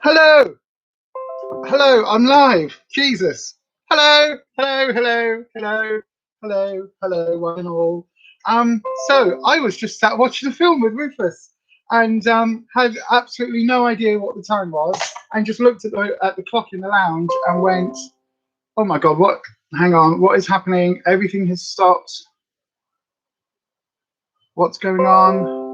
Hello, hello, I'm live. Jesus. Hello, hello, hello, hello, hello, hello, one and all. So I was just sat watching a film with Rufus and had absolutely no idea what the time was, and just looked at the clock in the lounge and went, "Oh my God, what? Hang on, what is happening? Everything has stopped. What's going on?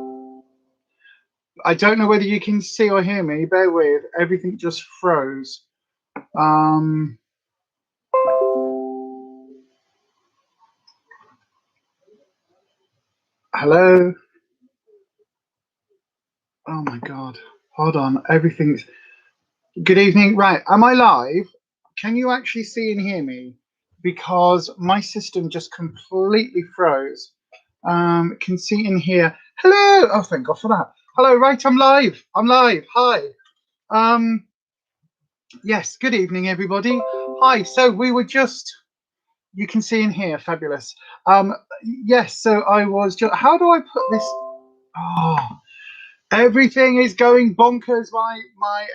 I don't know whether you can see or hear me. Bear with. Everything just froze." Hello. Oh my God. Hold on. Everything's good evening. Right. Am I live? Can you actually see and hear me? Because my system just completely froze. Can see and hear. Hello. Oh, thank God for that. Hello. Right. I'm live. I'm live. Hi. Yes. Good evening, everybody. Hi. So we were just, you can see and hear. Fabulous. Yes. So I was just, how do I put this? Oh. Everything is going bonkers. My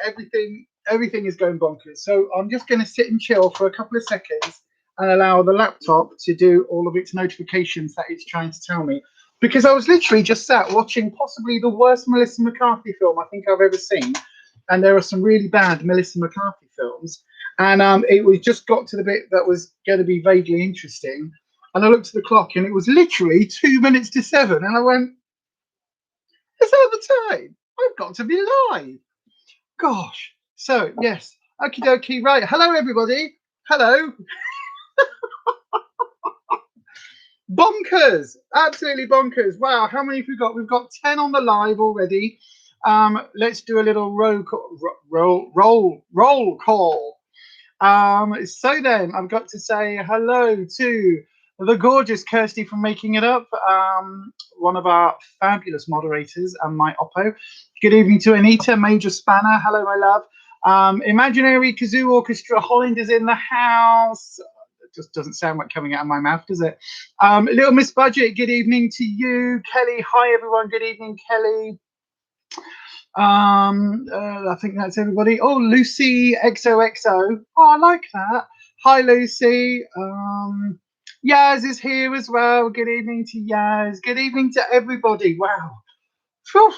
everything is going bonkers. So I'm just going to sit and chill for a couple of seconds and allow the laptop to do all of its notifications that it's trying to tell me. Because I was literally just sat watching possibly the worst Melissa McCarthy film I think I've ever seen, and there are some really bad Melissa McCarthy films. And it was just got to the bit that was going to be vaguely interesting, and I looked at the clock and it was literally 2 minutes to 7, and I went, is that the time? I've got to be live. Gosh. So, yes. Okie dokie. Right. Hello, everybody. Hello. Bonkers. Absolutely bonkers. Wow. How many have we got? We've got 10 on the live already. Let's do a little roll call. So then I've got to say hello to the gorgeous Kirsty from Making It Up, one of our fabulous moderators and my oppo. Good evening to Anita, Major Spanner. Hello, my love. Imaginary Kazoo Orchestra, Holland is in the house. It just doesn't sound like coming out of my mouth, does it? Little Miss Budget, good evening to you. Kelly, hi everyone, good evening, Kelly. I think that's everybody. Oh, Lucy XOXO. Oh, I like that. Hi, Lucy. Yaz is here as well. Good evening to Yaz. Good evening to everybody. Wow. Whew.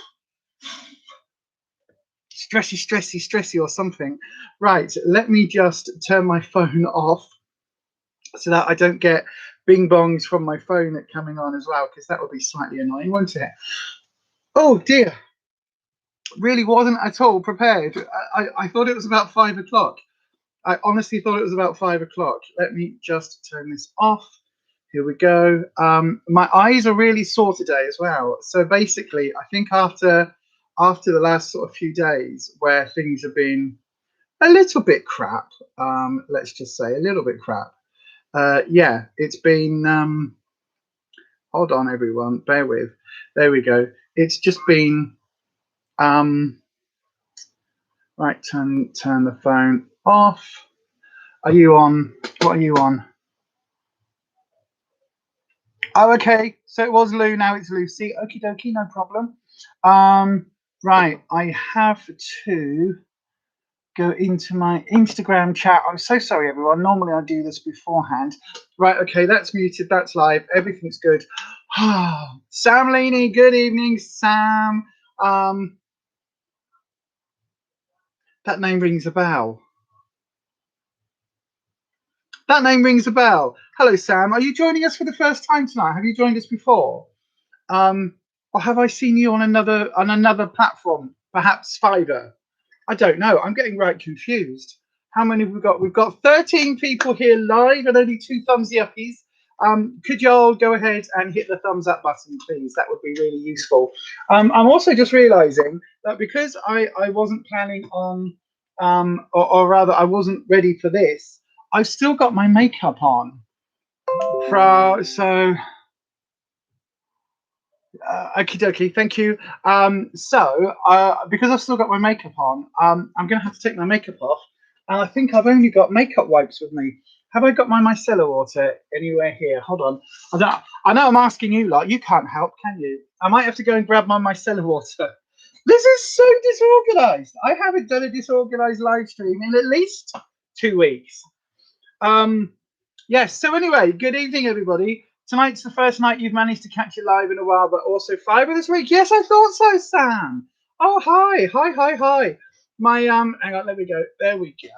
Stressy or something. Right, let me just turn my phone off so that I don't get bing bongs from my phone coming on as well, because that would be slightly annoying, won't it? Oh dear. Really wasn't at all prepared. I thought it was about 5 o'clock. I honestly thought it was about 5 o'clock. Let me just turn this off. Here we go. My eyes are really sore today as well. So basically, I think after the last sort of few days where things have been a little bit crap, let's just say a little bit crap. Yeah, it's been. Hold on, everyone. Bear with. There we go. It's just been. Right, turn the phone off. Are you on? What are you on? Oh, okay. So it was Lou, now it's Lucy. Okie dokie, no problem. Right, I have to go into my Instagram chat. I'm so sorry, everyone. Normally I do this beforehand. Right, okay, that's muted, that's live. Everything's good. Sam Leaney, good evening, Sam. That name rings a bell. That name rings a bell. Hello, Sam. Are you joining us for the first time tonight? Have you joined us before? Or have I seen you on another platform, perhaps Fiverr? I don't know. I'm getting right confused. How many have we got? We've got 13 people here live and only 2 thumbs uppies. Could y'all go ahead and hit the thumbs up button, please? That would be really useful. I'm also just realizing that because I wasn't planning on, or rather I wasn't ready for this, I've still got my makeup on. So, okie dokie, thank you. Because I've still got my makeup on, I'm going to have to take my makeup off. And I think I've only got makeup wipes with me. Have I got my micellar water anywhere here? Hold on. I know I'm asking you lot. You can't help, can you? I might have to go and grab my micellar water. This is so disorganized. I haven't done a disorganized live stream in at least 2 weeks. Yes, so anyway, good evening, everybody. Tonight's the first night you've managed to catch it live in a while, but also Fiverr this week. Yes, I thought so, Sam. Oh, hi. My hang on, let me go. There we go.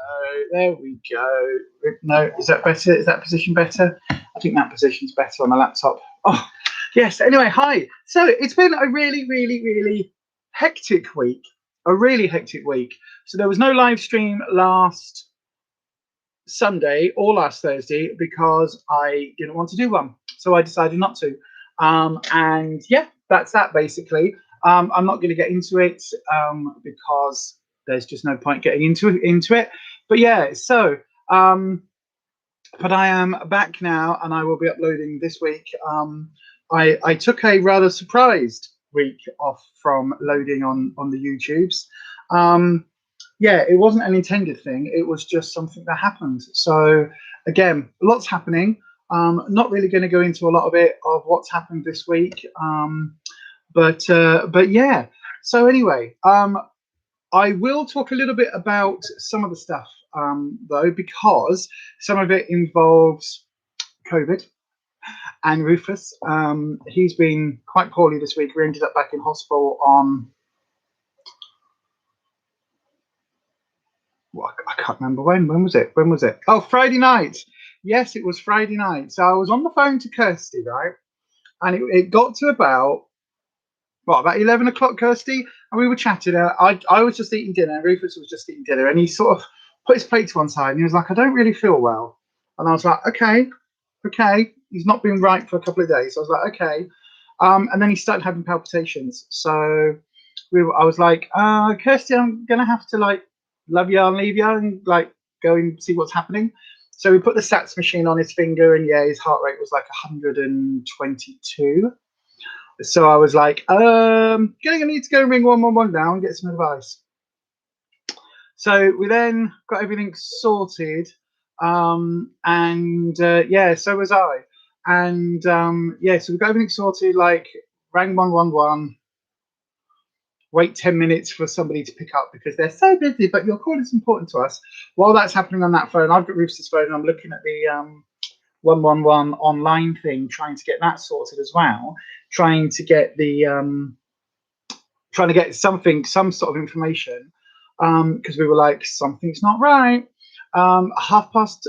No, is that better? Is that position better? I think that position's better on the laptop. Oh, yes. Anyway, hi. So it's been a really hectic week. A really hectic week. So there was no live stream last Sunday or last Thursday because I didn't want to do one, so I decided not to. And yeah, that's that basically. I'm not going to get into it because there's just no point getting into it. But yeah, so but I am back now, and I will be uploading this week. I took a rather surprised week off from loading on the YouTubes. Yeah, it wasn't an intended thing. It was just something that happened. So again, lots happening. Not really going to go into a lot of it of what's happened this week. But yeah. So anyway, I will talk a little bit about some of the stuff though, because some of it involves COVID and Rufus. He's been quite poorly this week. We ended up back in hospital on, well, I can't remember when. When was it? Oh, Friday night. Yes, it was Friday night. So I was on the phone to Kirsty, right? And it got to about 11 o'clock, Kirsty, and we were chatting. I was just eating dinner, Rufus was just eating dinner, and he sort of put his plate to one side, and he was like, I don't really feel well. And I was like, okay. He's not been right for a couple of days. So I was like, okay. And then he started having palpitations. So I was like, Kirsty, I'm going to have to like love you and leave you and like go and see what's happening. So we put the stats machine on his finger, and yeah, his heart rate was like 122. So I was like, gonna need to go ring 111 now and get some advice. So we then got everything sorted, and yeah, so was I. And yeah, so we got everything sorted, like rang 111, wait 10 minutes for somebody to pick up because they're so busy, but your call is important to us. While that's happening on that phone, I've got Rufus's phone and I'm looking at the 111 online thing, trying to get that sorted as well, trying to get the some sort of information, because we were like, something's not right. Half past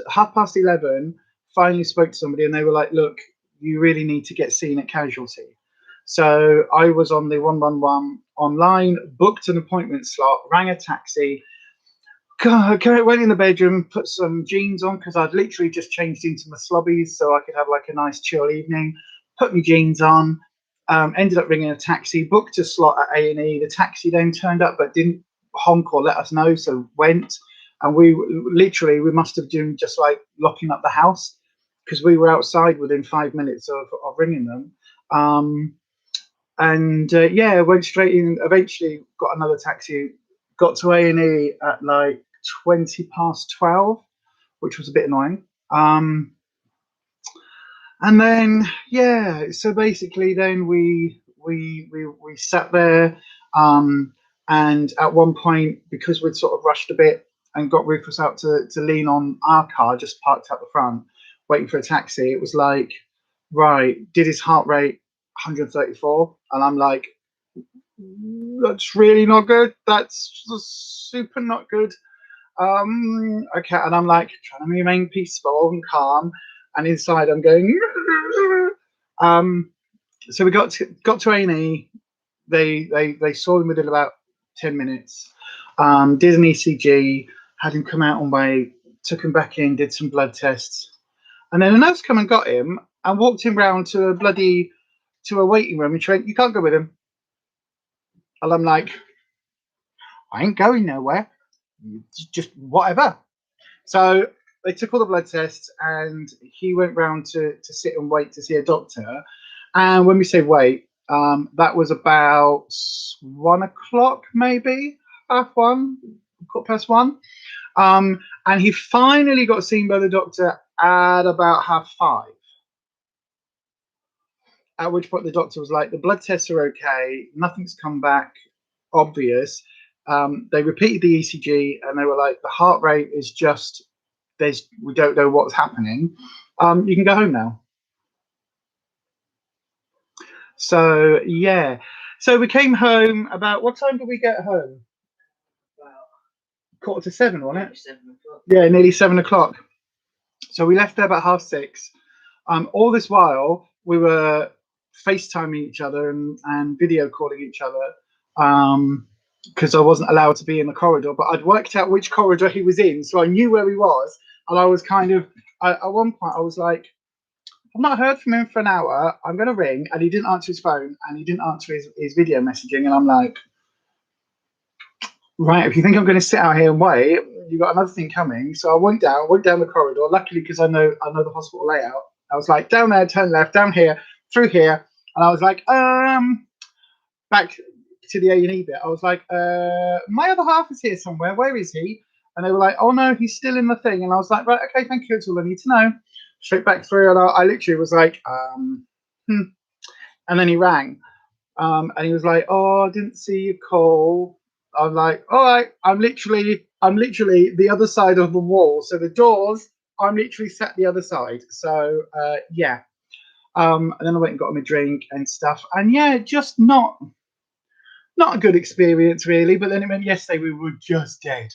11, finally spoke to somebody, and they were like, look, you really need to get seen at casualty. So I was on the 111 online, booked an appointment slot, rang a taxi, went in the bedroom, put some jeans on because I'd literally just changed into my slobbies so I could have like a nice chill evening. Put my jeans on, ended up ringing a taxi, booked a slot at A&E. The taxi then turned up but didn't honk or let us know, so went. And we must have done just like locking up the house because we were outside within 5 minutes of ringing them. And yeah, went straight in. Eventually got another taxi, got to A&E at like 20 past 12, which was a bit annoying. And then yeah, so basically then we sat there, and at one point, because we'd sort of rushed a bit and got Rufus out to lean on our car just parked out the front waiting for a taxi, it was like, right, did his heart rate 134, and I'm like, that's really not good, that's super not good. Okay, and I'm like trying to remain peaceful and calm, and inside I'm going so we got to A&E. They saw him within about 10 minutes, did an ECG, had him come out on way, took him back in, did some blood tests, and then a nurse come and got him and walked him round to a waiting room, and she went, you can't go with him. And I'm like, I ain't going nowhere, just whatever. So they took all the blood tests, and he went round to sit and wait to see a doctor. And when we say wait, that was about 1 o'clock, maybe half one, 1:15. And he finally got seen by the doctor at about 5:30. At which point the doctor was like, the blood tests are okay, nothing's come back, obvious. They repeated the ECG and they were like, the heart rate is just, we don't know what's happening. You can go home now. So yeah, so we came home about, what time did we get home? 6:45, wasn't it? Yeah, nearly 7 o'clock. So we left there about 6:30. All this while we were FaceTiming each other and video calling each other, because I wasn't allowed to be in the corridor, but I'd worked out which corridor he was in, so I knew where he was. And I was kind of, at one point I was like, I've not heard from him for an hour. I'm going to ring. And he didn't answer his phone and he didn't answer his video messaging. And I'm like, right, if you think I'm going to sit out here and wait, you've got another thing coming. So I went down the corridor. Luckily, because I know the hospital layout. I was like, down there, turn left, down here, through here. And I was like, back to the A&E bit. I was like, my other half is here somewhere. Where is he? And they were like, oh no, he's still in the thing. And I was like, right, okay, thank you. That's all I need to know. Straight back through. And I literally was like, And then he rang. And he was like, oh, I didn't see your call. I'm like, all right, I'm literally the other side of the wall. So the doors, I'm literally sat the other side. So yeah. And then I went and got him a drink and stuff. And yeah, just not a good experience really. But then it meant yesterday we were just dead.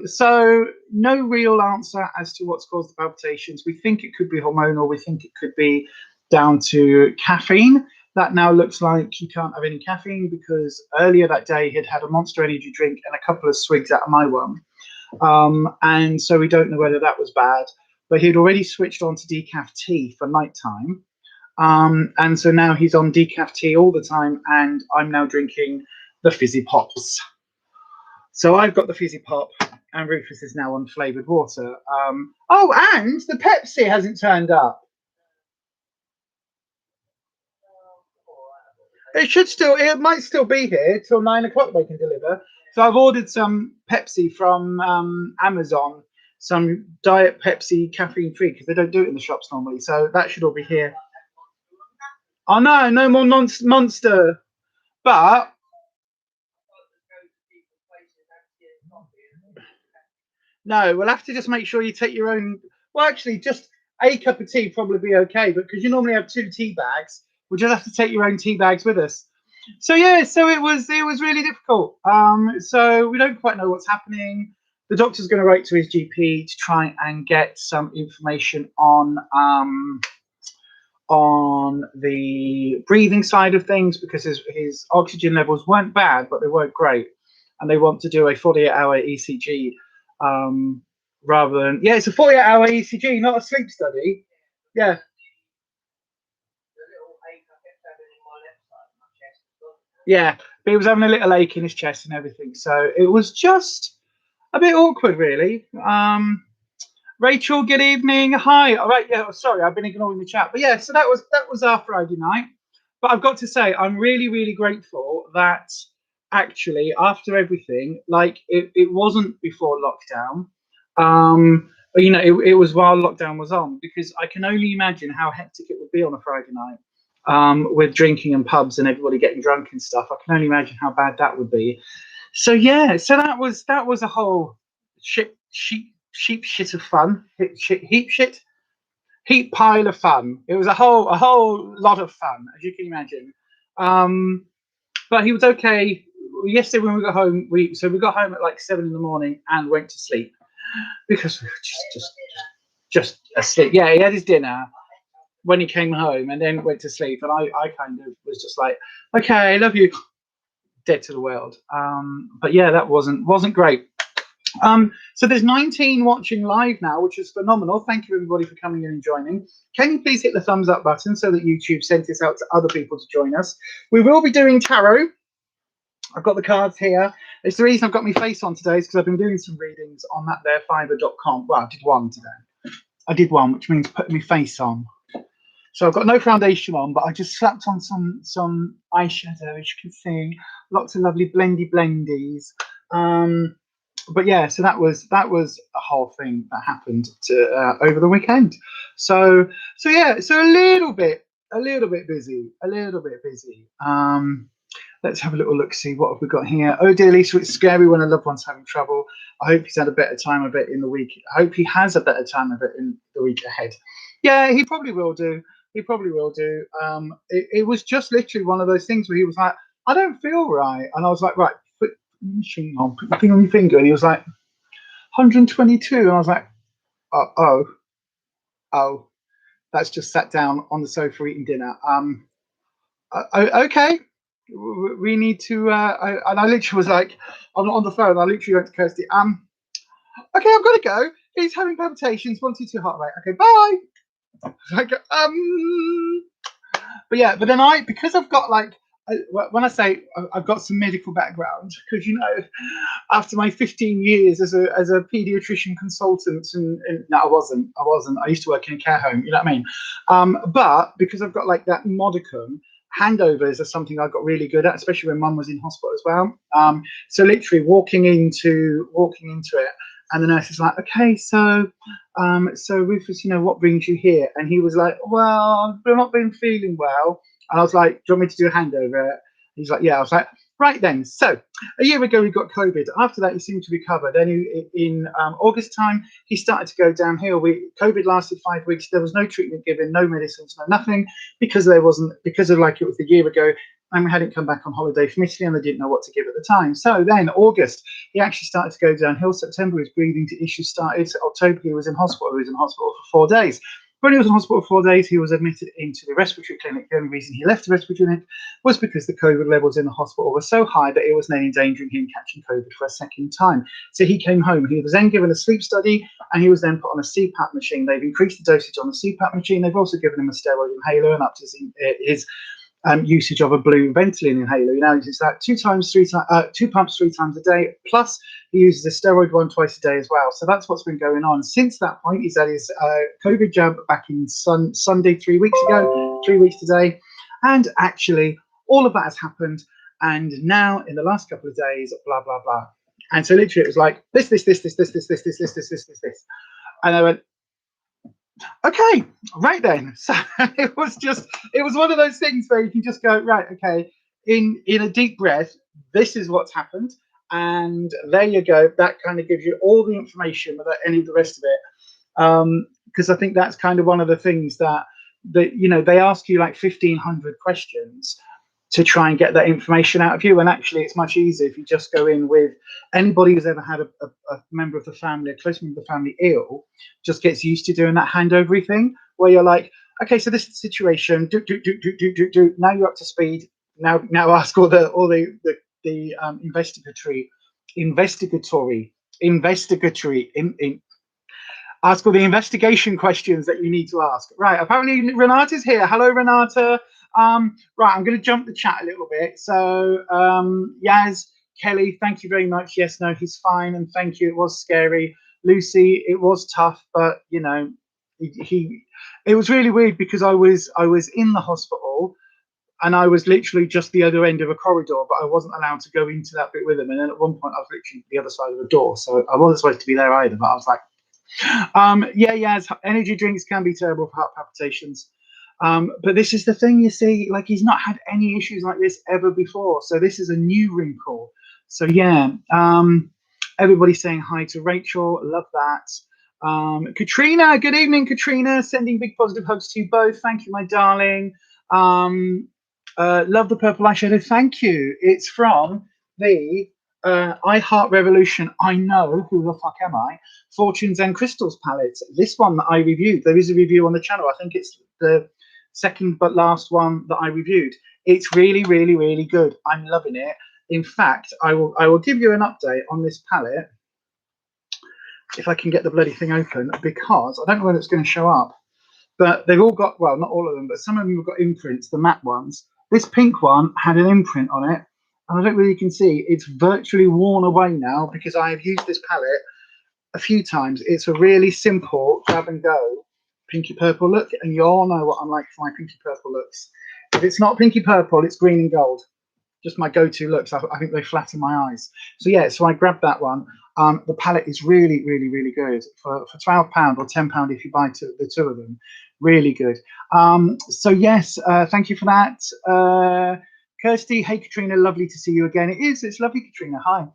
So no real answer as to what's caused the palpitations. We think it could be hormonal. We think it could be down to caffeine. That now looks like he can't have any caffeine because earlier that day he'd had a Monster Energy drink and a couple of swigs out of my one. And so we don't know whether that was bad, but he'd already switched on to decaf tea for nighttime. And so now he's on decaf tea all the time, and I'm now drinking the fizzy pops. So I've got the fizzy pop, and Rufus is now on flavoured water. Oh, and the Pepsi hasn't turned up. It might still be here till 9 o'clock. They can deliver. So I've ordered some Pepsi from Amazon, some Diet Pepsi caffeine free because they don't do it in the shops normally. So that should all be here. Oh no more Monster. But no, we'll have to just make sure you take your own. Well, actually, just a cup of tea probably be okay, but because you normally have 2 tea bags, we'll just have to take your own tea bags with us. So yeah, so it was really difficult. So we don't quite know what's happening. The doctor's going to write to his GP to try and get some information on the breathing side of things because his oxygen levels weren't bad, but they weren't great, and they want to do a 48-hour ECG rather than it's a 48-hour ECG, not a sleep study. Yeah. Yeah, but he was having a little ache in his chest and everything, so it was just a bit awkward, really. Rachel, good evening. Hi. All right. Yeah. Sorry, I've been ignoring the chat, but yeah. So that was our Friday night. But I've got to say, I'm really, really grateful that actually after everything, like it wasn't before lockdown. You know, it was while lockdown was on because I can only imagine how hectic it would be on a Friday night. With drinking and pubs and everybody getting drunk and stuff, I can only imagine how bad that would be. So yeah, so that was a whole sheep shit of fun, heap pile of fun. It was a whole lot of fun, as you can imagine. But he was okay. Yesterday when we got home, we got home at like 7 in the morning and went to sleep because we were just asleep. Yeah, he had his dinner when he came home and then went to sleep, and I kind of was just like, okay, I love you, dead to the world. But yeah, that wasn't great. So there's 19 watching live now, which is phenomenal. Thank you everybody for coming in and joining. Can you please hit the thumbs up button so that YouTube sends this out to other people to join us? We will be doing tarot. I've got the cards here. It's the reason I've got my face on today is because I've been doing some readings on that there Fiverr.com. Well, I did one today. I did one, which means putting my face on. So I've got no foundation on, but I just slapped on some eyeshadow, as you can see. Lots of lovely blendies. But yeah, so that was a whole thing that happened over the weekend. So yeah, so a little bit busy. Let's have a little look, see what have we got here. Oh dear, Lisa, it's scary when a loved one's having trouble. I hope he's had a better time of it in the week. I hope he has a better time of it in the week ahead. Yeah, he probably will do. He probably will do. It was just literally one of those things where he was like, I don't feel right. And I was like, right, put your machine on, put your thing on your finger. And he was like, 122. And I was like, oh, that's just sat down on the sofa eating dinner. Okay, we need to. And I literally was like, I'm not on the phone. I literally went to Kirsty. Okay, I've got to go. He's having palpitations, 122 heart rate. Okay, bye. Like, but yeah, but then because I've got like, when I say I've got some medical background, because after my 15 years as a pediatrician consultant, and no, I wasn't. I used to work in a care home. You know what I mean? But because I've got like that modicum, handovers are something I got really good at, especially when Mum was in hospital as well. So literally walking into it, and the nurse is like, okay, so Rufus, what brings you here? And he was like, well, I've not been feeling well. And I was like, do you want me to do a handover? He's like, yeah. I was like, right then. So a year ago, he got COVID. After that, he seemed to recover. Then in August time, he started to go downhill. COVID lasted 5 weeks. There was no treatment given, no medicines, no nothing, because it was a year ago. And we hadn't come back on holiday from Italy, and they didn't know what to give at the time. So then August, he actually started to go downhill. September, his breathing issues started. October, he was in hospital. He was in hospital for 4 days. When he was in hospital for 4 days, he was admitted into the respiratory clinic. The only reason he left the respiratory clinic was because the COVID levels in the hospital were so high that it was then endangering him catching COVID for a second time. So he came home. He was then given a sleep study, and he was then put on a CPAP machine. They've increased the dosage on the CPAP machine. They've also given him a steroid inhaler and up to his usage of a blue Ventolin inhaler. It's like 2 pumps 3 times a day, plus he uses a steroid one twice a day as well. So that's what's been going on since that point. He's had his COVID jab back in Sunday 3 weeks ago, 3 weeks today, and actually all of that has happened. And now in the last couple of days, blah blah blah. And so literally it was like this, and I went, okay, right then. So it was one of those things where you can just go, right, okay, in a deep breath, this is what's happened, and there you go. That kind of gives you all the information without any of the rest of it, because I think that's kind of one of the things that they ask you like 1,500 questions to try and get that information out of you. And actually, it's much easier if you just go in with anybody who's ever had a member of the family, a close member of the family ill, just gets used to doing that handover thing where you're like, okay, so this is the situation. Do. Now you're up to speed. Now ask all the ask all the investigation questions that you need to ask. Right, apparently Renata's here. Hello, Renata. Right, I'm going to jump the chat a little bit. So, Yaz, Kelly, thank you very much. Yes, no, he's fine, and thank you. It was scary. Lucy, it was tough, but it was really weird because I was in the hospital, and I was literally just the other end of a corridor, but I wasn't allowed to go into that bit with him. And then at one point, I was literally the other side of the door, so I wasn't supposed to be there either. But I was like, Yaz, energy drinks can be terrible for heart palpitations. But this is the thing, you see, like he's not had any issues like this ever before. So this is a new wrinkle. So yeah, everybody's saying hi to Rachel. Love that. Katrina, good evening, Katrina. Sending big positive hugs to you both. Thank you, my darling. Love the purple eyeshadow. Thank you. It's from the I Heart Revolution. I know who the fuck am I? Fortunes and Crystals palette. This one that I reviewed. There is a review on the channel. I think it's the second but last one that I reviewed. It's really, really, really good. I'm loving it. In fact, I will give you an update on this palette if I can get the bloody thing open, because I don't know when it's going to show up. But they've all got, well, not all of them, but some of them have got imprints, the matte ones. This pink one had an imprint on it, and I don't really can see. It's virtually worn away now because I have used this palette a few times. It's a really simple grab and go pinky purple look, and you all know what I'm like for my pinky purple looks. If it's not pinky purple, it's green and gold. Just my go-to looks. I think they flatter my eyes. So yeah, so I grabbed that one. The palette is really, really, really good for £12 or £10 if you buy the two of them. Really good. So yes, thank you for that. Kirsty, hey Katrina, lovely to see you again. It's lovely, Katrina. Hi.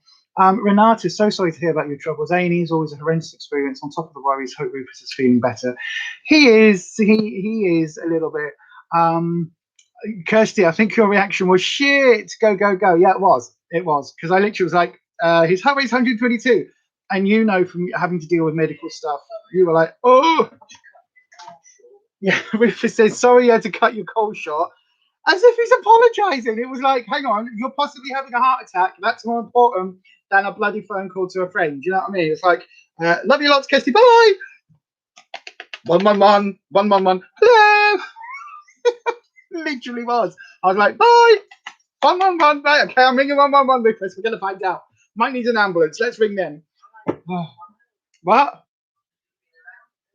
Renata, so sorry to hear about your troubles. A&E is always a horrendous experience. On top of the worries, hope Rufus is feeling better. He is a little bit. Kirsty, I think your reaction was shit. Go, go, go. Yeah, it was. Because I literally was like, his heart rate's 122. And you know, from having to deal with medical stuff, you were like, oh. Yeah, Rufus says, sorry you had to cut your call short. As if he's apologising. It was like, hang on, you're possibly having a heart attack. That's more important than a bloody phone call to a friend. You know what I mean? It's like, love you lots, Kirsty. Bye. 111, 111. Hello. Literally was. I was like, bye. 111. Right, okay, I'm ringing 111, Rufus. We're going to find out. Might need an ambulance. Let's ring them. What?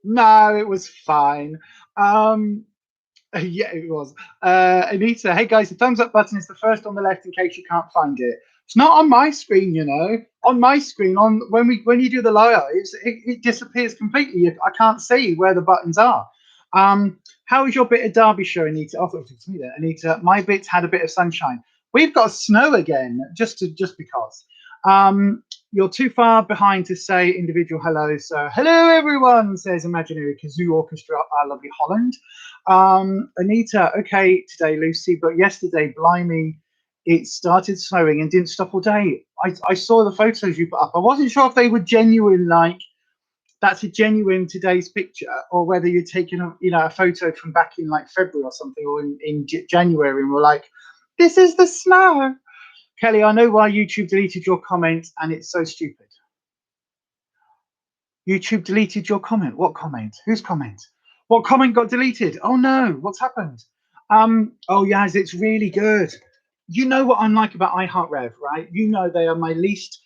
No, it was fine. Yeah, it was. Anita, hey guys, the thumbs up button is the first on the left in case you can't find it. It's not on my screen, you know. On my screen, when you do the lives, it disappears completely. I can't see where the buttons are. How was your bit of Derbyshire, Anita? Oh, it's me there, Anita. My bit's had a bit of sunshine. We've got snow again, just because. You're too far behind to say individual hello. So hello everyone, says Imaginary Kazoo Orchestra, our lovely Holland. Anita, okay today, Lucy, but yesterday, blimey, it started snowing and didn't stop all day. I saw the photos you put up. I wasn't sure if they were genuine, like that's a genuine today's picture, or whether you're taking a photo from back in like February or something, or in January, and we're like, this is the snow. Kelly, I know why YouTube deleted your comment, and it's so stupid. YouTube deleted your comment. What comment? Whose comment? What comment got deleted? Oh no, what's happened? Oh Yaz, it's really good. You know what I'm like about iHeartRev, right? You know they are my least.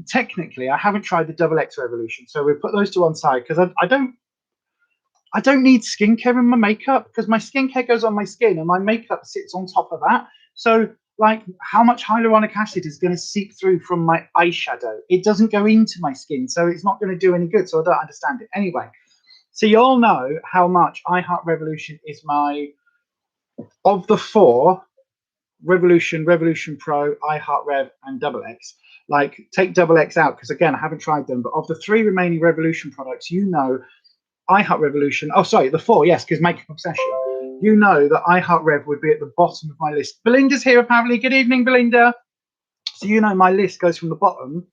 Technically, I haven't tried the XX Revolution, so we put those two on side because I don't need skincare in my makeup, because my skincare goes on my skin and my makeup sits on top of that. So like, how much hyaluronic acid is going to seep through from my eyeshadow? It doesn't go into my skin, so it's not going to do any good. So I don't understand it. Anyway, so you all know how much iHeart Revolution is my, of the four, Revolution, Revolution Pro, iHeart Rev, and XX. Like, take XX out, because again, I haven't tried them, but of the three remaining Revolution products, you know, iHeart Revolution, oh sorry, the four, yes, because Makeup Obsession. You know that iHeart Rev would be at the bottom of my list. Belinda's here apparently. Good evening, Belinda. So you know my list goes from the bottom,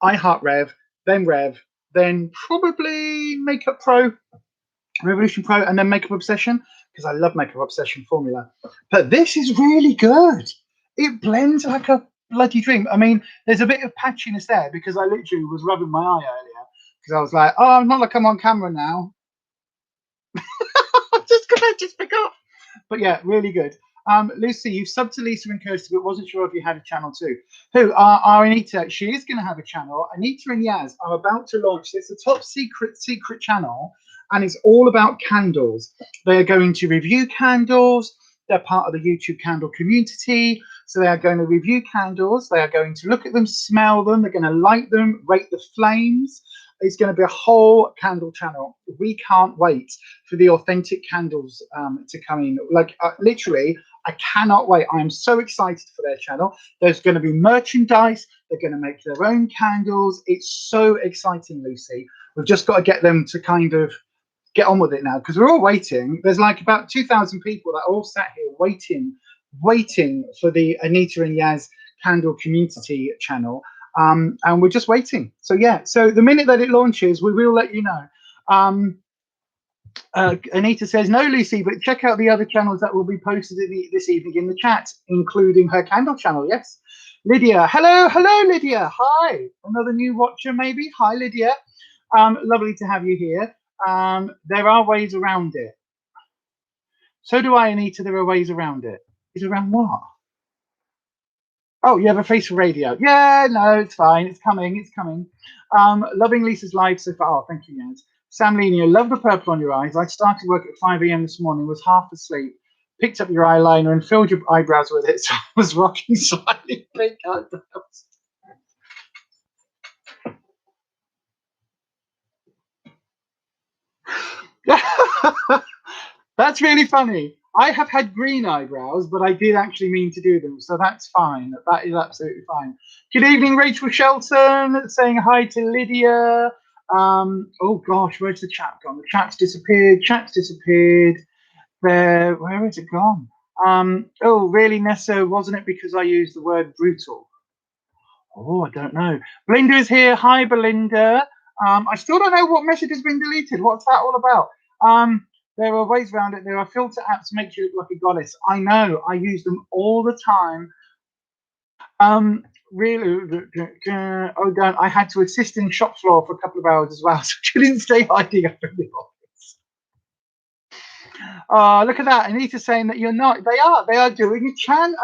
iHeart Rev, then probably Makeup Pro, Revolution Pro, and then Makeup Obsession, because I love Makeup Obsession formula. But this is really good. It blends like a bloody dream. I mean, there's a bit of patchiness there because I literally was rubbing my eye earlier because I was like, oh, not like I'm on camera now. just pick up. But yeah, really good. Lucy, you've subbed to Lisa and Kirsty, but wasn't sure if you had a channel too. Who are Anita? She is going to have a channel. Anita and Yaz are about to launch. It's a top secret channel, and it's all about candles. They are going to review candles. They're part of the YouTube candle community. So they are going to review candles. They are going to look at them, smell them. They're going to light them, rate the flames. It's going to be a whole candle channel. We can't wait for the authentic candles to come in. Like literally, I cannot wait. I am so excited for their channel. There's going to be merchandise. They're going to make their own candles. It's so exciting, Lucy. We've just got to get them to kind of get on with it now, because we're all waiting. There's like about 2,000 people that are all sat here waiting for the Anita and Yaz candle community channel. And we're just waiting. So yeah, so the minute that it launches, we will let you know. Anita says, no, Lucy, but check out the other channels that will be posted this evening in the chat, including her candle channel. Yes. Lydia, hello, Lydia. Hi, another new watcher, maybe. Hi, Lydia. Lovely to have you here. There are ways around it. So do I, Anita. There are ways around it. Is around what? Oh, you have a face for radio. Yeah, no, it's fine. It's coming. Loving Lisa's live so far. Oh, thank you, Jens. Sam Lenio, love the purple on your eyes. I started work at 5 a.m. this morning, was half asleep, picked up your eyeliner and filled your eyebrows with it. So I was rocking slightly pink eyebrows. That's really funny. I have had green eyebrows, but I did actually mean to do them, so that's fine. That is absolutely fine. Good evening, Rachel Shelton, saying hi to Lydia. Oh gosh, where's the chat gone? The chat's disappeared. Chat's disappeared. Where has it gone? Oh, really, Nessa? Wasn't it because I used the word brutal? Oh, I don't know. Belinda is here. Hi, Belinda. I still don't know what message has been deleted. What's that all about? There are ways around it. There are filter apps to make you look like a goddess. I know. I use them all the time. Really, oh, don't. I had to assist in shop floor for a couple of hours as well, so she didn't stay hiding up in the office. Look at that. Anita's saying that you're not. They are doing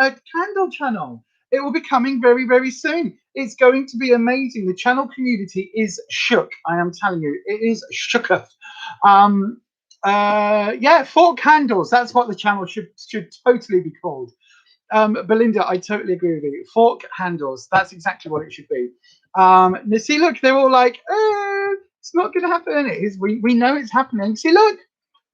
a candle channel. It will be coming very, very soon. It's going to be amazing. The channel community is shook. I am telling you, it is shooketh. Yeah, fork candles. That's what the channel should totally be called. Belinda, I totally agree with you. Fork handles. That's exactly what it should be. See, look, they're all like, oh, it's not going to happen. It is. We know it's happening. See, look,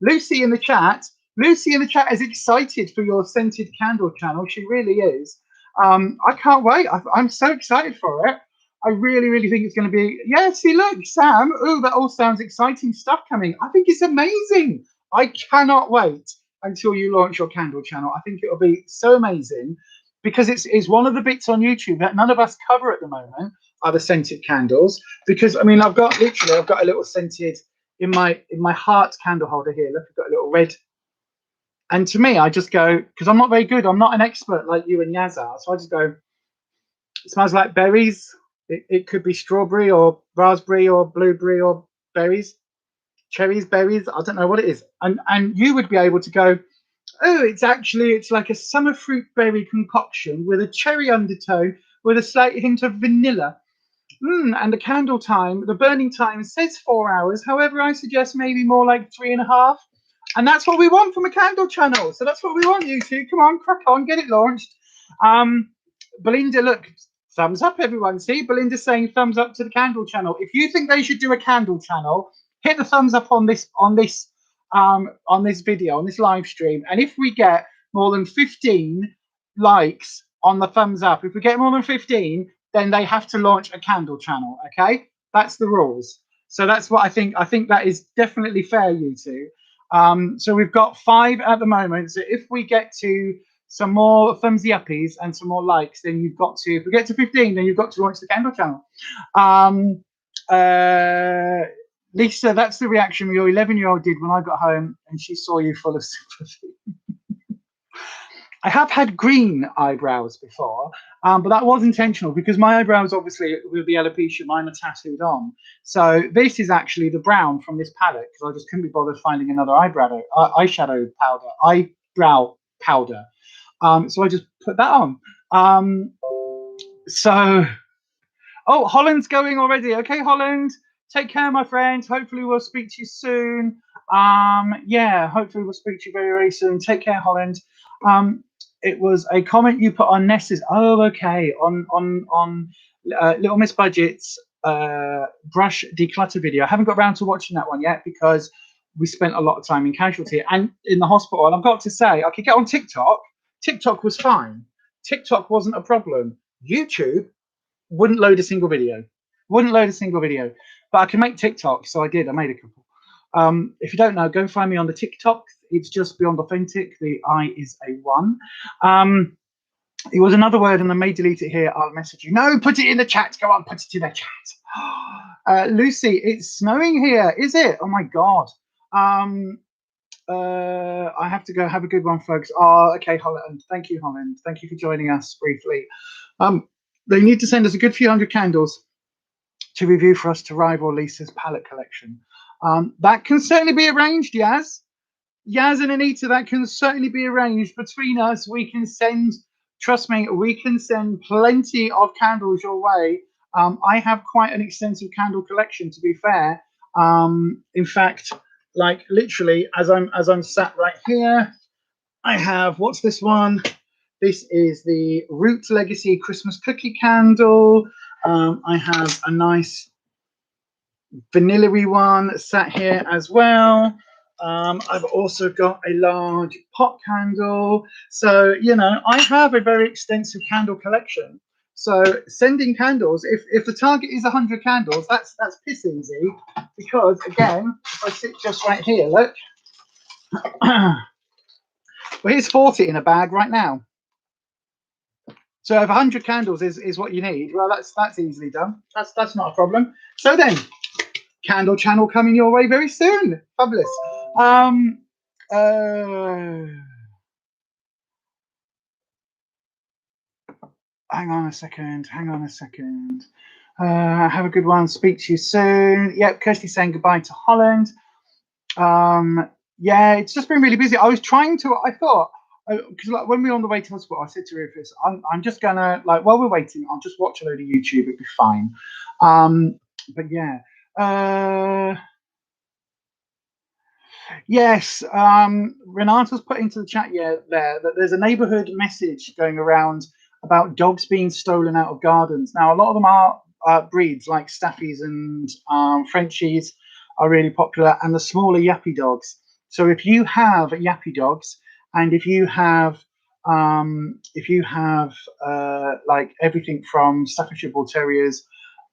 Lucy in the chat. Lucy in the chat is excited for your scented candle channel. She really is. I can't wait. I'm so excited for it. I really, really think it's going to be. Yeah, see, look, Sam. Oh, that all sounds exciting stuff coming. I think it's amazing. I cannot wait until you launch your candle channel. I think it'll be so amazing because it's one of the bits on YouTube that none of us cover at the moment are the scented candles. Because I mean, I've got a little scented in my heart candle holder here. Look, I've got a little red. And to me, I just go, because I'm not very good. I'm not an expert like you and Yaz are. So I just go, it smells like berries. It could be strawberry or raspberry or blueberry or berries, cherries, berries. I don't know what it is. And you would be able to go, oh, it's like a summer fruit berry concoction with a cherry undertow with a slight hint of vanilla. And the candle time, the burning time says 4 hours. However, I suggest maybe more like 3.5. And that's what we want from a candle channel. So that's what we want, you two. Come on, crack on, get it launched. Belinda, look, thumbs up, everyone. See, Belinda's saying thumbs up to the candle channel. If you think they should do a candle channel, hit the thumbs up on this video, on this live stream. And if we get more than 15 likes on the thumbs up, if we get more than 15, then they have to launch a candle channel. Okay, that's the rules. So that's what I think. I think that is definitely fair, you two. So we've got 5 at the moment. So if we get to some more thumbsy uppies and some more likes, then you've got to, if we get to 15, then you've got to launch the candle channel. Lisa, that's the reaction your 11-year-old did when I got home and she saw you full of sympathy. I have had green eyebrows before, but that was intentional because my eyebrows, obviously, with the alopecia, mine are tattooed on. So this is actually the brown from this palette because I just couldn't be bothered finding another eyebrow powder. So I just put that on. Oh, Holland's going already. Okay, Holland, take care, my friend. Hopefully we'll speak to you soon. Yeah, hopefully we'll speak to you very, very soon. Take care, Holland. It was a comment you put on Nessa's. Oh, okay. On Little Miss Budget's brush declutter video. I haven't got around to watching that one yet because we spent a lot of time in casualty and in the hospital. And I've got to say, I could get on TikTok. TikTok was fine. TikTok wasn't a problem. YouTube wouldn't load a single video. But I can make TikTok, so I did. I made a couple. If you don't know, go find me on the TikTok. It's just Beyond Authentic. The I is a 1. It was another word, and I may delete it here. I'll message you. No, put it in the chat. Go on, put it in the chat. Lucy, it's snowing here. Is it? Oh my God. I have to go. Have a good one, folks. Oh, okay, Holland. Thank you, Holland. Thank you for joining us briefly. They need to send us a good few hundred candles to review for us to rival Lisa's palette collection. That can certainly be arranged, Yaz. Yaz and Anita, that can certainly be arranged. Between us, we can send, trust me, we can send plenty of candles your way. I have quite an extensive candle collection, to be fair. In fact, like literally, as I'm sat right here, I have, what's this one? This is the Root Legacy Christmas Cookie Candle. I have a nice vanilla-y one sat here as well. I've also got a large pot candle. So, you know, I have a very extensive candle collection. So sending candles, if the target is 100 candles, that's piss easy, because again, if I sit just right here, look. Well, here's 40 in a bag right now. So if 100 candles is what you need, well, that's easily done. That's not a problem. So then, candle channel coming your way very soon. Fabulous. Hang on a second. Have a good one. Speak to you soon. Yep, Kirsty saying goodbye to Holland. Yeah, it's just been really busy. I was trying to, I thought, because like when we were on the way to hospital, I said to Rufus, I'm just gonna, like, while we're waiting, I'll just watch a load of YouTube. It'll be fine. But yeah. Yes, Renata's put into the chat there that there's a neighbourhood message going around about dogs being stolen out of gardens. Now, a lot of them are breeds like Staffies and Frenchies are really popular, and the smaller yappy dogs. So if you have yappy dogs, and if you have like everything from Staffordshire Bull Terriers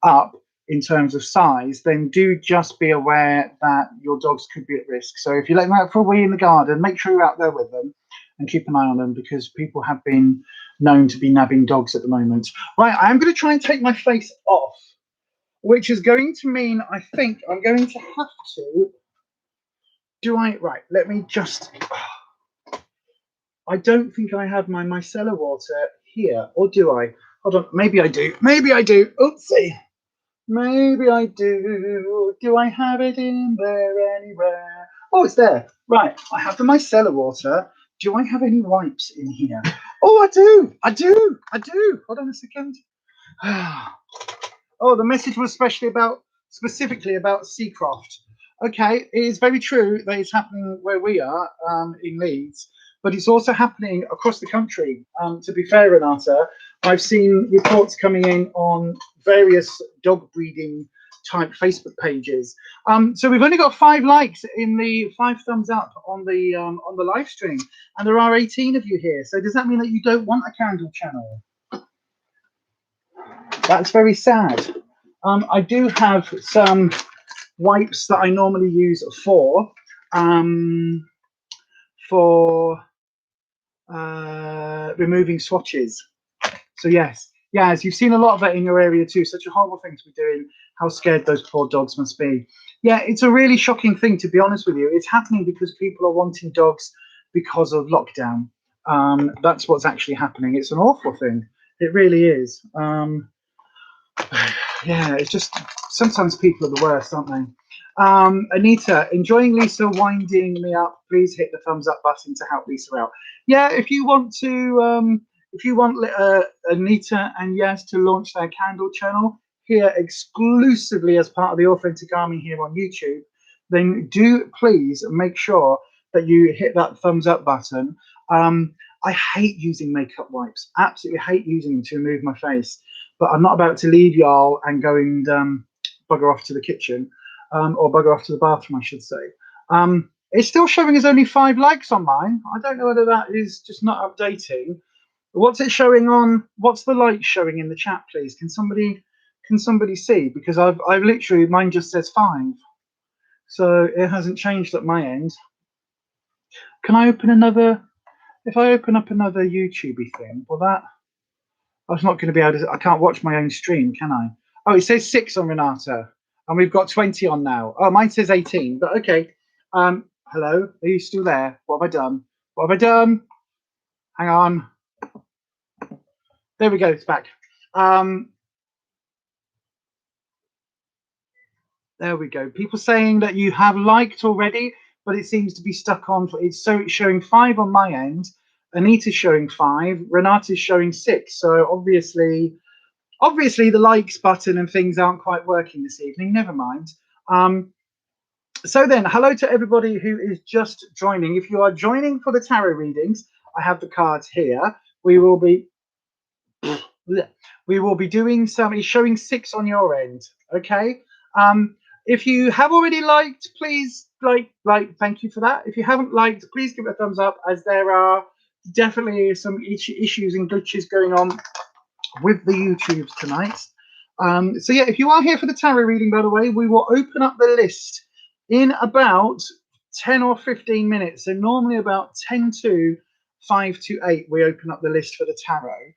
up in terms of size, then do just be aware that your dogs could be at risk. So if you let them out for a wee in the garden, make sure you're out there with them and keep an eye on them, because people have been known to be nabbing dogs at the moment. Right, I'm going to try and take my face off, which is going to mean I think I'm going to have to right, let me just, I don't think I have my micellar water here, or do I? Hold on, maybe I do. Oopsie. Maybe I do. Do I have it in there anywhere? Oh, it's there. Right. I have the micellar water. Do I have any wipes in here? Oh, I do. Hold on a second. Oh, the message was specifically about Seacroft. Okay, it is very true that it's happening where we are in Leeds, but it's also happening across the country. To be fair, Renata, I've seen reports coming in on various dog breeding type Facebook pages. So we've only got 5 likes in the 5 thumbs up on the live stream, and there are 18 of you here. So does that mean that you don't want a candle channel? That's very sad. I do have some wipes that I normally use for removing swatches. So yes, as you've seen a lot of that in your area too. Such a horrible thing to be doing. How scared those poor dogs must be. Yeah, it's a really shocking thing, to be honest with you. It's happening because people are wanting dogs because of lockdown. That's what's actually happening. It's an awful thing. It really is. Yeah, it's just sometimes people are the worst, aren't they? Anita, enjoying Lisa winding me up. Please hit the thumbs up button to help Lisa out. Yeah, if you want to, if you want Anita and Yas to launch their candle channel here exclusively as part of the Authentic Army here on YouTube, then do please make sure that you hit that thumbs up button. I hate using makeup wipes. Absolutely hate using them to remove my face. But I'm not about to leave y'all and go and bugger off to the kitchen, or bugger off to the bathroom, I should say. It's still showing as only 5 likes on mine. I don't know whether that is just not updating. What's it showing on? What's the light showing in the chat, please? Can somebody see? Because I've literally, mine just says 5, so it hasn't changed at my end. Can I open another? If I open up another YouTubey thing, will that? I was not going to be able to. I can't watch my own stream, can I? Oh, it says 6 on Renata, and we've got 20 on now. Oh, mine says 18, but okay. Hello, are you still there? What have I done? Hang on. There we go. It's back. There we go. People saying that you have liked already, but it seems to be stuck on. It's showing 5 on my end. Anita's showing 5. Renata's showing 6. So obviously the likes button and things aren't quite working this evening. Never mind. So then, hello to everybody who is just joining. If you are joining for the tarot readings, I have the cards here. We will be doing some. It's showing 6 on your end. Okay. If you have already liked, please thank you for that. If you haven't liked, please give it a thumbs up, as there are definitely some issues and glitches going on with the YouTubes tonight. So yeah, if you are here for the tarot reading, by the way, we will open up the list in about 10 or 15 minutes. So normally about 10 to 5 to 8, we open up the list for the tarot.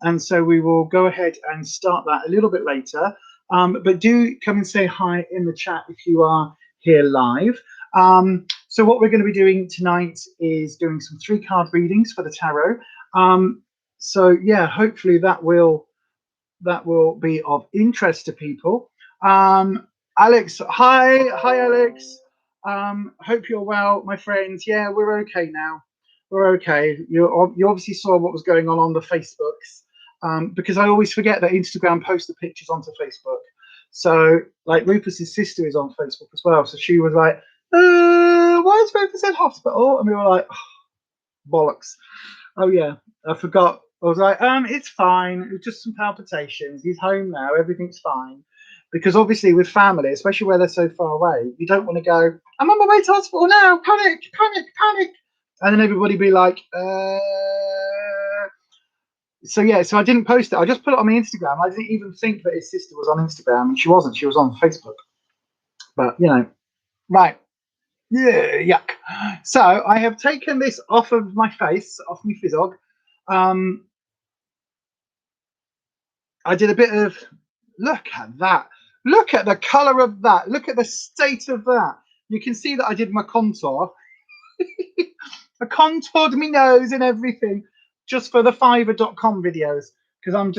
And so we will go ahead and start that a little bit later. But do come and say hi in the chat if you are here live. So what we're going to be doing tonight is doing some 3-card readings for the tarot. So yeah, hopefully that will be of interest to people. Alex, hi Alex. Hope you're well, my friends. Yeah, we're okay now. We're okay. You obviously saw what was going on the Facebooks, because I always forget that Instagram posts the pictures onto Facebook. So like Rufus's sister is on Facebook as well. So she was like, why is Rufus in hospital? And we were like, oh, bollocks. Oh yeah, I forgot. I was like, it's fine. It was just some palpitations. He's home now. Everything's fine. Because obviously with family, especially where they're so far away, you don't want to go, I'm on my way to hospital now. Panic, panic, panic. And then everybody be like, So yeah, so I didn't post it. I just put it on my Instagram. I didn't even think that his sister was on Instagram. And she wasn't. She was on Facebook. But, you know, right. Yeah, yuck. So I have taken this off of my face, off my fizzog. I did a bit of, look at that. Look at the colour of that. Look at the state of that. You can see that I did my contour. I contoured my nose and everything just for the Fiverr.com videos. Because I'm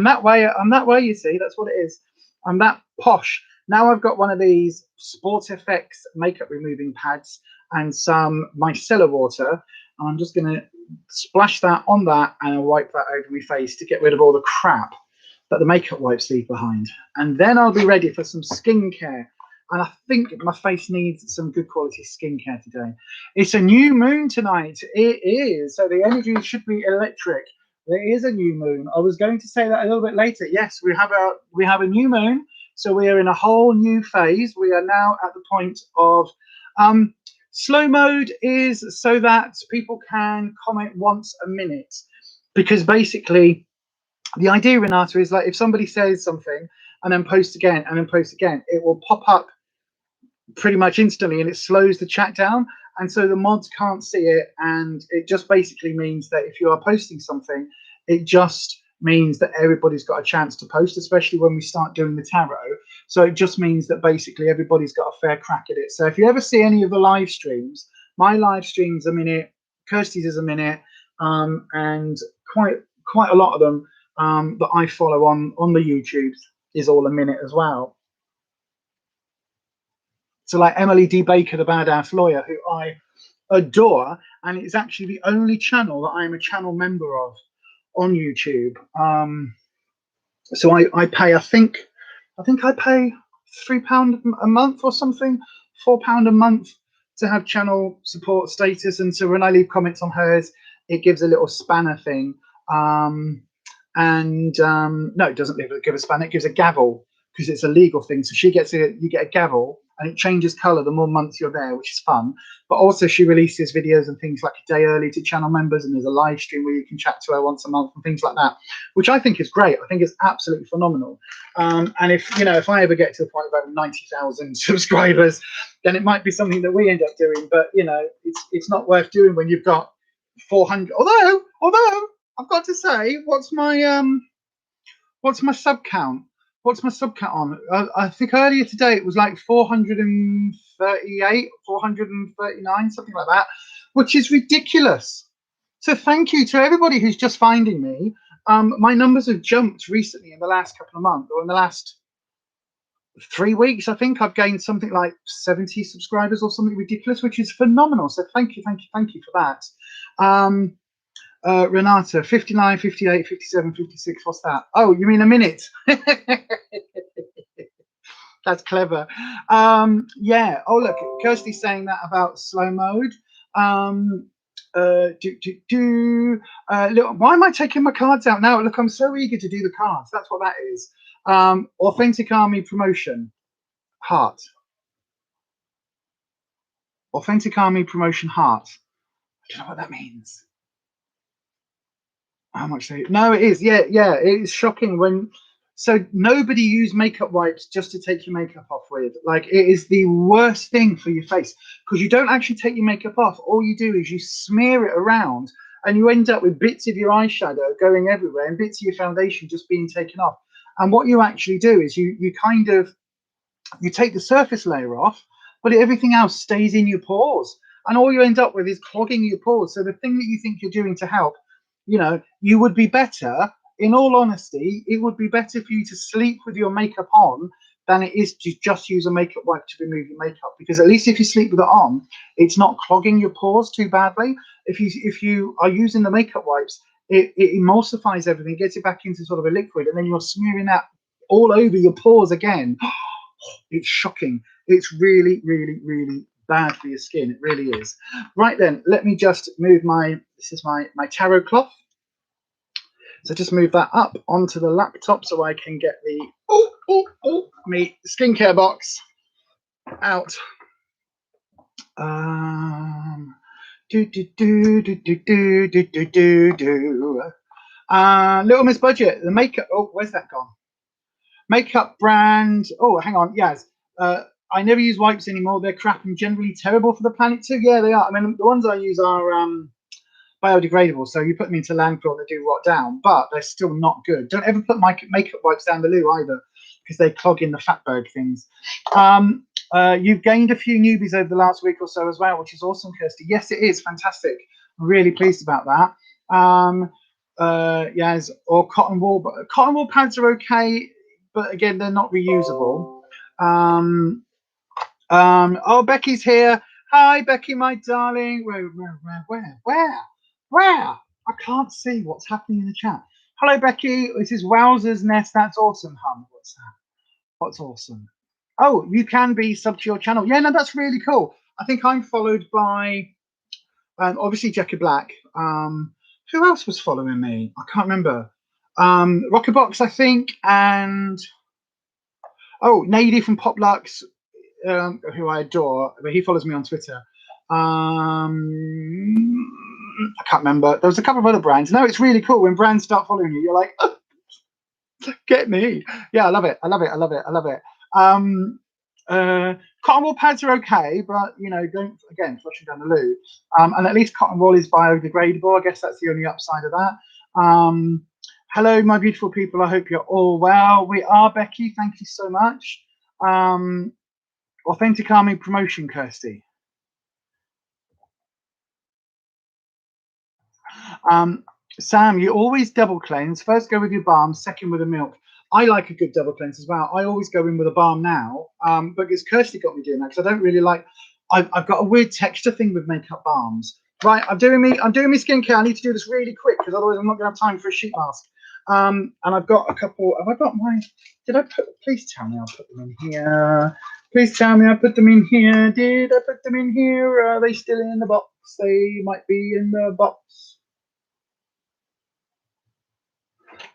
that way. I'm that way, you see. That's what it is. I'm that posh. Now I've got one of these Sport FX makeup removing pads and some micellar water. And I'm just going to splash that on that and wipe that over my face to get rid of all the crap that the makeup wipes leave behind. And then I'll be ready for some skincare. And I think my face needs some good quality skincare today. It's a new moon tonight. It is. So the energy should be electric. There is a new moon. I was going to say that a little bit later. Yes, we have a new moon. So we are in a whole new phase. We are now at the point of slow mode is so that people can comment once a minute. Because basically, the idea, Renata, is like if somebody says something and then posts again and then posts again, it will pop up pretty much instantly and it slows the chat down. And so the mods can't see it. And it just basically means that if you are posting something, it just means that everybody's got a chance to post, especially when we start doing the tarot. So it just means that basically everybody's got a fair crack at it. So if you ever see any of the live streams, my live streams a minute, Kirsty's is a minute, and quite a lot of them that I follow on the YouTubes is all a minute as well. So like Emily D. Baker, the badass lawyer, who I adore, and it's actually the only channel that I am a channel member of on YouTube. So I pay, I think I pay £3 a month or something, £4 a month to have channel support status. And so when I leave comments on hers, it gives a little spanner thing. No, it doesn't give a spanner, it gives a gavel, because it's a legal thing. So you get a gavel and it changes color the more months you're there, which is fun. But also she releases videos and things like a day early to channel members, and there's a live stream where you can chat to her once a month and things like that, which I think is great. I think it's absolutely phenomenal. And if I ever get to the point of having 90,000 subscribers, then it might be something that we end up doing. But it's not worth doing when you've got 400. Although I've got to say, what's my sub count? What's my sub count on? I think earlier today it was like 438, 439, something like that, which is ridiculous. So thank you to everybody who's just finding me. My numbers have jumped recently in the last couple of months, or in the last 3 weeks. I think I've gained something like 70 subscribers or something ridiculous, which is phenomenal. So thank you for that. Renata, 59, 58, 57, 56. What's that? Oh, you mean a minute? That's clever. Yeah. Oh, look, Kirsty's saying that about slow mode. Why am I taking my cards out now? Look, I'm so eager to do the cards. That's what that is. Authentic Army promotion. heart. Authentic Army Promotion heart. I don't know what that means. How much they? No, it is. Yeah, yeah. It is shocking when. So nobody use makeup wipes just to take your makeup off with. Like, it is the worst thing for your face because you don't actually take your makeup off. All you do is you smear it around, and you end up with bits of your eyeshadow going everywhere and bits of your foundation just being taken off. And what you actually do is you kind of you take the surface layer off, but everything else stays in your pores, and all you end up with is clogging your pores. So the thing that you think you're doing to help, you know, you would be better, in all honesty, it would be better for you to sleep with your makeup on than it is to just use a makeup wipe to remove your makeup, because at least if you sleep with it on, it's not clogging your pores too badly. If you are using the makeup wipes, it emulsifies everything, gets it back into sort of a liquid, and then you're smearing that all over your pores again. It's shocking. It's really, really, really bad for your skin. It really is. Right then, let me just move this is my tarot cloth. So just move that up onto the laptop so I can get the me skincare box out. Little Miss Budget, the makeup. Oh, where's that gone? Makeup brand. Oh, hang on. Yes. I never use wipes anymore. They're crap and generally terrible for the planet too. Yeah, they are. I mean, the ones I use are biodegradable, so you put them into landfill and they do rot down, but they're still not good. Don't ever put makeup wipes down the loo either, because they clog in the fatberg things. You've gained a few newbies over the last week or so as well, which is awesome, Kirsty. Yes, it is fantastic. I'm really pleased about that. Yes, or cotton wool, but cotton wool pads are okay, but again, they're not reusable. Oh, Becky's here. Hi, Becky, my darling. Where? I can't see what's happening in the chat. Hello, Becky. This is Wowzer's Nest. That's awesome, hon. What's that? What's awesome? Oh, you can be sub to your channel. Yeah, no, that's really cool. I think I'm followed by, obviously, Jackie Black. Who else was following me? I can't remember. Rockerbox, I think, and Nady from Pop Lux, who I adore, but he follows me on Twitter. I can't remember. There was a couple of other brands. No, it's really cool when brands start following you. You're like, oh, get me. Yeah, I love it. I love it. I love it. I love it. Cotton wool pads are okay, but you know, don't again flush them down the loo. And at least cotton wool is biodegradable. I guess that's the only upside of that. Hello, my beautiful people. I hope you're all well. We are, Becky. Thank you so much. Authentic Army Promotion, Kirsty. Sam, you always double cleanse. First go with your balm, second with the milk. I like a good double cleanse as well. I always go in with a balm now, but it's Kirsty got me doing that because I don't really like. I've got a weird texture thing with makeup balms. Right, I'm doing me skincare. I need to do this really quick because otherwise I'm not going to have time for a sheet mask. And I've got a couple. Have I got my? Did I put? Please tell me I put them in here. Please tell me I put them in here. Did I put them in here? Are they still in the box? They might be in the box.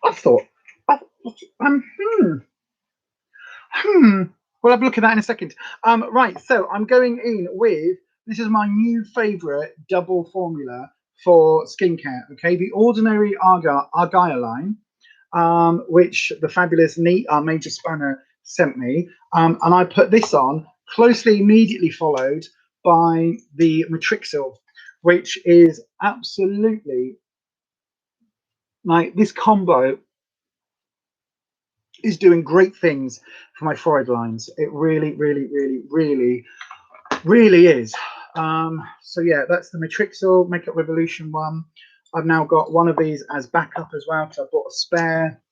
I thought. We'll have a look at that in a second. Right, so I'm going in with, this is my new favourite double formula for skincare. Okay, the Ordinary Argyle line, which the fabulous Neat, our major spanner, sent me, and I put this on, closely immediately followed by the Matrixil, which is absolutely like this combo is doing great things for my forehead lines. It really, really, really, really, really is. So yeah, that's the Matrixil Makeup Revolution one. I've now got one of these as backup as well because I bought a spare,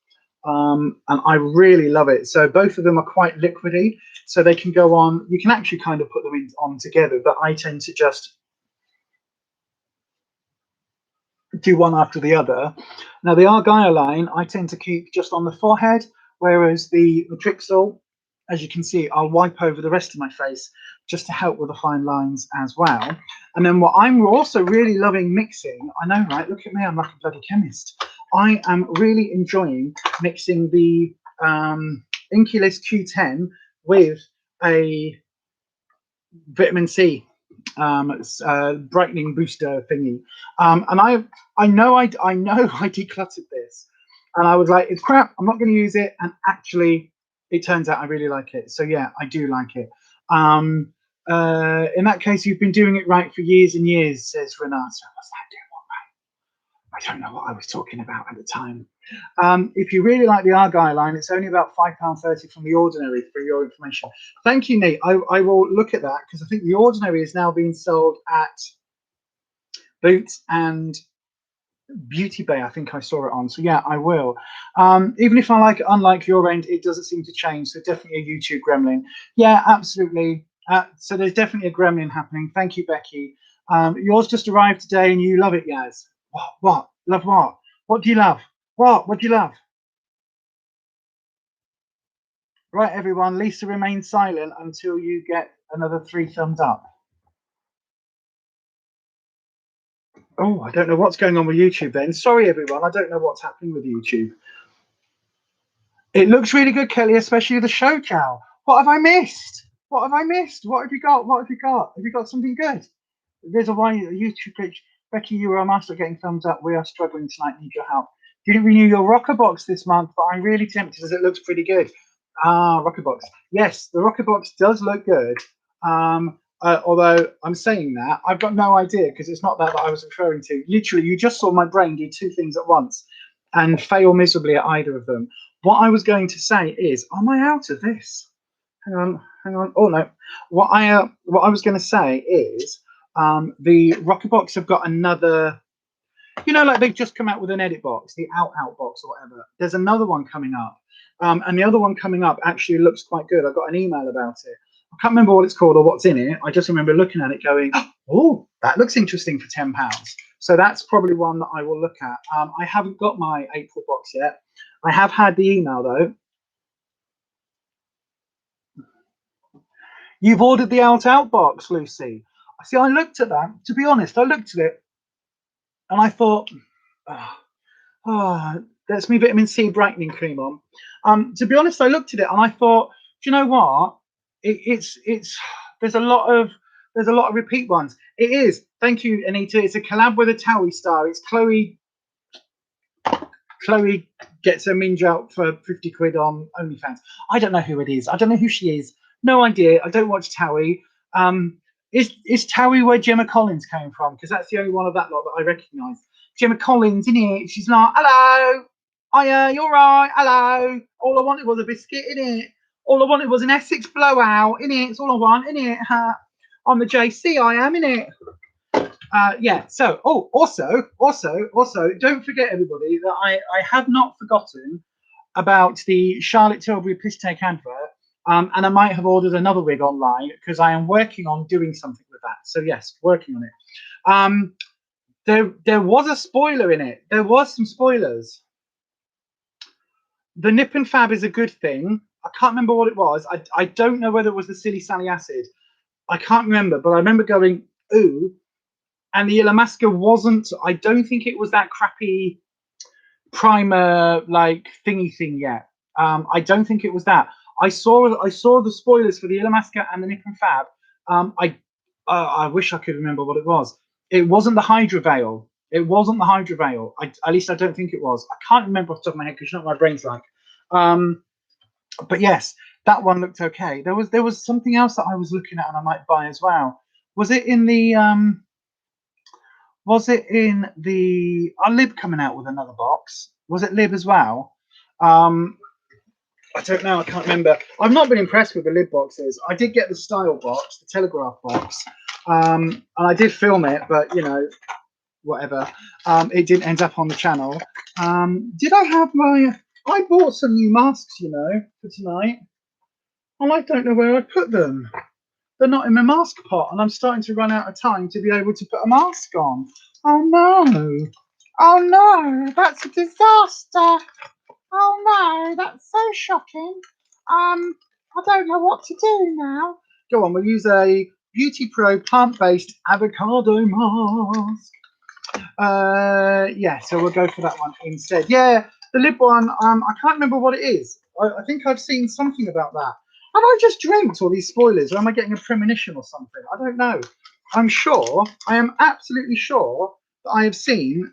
and I really love it. So both of them are quite liquidy, so they can go on. You can actually kind of put them on together, but I tend to just do one after the other. Now the Argyle line, I tend to keep just on the forehead, whereas the Matrixil, as you can see, I'll wipe over the rest of my face just to help with the fine lines as well. And then what I'm also really loving mixing, I know, right? Look at me, I'm like a bloody chemist. I am really enjoying mixing the Inculus Q10 with a vitamin C brightening booster thingy, and I know I decluttered this, and I was like, it's crap, I'm not going to use it, and actually it turns out I really like it. So yeah, I do like it. In that case, you've been doing it right for years and years, says Renata. What's that doing? I don't know what I was talking about at the time. If you really like the Argyle line, it's only about £5.30 from the Ordinary, for your information. Thank you, Nate. I will look at that, because I think the Ordinary is now being sold at Boots and Beauty Bay. I think I saw it on. So yeah, I will. Even if I like it, unlike your end, it doesn't seem to change. So definitely a YouTube gremlin. Yeah, absolutely. So there's definitely a gremlin happening. Thank you, Becky. Yours just arrived today and you love it, Yaz. What? Love what? What do you love? What do you love? Right, everyone. Lisa remains silent until you get another 3 thumbs up. Oh, I don't know what's going on with YouTube then. Sorry, everyone. I don't know what's happening with YouTube. It looks really good, Kelly, especially the show cow. What have I missed? What have I missed? What have you got? What have you got? Have you got something good? There's a YouTube page. Becky, you are a master at getting thumbs up. We are struggling tonight. Need your help. Didn't renew your Rockerbox this month, but I'm really tempted as it looks pretty good. Rockerbox. Yes, the Rockerbox does look good. Although I'm saying that, I've got no idea, because it's not that I was referring to. Literally, you just saw my brain do 2 things at once and fail miserably at either of them. What I was going to say is, am I out of this? Hang on. Oh no. What I was going to say is, the Rockerbox have got another. You know, like they've just come out with an edit box, the out box or whatever. There's another one coming up, and the other one coming up actually looks quite good. I got an email about it. I can't remember what it's called or what's in it. I just remember looking at it going, oh, that looks interesting for £10. So that's probably one that I will look at. I haven't got my April box yet. I have had the email though. You've ordered the out box, Lucy. See, I looked at that. To be honest, I looked at it and I thought, that's me vitamin C brightening cream on. To be honest, I looked at it and I thought, do you know what? It's there's a lot of repeat ones. It is. Thank you, Anita. It's a collab with a Towie star. It's Chloe. Chloe gets her minge out for 50 quid on OnlyFans. I don't know who it is. I don't know who she is. No idea. I don't watch Towie. Is Towie where Gemma Collins came from? Because that's the only one of that lot that I recognise. Gemma Collins, in it. She's like, hello. Hiya, you're right. Hello. All I wanted was a biscuit, in it. All I wanted was an Essex blowout, in it. It's all I want, in it. I'm the JC, I am, in it. Yeah, so, also, don't forget, everybody, that I have not forgotten about the Charlotte Tilbury piss take advert, and I might have ordered another wig online, because I am working on doing something with that. So yes, working on it. There was a spoiler in it. There was some spoilers. The Nip and Fab is a good thing. I can't remember what it was. I don't know whether it was the Silly Sally Acid. I can't remember, but I remember going, ooh. And the Illamasqua wasn't, I don't think it was that crappy primer like thingy thing yet. I don't think it was that. I saw the spoilers for the Illamasqua and the Nip and Fab. I wish I could remember what it was. It wasn't the Hydra Veil. It wasn't the Hydra Veil. At least I don't think it was. I can't remember off the top of my head because you know what my brain's like. But yes, that one looked okay. There was something else that I was looking at and I might buy as well. Was it in the Lib coming out with another box? Was it Lib as well? I don't know. I can't remember. I've not been impressed with the Lib boxes. I did get the Style box, the Telegraph box, and I did film it, but you know, whatever. It didn't end up on the channel. Did I have my? I bought some new masks, you know, for tonight, and I don't know where I put them. They're not in my mask pot, and I'm starting to run out of time to be able to put a mask on. Oh no! Oh no! That's a disaster! Oh no! That's so shocking. I don't know what to do now. Go on, we'll use a Beauty Pro plant-based avocado mask. Yeah, so we'll go for that one instead. Yeah, the Lib one. I can't remember what it is. I think I've seen something about that. I just dreamt all these spoilers, or am I getting a premonition or something? I don't know. I'm sure, I am absolutely sure that I have seen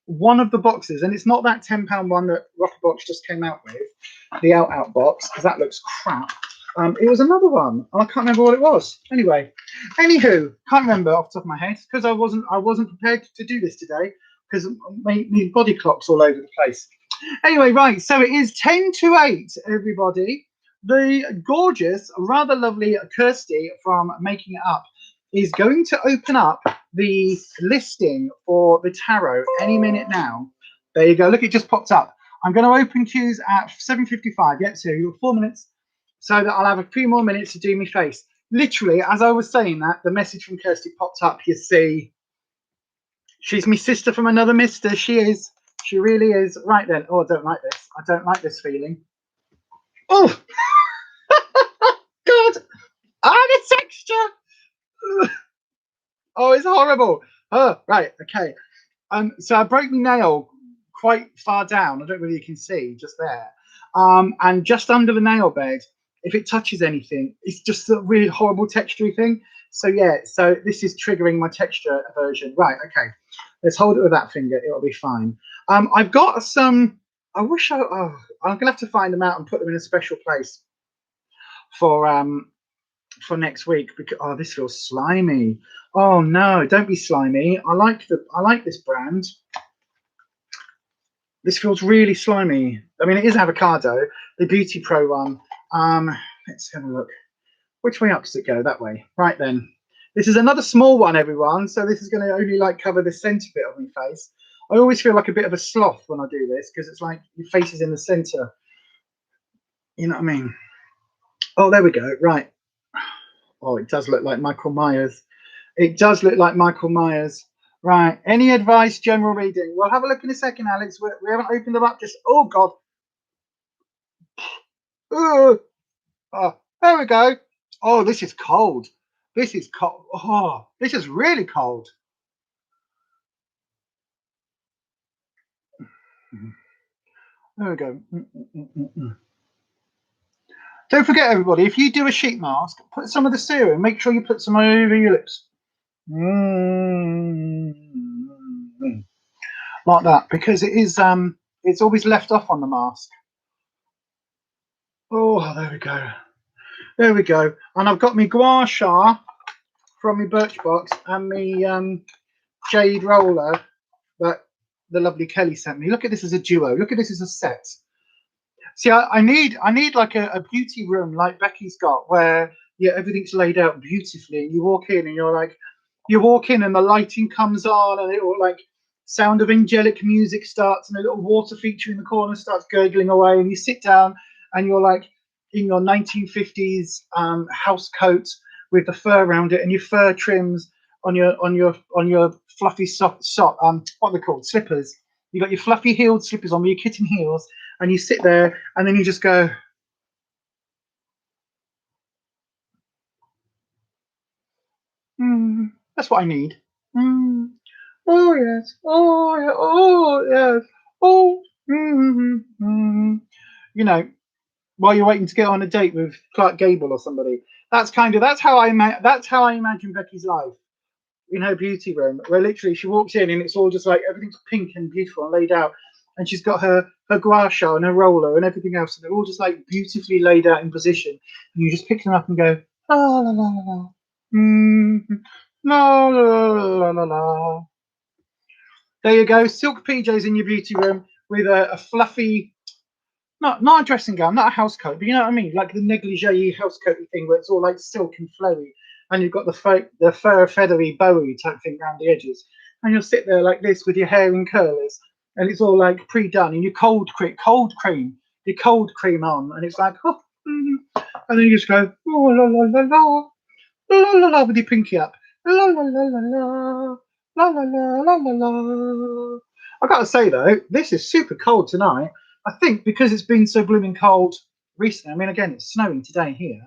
one of the boxes, and it's not that £10 one that Rocketbox just came out with, the out box, because that looks crap. It was another one. I can't remember what it was. Anyway, anywho, can't remember off the top of my head because I wasn't prepared to do this today because my body clock's all over the place. Anyway, right. So it is 10 to 8, everybody. The gorgeous, rather lovely Kirsty from Making It Up is going to open up the listing for the tarot any minute now. There you go. Look, it just popped up. I'm going to open queues at 7:55. Yep, so you've got 4 minutes, so that I'll have a few more minutes to do my face. Literally, as I was saying that, the message from Kirsty popped up. You see, she's my sister from another mister. She is. She really is. Right then. Oh, I don't like this. I don't like this feeling. Oh, God. Oh, the texture. Oh, it's horrible. Oh, right. Okay. So I broke my nail quite far down. I don't know if you can see just there. And just under the nail bed, if it touches anything, it's just a really horrible textury thing. So yeah, so this is triggering my texture aversion. Right, okay. Let's hold it with that finger. It'll be fine. I've got some, I'm gonna have to find them out and put them in a special place for next week because this feels slimy. Oh no, don't be slimy. I like this brand. This feels really slimy. I mean, it is avocado, the Beauty Pro one. Let's have a look. Which way up does it go? That way. Right then. This is another small one, everyone. So this is going to only like cover the centre bit of my face. I always feel like a bit of a sloth when I do this because it's like your face is in the centre. You know what I mean? Oh, there we go. Right. Oh, it does look like Michael Myers. It does look like Michael Myers. Right. Any advice, general reading? We'll have a look in a second, Alex. We haven't opened them up. Just, oh, God. Oh, there we go. Oh, this is cold. This is cold. Oh, this is really cold. There we go. Don't forget, everybody, if you do a sheet mask, put some of the serum. Make sure you put some over your lips. Like that, because it is it's always left off on the mask. Oh, there we go. There we go. And I've got my gua sha from my Birchbox and my jade roller that the lovely Kelly sent me. Look at this as a duo. Look at this as a set. See, I need like a beauty room like Becky's got, where everything's laid out beautifully. You walk in and you walk in and the lighting comes on and it all like sound of angelic music starts and a little water feature in the corner starts gurgling away and you sit down and you're like in your 1950s house coat with the fur around it and your fur trims on your fluffy what are they called, slippers. You got your fluffy heeled slippers on with your kitten heels and you sit there and then you just go, that's what I need. Oh yes, oh yeah, oh yes, oh. You know, while you're waiting to get on a date with Clark Gable or somebody. That's how I imagine Becky's life in her beauty room, where literally she walks in and it's all just like everything's pink and beautiful and laid out, and she's got her gua sha and her roller and everything else, and they're all just like beautifully laid out in position, and you just pick them up and go la la la la la la la la la. There you go, silk PJs in your beauty room with a fluffy, not a dressing gown, not a house coat, but you know what I mean, like the negligee house coaty thing where it's all like silk and flowy, and you've got the fur feathery bowie type thing around the edges, and you'll sit there like this with your hair in curlers, and it's all like pre-done, and your cold cream on, and it's like, oh, and then you just go, oh, la la la la, la la la with your pinky up, la la la la la, la la la la la la. I gotta say though, this is super cold tonight. I think because it's been so blooming cold recently. I mean, again, it's snowing today here.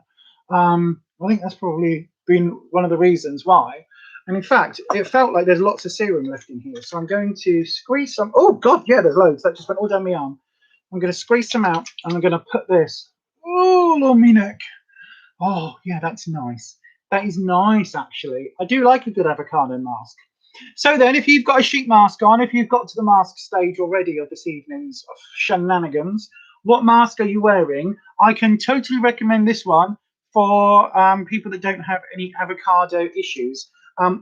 I think that's probably been one of the reasons why. And in fact, it felt like there's lots of serum left in here. So I'm going to squeeze some. Oh God, yeah, there's loads. That just went all down my arm. I'm going to squeeze some out, and I'm going to put this. Oh, Lord me neck. Oh, yeah, that's nice. That is nice, actually. I do like a good avocado mask. So then, if you've got a sheet mask on, if you've got to the mask stage already of this evening's shenanigans, what mask are you wearing? I can totally recommend this one for people that don't have any avocado issues.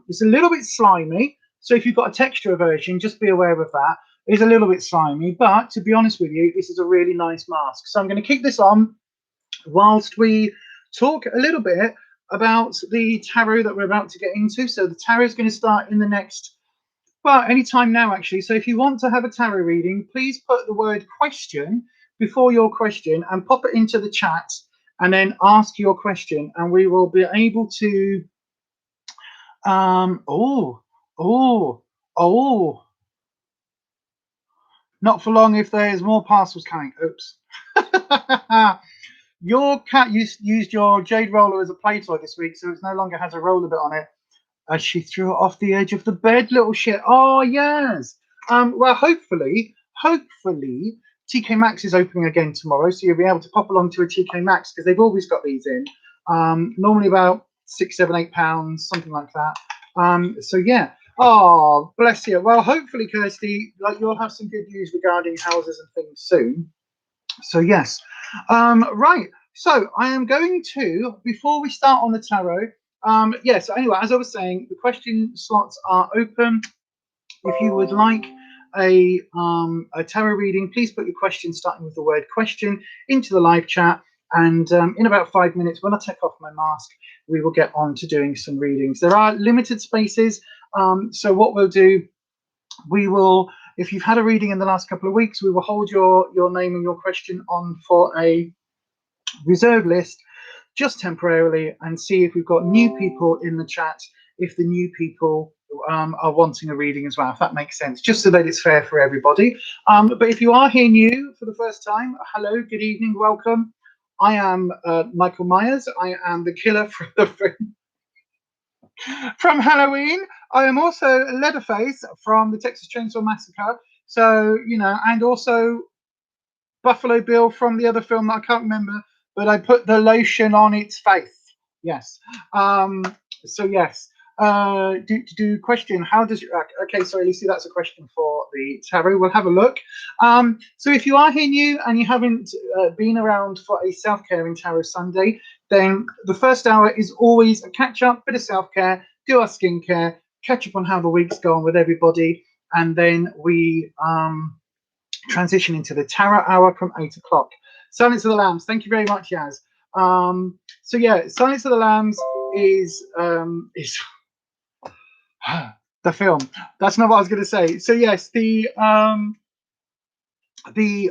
It's a little bit slimy, so if you've got a texture aversion, just be aware of that. It's a little bit slimy, but to be honest with you, this is a really nice mask. So I'm going to keep this on whilst we talk a little bit about the tarot that we're about to get into. So the tarot is going to start in the next, well, anytime now, actually. So if you want to have a tarot reading, please put the word question before your question and pop it into the chat and then ask your question, and we will be able to oh, oh, oh, not for long if there's more parcels coming. Oops. Your cat used your jade roller as a play toy this week, so it no longer has a roller bit on it. As she threw it off the edge of the bed, little shit. Oh yes. Well, hopefully, TK Maxx is opening again tomorrow, so you'll be able to pop along to a TK Maxx because they've always got these in. Normally about £6, £7, £8, something like that. So yeah. Oh, bless you. Well, hopefully, Kirsty, like you'll have some good news regarding houses and things soon. So yes. Right. So I am going to, before we start on the tarot, yes, anyway, as I was saying, the question slots are open. If you would like a tarot reading, please put your question starting with the word question into the live chat. And in about 5 minutes, when I take off my mask, we will get on to doing some readings. There are limited spaces. So what we'll do, we will, if you've had a reading in the last couple of weeks, we will hold your name and your question on for a reserve list just temporarily and see if we've got new people in the chat, if the new people are wanting a reading as well, if that makes sense, just so that it's fair for everybody. But if you are here new for the first time, hello, good evening, welcome. I am Michael Myers. I am the killer from Halloween. I am also Leatherface from the Texas Chainsaw Massacre. So, you know, and also Buffalo Bill from the other film that I can't remember, but I put the lotion on its face. Yes. So yes. Do question. How does okay? Sorry, Lucy. That's a question for the tarot. We'll have a look. So if you are here new and you haven't been around for a self-care in Tarot Sunday, then the first hour is always a catch-up, bit of self-care, do our skincare, catch up on how the week's gone with everybody, and then we transition into the tarot hour from 8 o'clock. Silence of the Lambs. Thank you very much, Yaz. So yeah, Silence of the Lambs is the film. That's not what I was going to say. So yes, the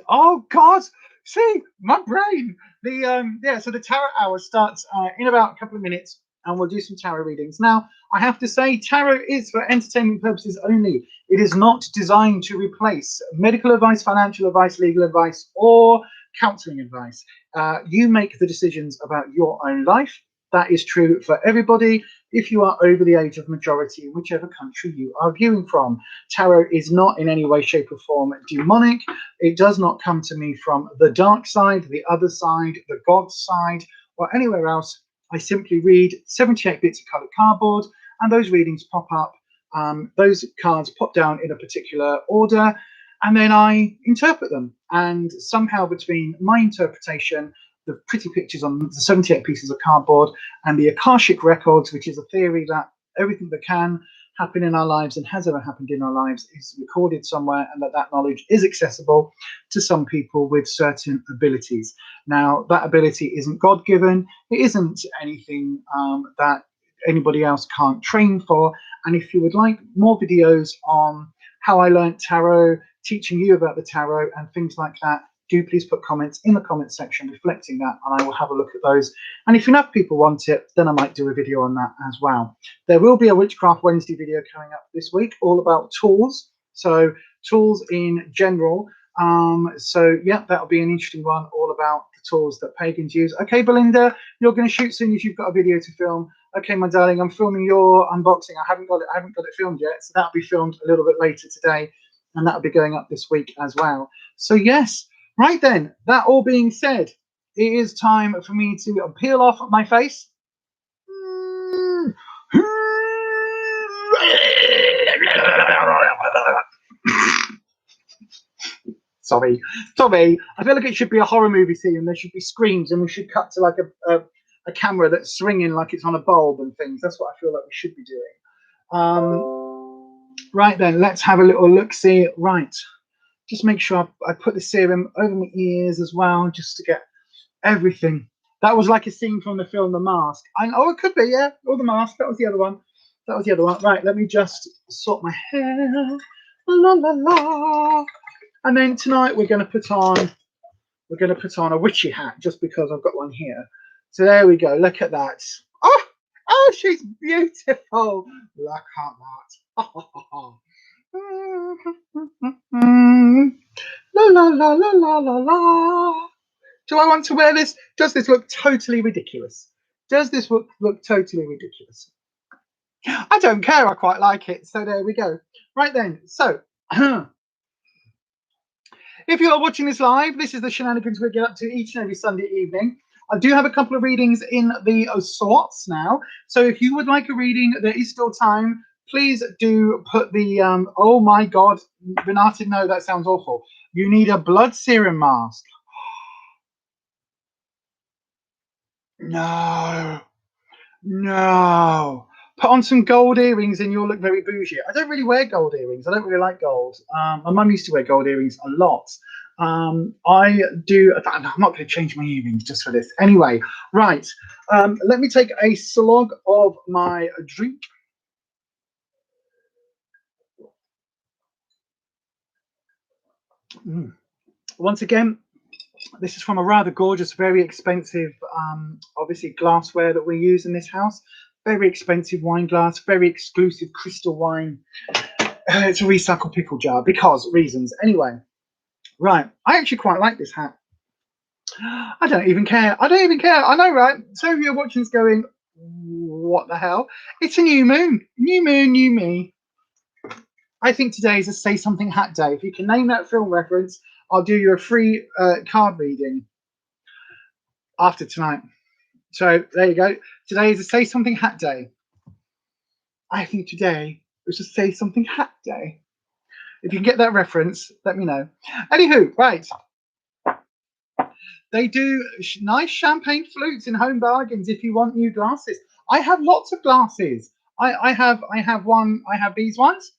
oh god, see my brain. The yeah. So the tarot hour starts in about a couple of minutes, and we'll do some tarot readings. Now, I have to say, tarot is for entertainment purposes only. It is not designed to replace medical advice, financial advice, legal advice, or counseling advice. You make the decisions about your own life. That is true for everybody if you are over the age of majority in whichever country you are viewing from. Tarot is not in any way, shape, or form demonic. It does not come to me from the dark side, the other side, the God's side, or anywhere else. I simply read 78 bits of coloured cardboard, and those readings pop up. Those cards pop down in a particular order, and then I interpret them. And somehow between my interpretation, the pretty pictures on the 78 pieces of cardboard, and the Akashic records, which is a theory that everything that can happen in our lives and has ever happened in our lives is recorded somewhere, and that knowledge is accessible to some people with certain abilities. Now, that ability isn't God-given. It isn't anything that anybody else can't train for. And if you would like more videos on how I learned tarot, teaching you about the tarot and things like that, do please put comments in the comments section reflecting that, and I will have a look at those. And if enough people want it, then I might do a video on that as well. There will be a Witchcraft Wednesday video coming up this week, all about tools. So tools in general. So yeah, that'll be an interesting one, all about the tools that pagans use. Okay, Belinda, you're going to shoot soon as you've got a video to film. Okay, my darling, I'm filming your unboxing. I haven't got it filmed yet, so that'll be filmed a little bit later today, and that'll be going up this week as well. So yes. Right then, that all being said, it is time for me to peel off my face. Sorry. I feel like it should be a horror movie scene, and there should be screams, and we should cut to like a camera that's swinging like it's on a bulb and things. That's what I feel like we should be doing. Right then, let's have a little look. See, right. Just make sure I put the serum over my ears as well, just to get everything. That was like a scene from the film The Mask. Oh, it could be, yeah. Or The Mask. That was the other one. Right, let me just sort my hair. La la la. And then tonight we're going to put on a witchy hat, just because I've got one here. So there we go. Look at that. Oh, she's beautiful. Look at that. La la la la la la la. Do I want to wear this? Does this look totally ridiculous? Does this look totally ridiculous? I don't care. I quite like it. So there we go. Right then. So if you are watching this live, this is the shenanigans we get up to each and every Sunday evening. I do have a couple of readings in the sorts now. So if you would like a reading, there is still time. Please do put the, oh my God, Renata, no, that sounds awful. You need a blood serum mask. No. Put on some gold earrings and you'll look very bougie. I don't really wear gold earrings. I don't really like gold. My mum used to wear gold earrings a lot. I do. I'm not going to change my earrings just for this. Anyway, right. Let me take a slog of my drink. Once again, this is from a rather gorgeous, very expensive, obviously glassware that we use in this house. Very expensive wine glass, very exclusive crystal wine. It's a recycled pickle jar because reasons. Anyway, right. I actually quite like this hat. I don't even care. I know, right? So if you're watching this going, what the hell? It's a new moon. New moon, new me. I think today is a Say Something Hat Day. If you can name that film reference, I'll do you a free card reading after tonight. So there you go. Today is a Say Something Hat Day. I think today is a Say Something Hat Day. If you can get that reference, let me know. Anywho, right. They do nice champagne flutes in Home Bargains if you want new glasses. I have lots of glasses. I have these ones.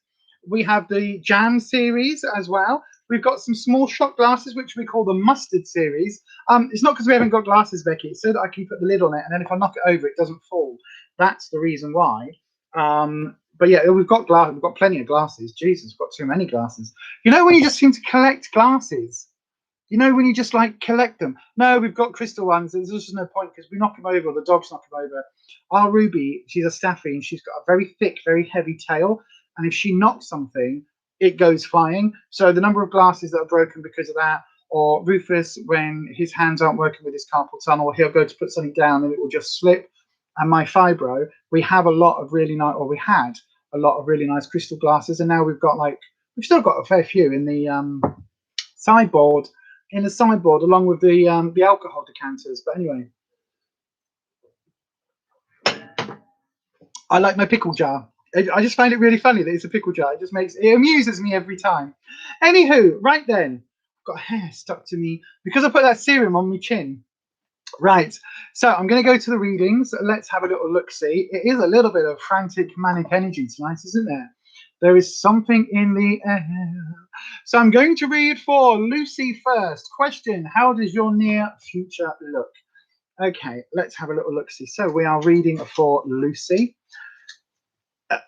We have the Jam series as well. We've got some small shot glasses, which we call the Mustard series. It's not because we haven't got glasses, Becky. It's so that I can put the lid on it, and then if I knock it over, it doesn't fall. That's the reason why. But yeah, we've got plenty of glasses. Jesus, we've got too many glasses. You know when you just seem to collect glasses? You know when you just like collect them? No, we've got crystal ones. There's just no point because we knock them over, or the dogs knock them over. Our Ruby, she's a staffy, and she's got a very thick, very heavy tail. And if she knocks something, it goes flying. So the number of glasses that are broken because of that, or Rufus, when his hands aren't working with his carpal tunnel, he'll go to put something down and it will just slip. And my Fibro, we had a lot of really nice crystal glasses, and now we've still got a fair few in the sideboard, along with the alcohol decanters. But anyway, I like my pickle jar. I just find it really funny that it's a pickle jar. It amuses me every time. Anywho, right then, I've got hair stuck to me because I put that serum on my chin. Right, so I'm going to go to the readings. Let's have a little look-see. It is a little bit of frantic, manic energy tonight, isn't there? There is something in the air. So I'm going to read for Lucy first. Question, how does your near future look? Okay, let's have a little look-see. So we are reading for Lucy.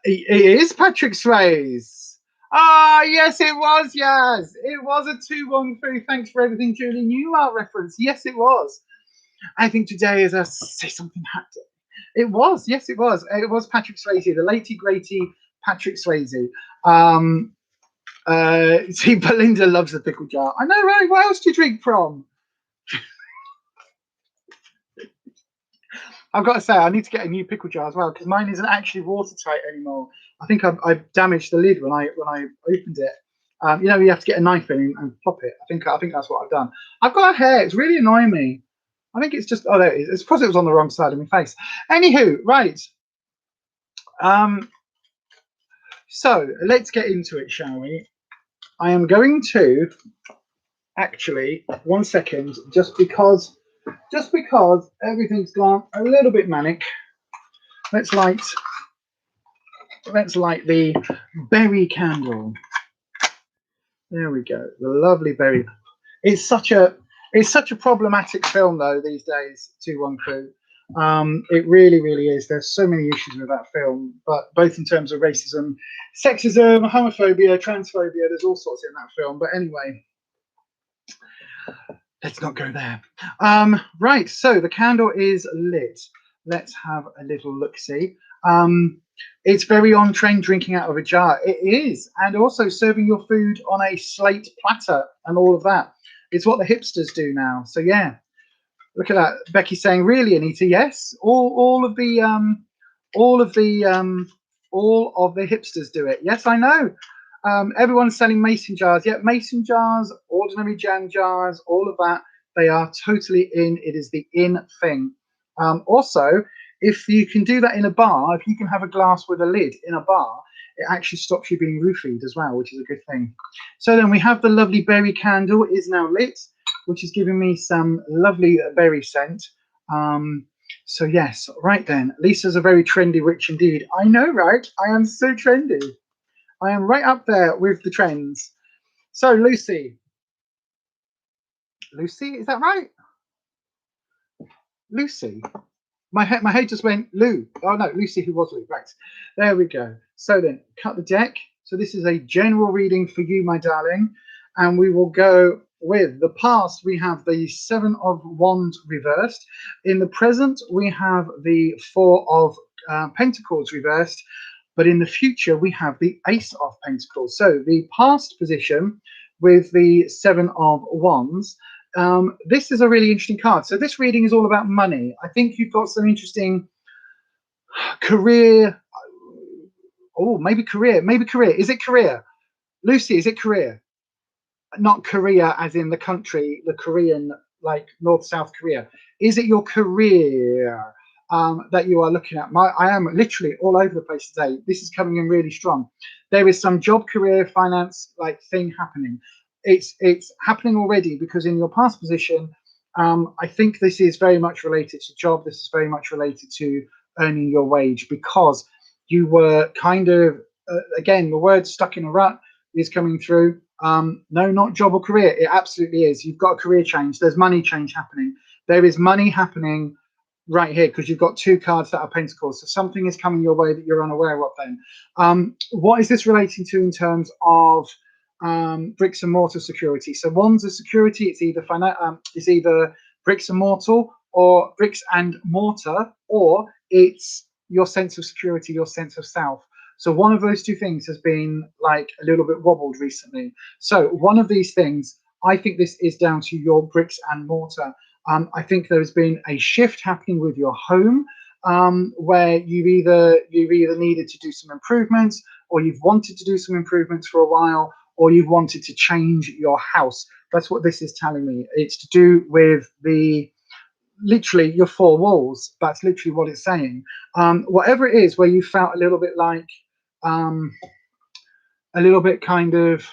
It is Patrick Swayze. Yes, it was, Yaz. It was a 213. Thanks for everything, Julie. Newmar reference. Yes, it was. I think today is a Say Something Hat Day. It was. Yes, it was. It was Patrick Swayze, the latey greaty Patrick Swayze. See, Belinda loves the pickle jar. I know, right? What else do you drink from? I've got to say, I need to get a new pickle jar as well because mine isn't actually watertight anymore. I think I damaged the lid when I opened it. You know, you have to get a knife in and pop it. I think that's what I've done. I've got hair. It's really annoying me. I think it's just, oh, there it is. It's because it was on the wrong side of my face. Anywho, right. So let's get into it, shall we? I am going to actually, 1 second, just because everything's gone a little bit manic. Let's light the berry candle. There we go. The lovely berry. It's such a problematic film though these days. 2-1 Crew. It really, really is. There's so many issues with that film, but both in terms of racism, sexism, homophobia, transphobia. There's all sorts in that film. But anyway, let's not go there. Right. So the candle is lit. Let's have a little look-see. It's very on trend, drinking out of a jar. It is, and also serving your food on a slate platter and all of that. It's what the hipsters do now. So yeah, look at that. Becky saying, "Really, Anita?" Yes, all of the hipsters do it. Yes, I know. Everyone's selling mason jars. Yeah, mason jars, ordinary jam jars, all of that. They are totally in. It is the in thing. Also, if you can do that in a bar, if you can have a glass with a lid in a bar, it actually stops you being roofied as well, which is a good thing. So then we have the lovely berry candle is now lit, which is giving me some lovely berry scent. So yes, right then, Lisa's a very trendy witch indeed. I know, right? I am so trendy. I am right up there with the trends. So Lucy, is that right? Lucy. My head just went Lou. Oh no, Lucy, who was Lou? Right, there we go. So then, cut the deck. So this is a general reading for you, my darling, and we will go with the past. We have the 7 of Wands reversed. In the present, we have the 4 of Pentacles reversed. But in the future, we have the Ace of Pentacles. So the past position with the 7 of Wands. This is a really interesting card. So this reading is all about money. I think you've got some interesting career. Oh, maybe career. Is it career? Lucy, is it career? Not Korea as in the country, the Korean, like North South Korea. Is it your career that you are looking at? I am literally all over the place today. This is coming in really strong. There is some job, career, finance like thing happening. It's happening already because in your past position, I think this is very much related to job. This is very much related to earning your wage because you were kind of, again, the word stuck in a rut is coming through. No, not job or career. It absolutely is. You've got a career change. There's money change happening. There is money happening right here because you've got 2 cards that are pentacles. So something is coming your way that you're unaware of then. What is this relating to in terms of bricks and mortar security? So Wands of security, it's either bricks and mortar or bricks and mortar, or it's your sense of security, your sense of self. So one of those 2 things has been like a little bit wobbled recently. So one of these things, I think this is down to your bricks and mortar. I think there's been a shift happening with your home where you've either needed to do some improvements, or you've wanted to do some improvements for a while, or you've wanted to change your house. That's what this is telling me. It's to do with literally your 4 walls. That's literally what it's saying. Whatever it is where you felt a little bit like a little bit kind of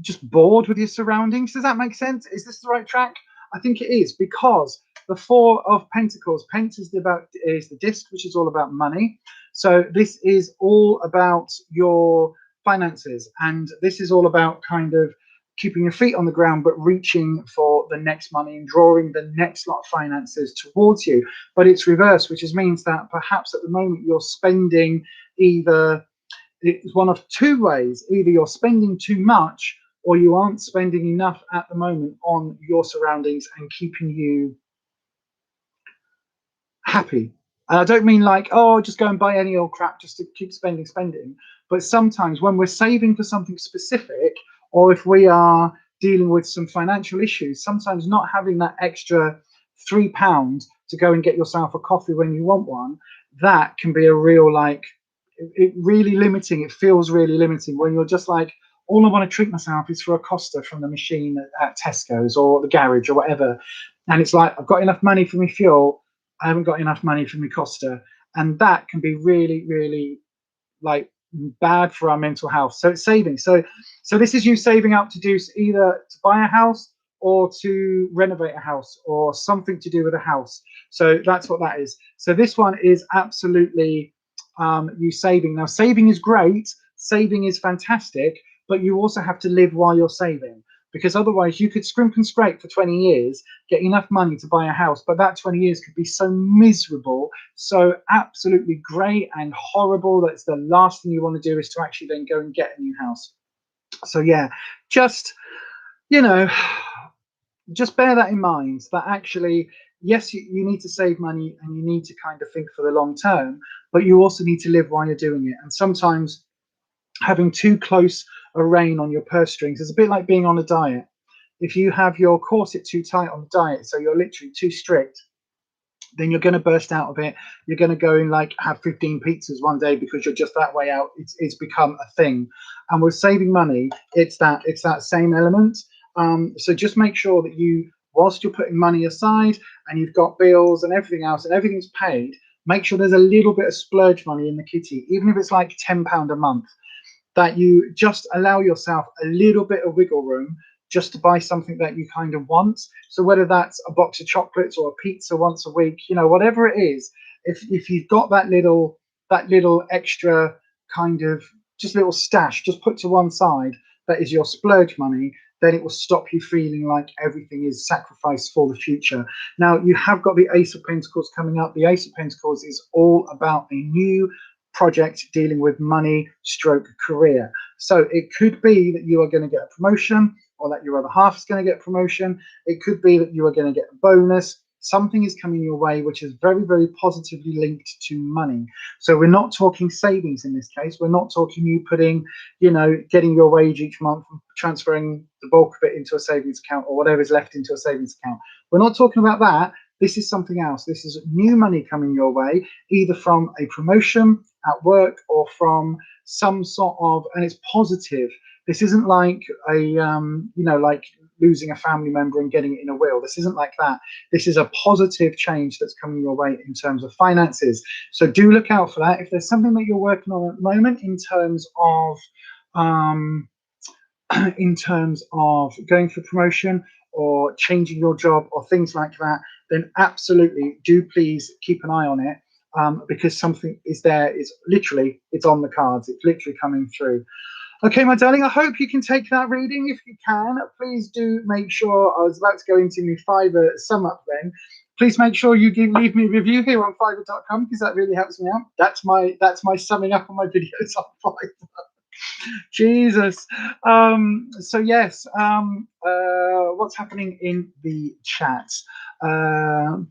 just bored with your surroundings. Does that make sense? Is this the right track? I think it is, because the 4 of Pentacles, is the disc, which is all about money. So this is all about your finances, and this is all about kind of keeping your feet on the ground but reaching for the next money and drawing the next lot of finances towards you. But it's reversed, which means that perhaps at the moment you're spending it's one of 2 ways. Either you're spending too much, or you aren't spending enough at the moment on your surroundings and keeping you happy. And I don't mean like, oh, just go and buy any old crap just to keep spending. But sometimes when we're saving for something specific, or if we are dealing with some financial issues, sometimes not having that extra £3 to go and get yourself a coffee when you want one, that can be a real, like, it really limiting. It feels really limiting when you're just like, all I want to treat myself is for a Costa from the machine at Tesco's or the garage or whatever. And it's like, I've got enough money for my fuel, I haven't got enough money for my Costa. And that can be really, really like bad for our mental health. So it's saving. So this is you saving up to do either to buy a house or to renovate a house or something to do with a house. So that's what that is. So this one is absolutely you saving. Now saving is great, saving is fantastic, but you also have to live while you're saving, because otherwise you could scrimp and scrape for 20 years, get enough money to buy a house, but that 20 years could be so miserable, so absolutely grey and horrible, that's the last thing you want to do, is to actually then go and get a new house. So yeah, just, you know, just bear that in mind, that actually, yes, you need to save money and you need to kind of think for the long term, but you also need to live while you're doing it. And sometimes having too close a rein on your purse strings is a bit like being on a diet. If you have your corset too tight on the diet, so you're literally too strict, then you're going to burst out of it. You're going to go and like have 15 pizzas one day because you're just that way out. It's become a thing. And with saving money, it's that same element. So just make sure that you, whilst you're putting money aside and you've got bills and everything else and everything's paid, make sure there's a little bit of splurge money in the kitty, even if it's like £10 a month, that you just allow yourself a little bit of wiggle room just to buy something that you kind of want. So whether that's a box of chocolates or a pizza once a week, you know, whatever it is, if you've got that little extra kind of just little stash just put to one side, that is your splurge money, then it will stop you feeling like everything is sacrificed for the future. Now you have got the Ace of Pentacles coming up. The Ace of Pentacles is all about a new project dealing with money stroke career. So it could be that you are going to get a promotion, or that your other half is going to get a promotion. It could be that you are going to get a bonus. Something is coming your way which is very, very positively linked to money. So we're not talking savings in this case. We're not talking you putting, you know, getting your wage each month, transferring the bulk of it into a savings account or whatever is left into a savings account. We're not talking about that. This is something else. This is new money coming your way, either from a promotion at work or from some sort of, and it's positive. This isn't like a, you know, like losing a family member and getting it in a will. This isn't like that. This is a positive change that's coming your way in terms of finances. So do look out for that. If there's something that you're working on at the moment in terms of, in terms of going for promotion or changing your job or things like that, then absolutely do please keep an eye on it, because something is there. It's literally, it's on the cards. It's literally coming through. Okay, my darling, I hope you can take that reading. If you can, please do make sure, I was about to go into my Fiverr sum up then. Please make sure you leave me a review here on Fiverr.com, because that really helps me out. That's my summing up on my videos on Fiverr. Jesus. So yes, what's happening in the chat?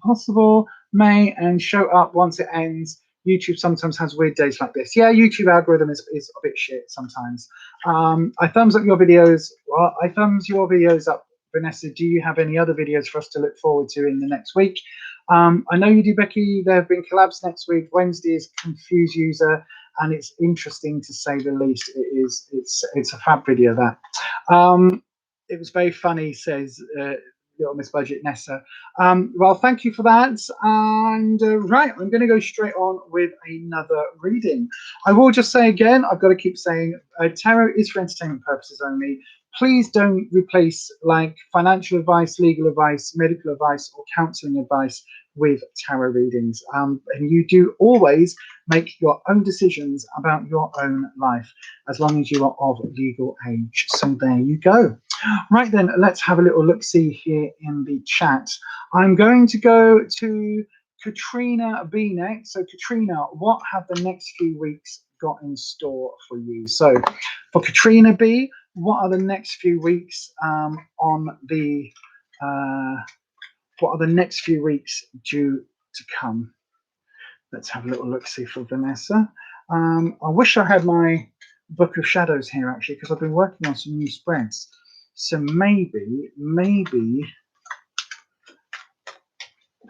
Possible, may, and show up once it ends. YouTube sometimes has weird days like this. Yeah, YouTube algorithm is a bit shit sometimes. I thumbs up your videos. Well, I thumbs your videos up. Vanessa, do you have any other videos for us to look forward to in the next week? I know you do, Becky. There have been collabs next week. Wednesday is Confuse User, and it's interesting to say the least. It's a fab video, that. It was very funny, says Little Miss Budget Nessa. Well, thank you for that. And right, I'm going to go straight on with another reading. I will just say again, I've got to keep saying, tarot is for entertainment purposes only. Please don't replace like financial advice, legal advice, medical advice, or counseling advice with tarot readings. And you do always make your own decisions about your own life, as long as you are of legal age. So there you go. Right then, let's have a little look-see here in the chat. I'm going to go to Katrina B next. So Katrina, what have the next few weeks got in store for you? So for Katrina B, what are the next few weeks on the what are the next few weeks due to come? Let's have a little look-see for Vanessa. I wish I had my Book of Shadows here, actually, because I've been working on some new spreads. So maybe,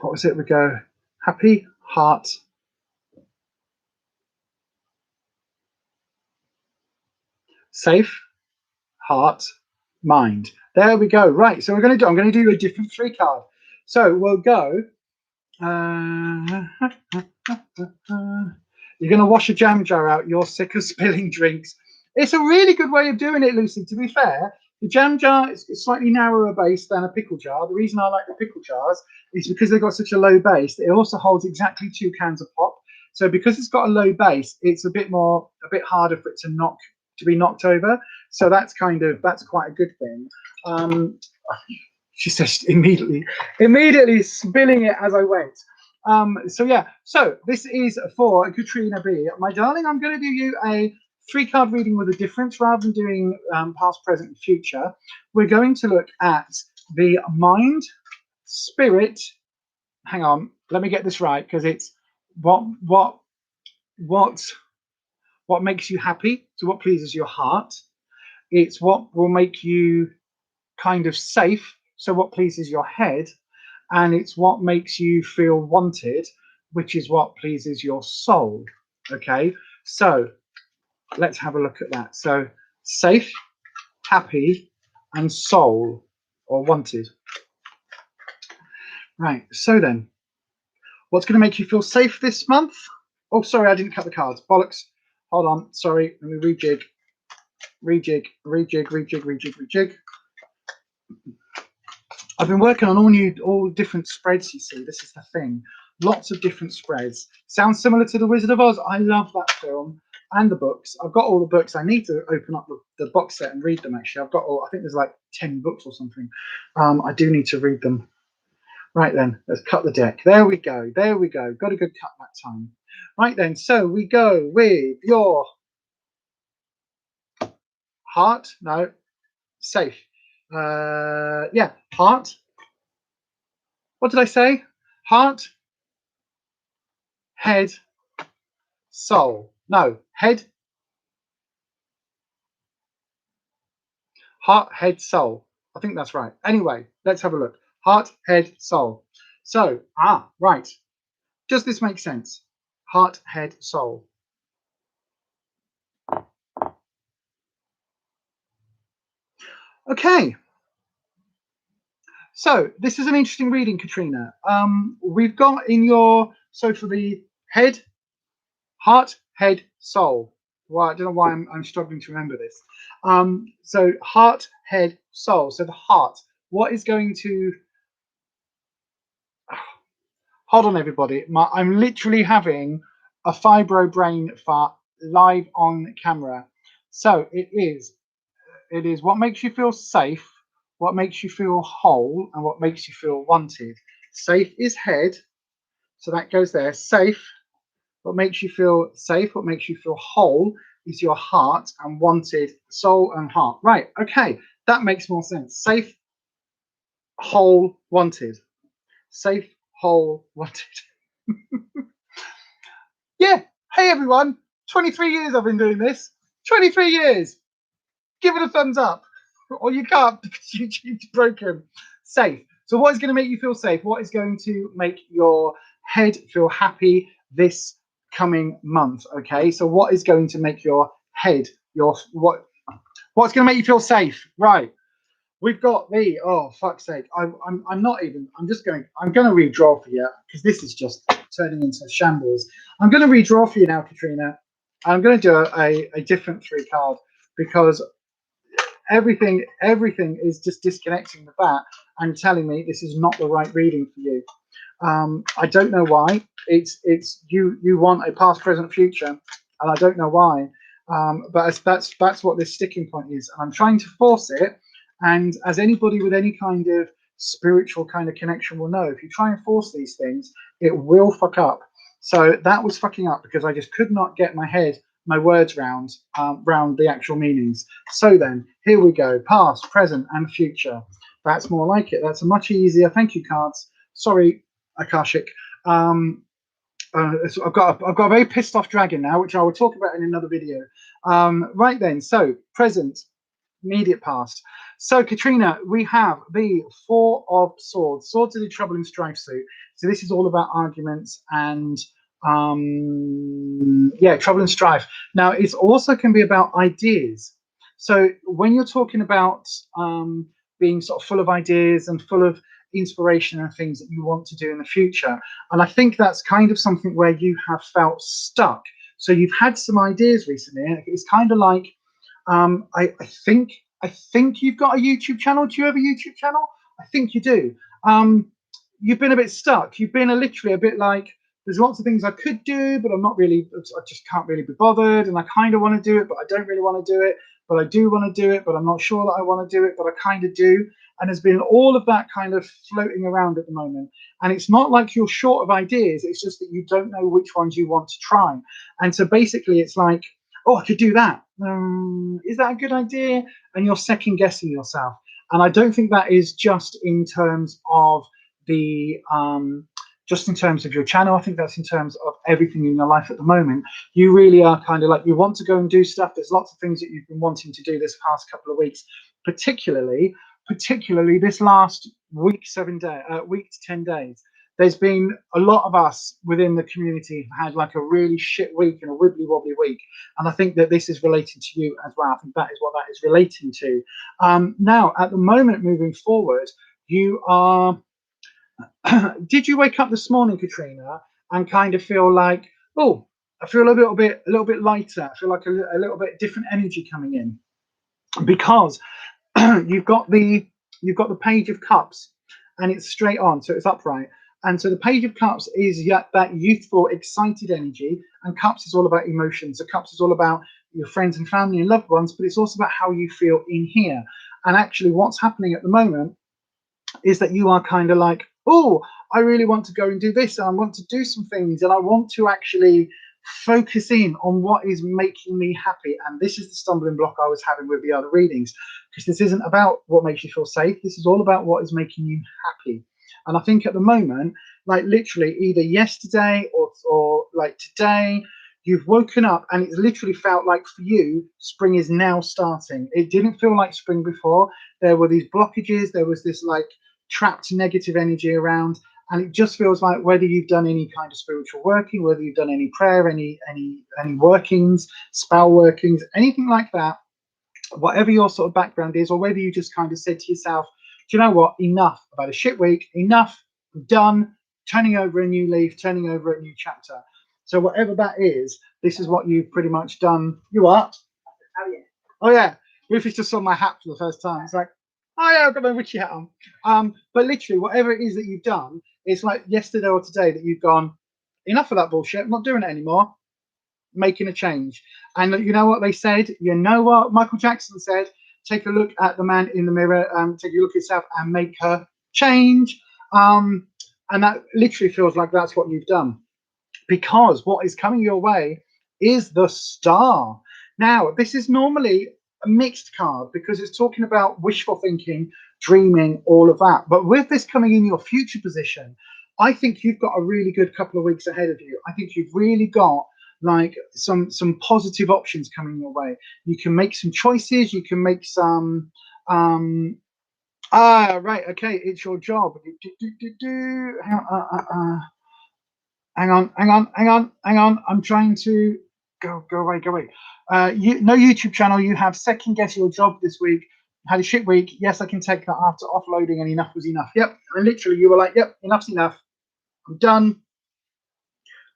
what was it? We go happy, heart, safe, heart, mind. There we go. Right. So I'm going to do a different 3 card. So we'll go. You're going to wash a jam jar out. You're sick of spilling drinks. It's a really good way of doing it, Lucy. To be fair, the jam jar is slightly narrower base than a pickle jar. The reason I like the pickle jars is because they've got such a low base. It also holds exactly 2 cans of pop. So because it's got a low base, it's a bit harder for it to be knocked over. So that's quite a good thing. She says immediately spilling it as I went. So yeah, so this is for Katrina B. My darling, I'm going to do you a 3-card reading with a difference rather than doing past, present, and future. We're going to look at the mind, spirit. Hang on, let me get this right, because it's what makes you happy. So what pleases your heart. It's what will make you kind of safe. So what pleases your head. And it's what makes you feel wanted, which is what pleases your soul. Okay, so let's have a look at that. So safe, happy, and soul, or wanted. Right, so then, what's going to make you feel safe this month? Oh, sorry, I didn't cut the cards. Bollocks. Hold on, sorry, let me rejig. I've been working on all different spreads, you see. This is the thing. Lots of different spreads. Sounds similar to The Wizard of Oz. I love that film and the books. I've got all the books. I need to open up the box set and read them, actually. I've got I think there's like 10 books or something. I do need to read them. Right then, let's cut the deck. There we go. Got a good cut that time. Right then, so we go with your heart. No, safe. Yeah, heart. What did I say? Heart, head, soul. No, head, heart, head, soul. I think that's right. Anyway, let's have a look. Heart, head, soul. So, right. Does this make sense? Heart, head, soul. Okay. So this is an interesting reading, Katrina. We've got so for the head, heart, head, soul. Well, I don't know why I'm struggling to remember this. So heart, head, soul. So the heart, what is going to... Hold on, everybody. I'm literally having a fibro brain fart live on camera. So it is what makes you feel safe, what makes you feel whole, and what makes you feel wanted. Safe is head, so that goes there. Safe, what makes you feel safe, what makes you feel whole is your heart, and wanted, soul and heart. Right, okay, that makes more sense. Safe, whole, wanted. Safe, whole, wanted. Yeah, hey everyone, 23 years I've been doing this. 23 years. Give it a thumbs up. Or you can't because YouTube's broken. Safe. So what is going to make you feel safe? What is going to make your head feel happy this coming month? Okay, so what is going to make your head what's going to make you feel safe? Right. We've got the fuck's sake. I'm going to redraw for you because this is just turning into shambles. I'm going to redraw for you now, Katrina. I'm going to do a different 3-card because everything is just disconnecting with that and telling me this is not the right reading for you. I don't know why. It's you want a past, present, future, and I don't know why. But that's what this sticking point is. And I'm trying to force it. And as anybody with any kind of spiritual kind of connection will know, if you try and force these things, it will fuck up. So that was fucking up because I just could not get my words round the actual meanings. So then, here we go. Past, present, and future. That's more like it. That's a much easier. Thank you, cards. Sorry, Akashic. So I've got a very pissed off dragon now, which I will talk about in another video. Right then, so present, immediate past. So Katrina, we have the 4 of Swords. Swords are the trouble and strife suit. So this is all about arguments and trouble and strife. Now it also can be about ideas. So when you're talking about being sort of full of ideas and full of inspiration and things that you want to do in the future. And I think that's kind of something where you have felt stuck. So you've had some ideas recently, and it's kind of like, I think you've got a YouTube channel. Do you have a YouTube channel? I think you do. You've been a bit stuck. You've been literally a bit like, there's lots of things I could do, but I'm not really, I just can't really be bothered. And I kind of want to do it, but I don't really want to do it. But I do want to do it, but I'm not sure that I want to do it, but I kind of do. And there's been all of that kind of floating around at the moment. And it's not like you're short of ideas. It's just that you don't know which ones you want to try. And so basically it's like, oh, I could do that. Is that a good idea? And you're second guessing yourself. And I don't think that is just in terms of the just in terms of your channel. I think that's in terms of everything in your life at the moment. You really are kind of like, you want to go and do stuff. There's lots of things that you've been wanting to do this past couple of weeks, particularly this last week, week to 10 days. There's been a lot of us within the community had like a really shit week and a wibbly wobbly week. And I think that this is relating to you as well. I think that is what that is relating to. Now, at the moment, moving forward, you are, did you wake up this morning, Katrina, and kind of feel like, oh, I feel a little bit lighter. I feel like a little bit different energy coming in, because you've got the Page of Cups, and it's straight on, so it's upright. And so the Page of Cups is that youthful, excited energy, and Cups is all about emotions. So Cups is all about your friends and family and loved ones, but it's also about how you feel in here. And actually what's happening at the moment is that you are kind of like, oh, I really want to go and do this, and I want to do some things, and I want to actually focus in on what is making me happy. And this is the stumbling block I was having with the other readings, because this isn't about what makes you feel safe. This is all about what is making you happy. And I think at the moment, like literally either yesterday or like today, you've woken up and it's literally felt like for you, spring is now starting. It didn't feel like spring before. There were these blockages. There was this like trapped negative energy around. And it just feels like whether you've done any kind of spiritual working, whether you've done any prayer, any workings, spell workings, anything like that, whatever your sort of background is, or whether you just kind of said to yourself, do you know what, enough, I've had a shit week, enough, I'm done, turning over a new leaf, turning over a new chapter. So whatever that is, this is what you've pretty much done. You are? Oh yeah. Oh yeah. Rufus just saw my hat for the first time. It's like, oh yeah, I've got my witchy hat on. But literally, whatever it is that you've done, it's like yesterday or today that you've gone, enough of that bullshit, I'm not doing it anymore, making a change. And you know what they said? You know what Michael Jackson said? Take a look at the man in the mirror, take a look at yourself and make her change. And that literally feels like that's what you've done. Because what is coming your way is the Star. Now, this is normally a mixed card because it's talking about wishful thinking, dreaming, all of that. But with this coming in your future position, I think you've got a really good couple of weeks ahead of you. I think you've really got like some positive options coming your way. You can make some choices. You can make some right, okay, it's your job. Hang on. I'm trying to go away. No YouTube channel. You have second guessed your job this week. Had a shit week. Yes, I can take that after offloading, and enough was enough. Yep. And literally you were like, yep, enough's enough. I'm done.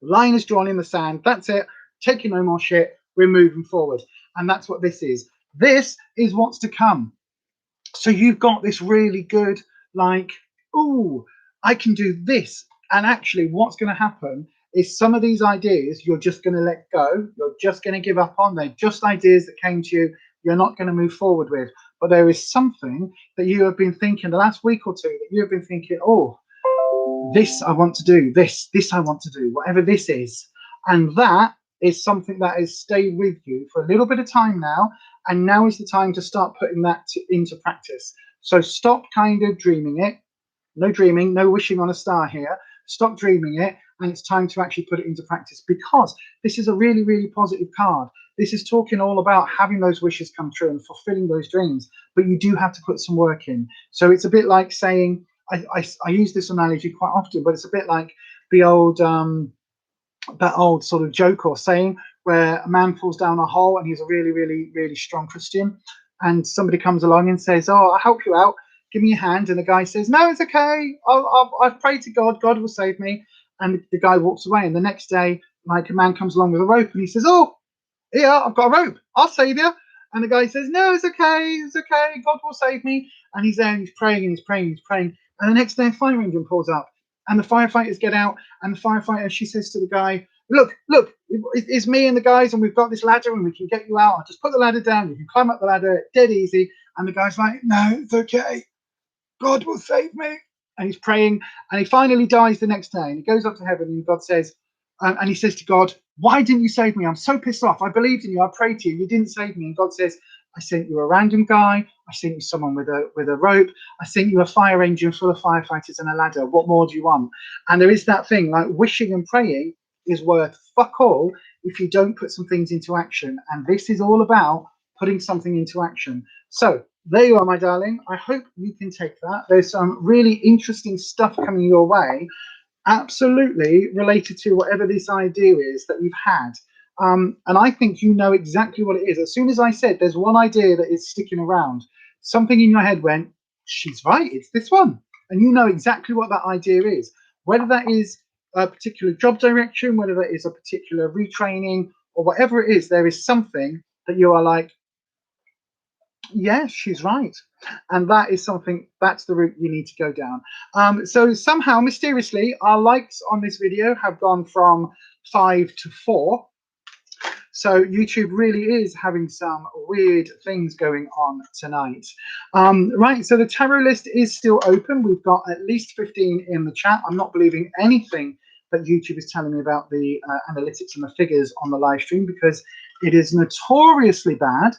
Line is drawn in the sand. That's it. Taking no more shit. We're moving forward. And that's what this is. This is what's to come. So you've got this really good, like, ooh, I can do this. And actually what's going to happen is some of these ideas you're just going to let go. You're just going to give up on. They're just ideas that came to you. You're not going to move forward with. But there is something that you have been thinking the last week or two that you have been thinking, oh, this I want to do, this I want to do, whatever this is. And that is something that has stayed with you for a little bit of time now. And now is the time to start putting that into practice. So stop kind of dreaming it. No dreaming, no wishing on a star here. Stop dreaming it. And it's time to actually put it into practice, because this is a really, really positive card. This is talking all about having those wishes come true and fulfilling those dreams. But you do have to put some work in. So it's a bit like saying, I use this analogy quite often, but it's a bit like the old that old sort of joke or saying where a man falls down a hole and he's a really, really, really strong Christian, and somebody comes along and says, oh, I'll help you out. give me your hand. And the guy says, no, it's okay. I've prayed to God. God will save me. And the guy walks away. And the next day, like, a man comes along with a rope and he says, oh, here, I've got a rope. I'll save you. And the guy says, no, it's okay. It's okay. God will save me. And he's there and he's praying and he's praying and he's praying. And the next day, a fire engine pulls up and the firefighters get out. And the firefighter, she says to the guy, look, it's me and the guys, and we've got this ladder and we can get you out. I'll just put the ladder down. You can climb up the ladder, dead easy. And the guy's like, no, it's okay. God will save me. And he's praying, and he finally dies the next day. And he goes up to heaven, and God says, and he says to God, why didn't you save me? I'm so pissed off. I believed in you. I prayed to you. You didn't save me. And God says, I sent you a random guy. I sent you someone with a rope. I sent you a fire engine full of firefighters and a ladder. What more do you want? And there is that thing, like, wishing and praying is worth fuck all if you don't put some things into action. And this is all about putting something into action. So there you are, my darling. I hope you can take that. There's some really interesting stuff coming your way, absolutely related to whatever this idea is that you've had. And I think you know exactly what it is. As soon as I said there's one idea that is sticking around, something in your head went, she's right, it's this one. And you know exactly what that idea is. Whether that is a particular job direction, whether that is a particular retraining, or whatever it is, there is something that you are like, yes, she's right. And that is something, that's the route you need to go down. So somehow, mysteriously, our likes on this video have gone from 5 to 4. So YouTube really is having some weird things going on tonight. Right, so the tarot list is still open. We've got at least 15 in the chat. I'm not believing anything that YouTube is telling me about the analytics and the figures on the live stream, because it is notoriously bad.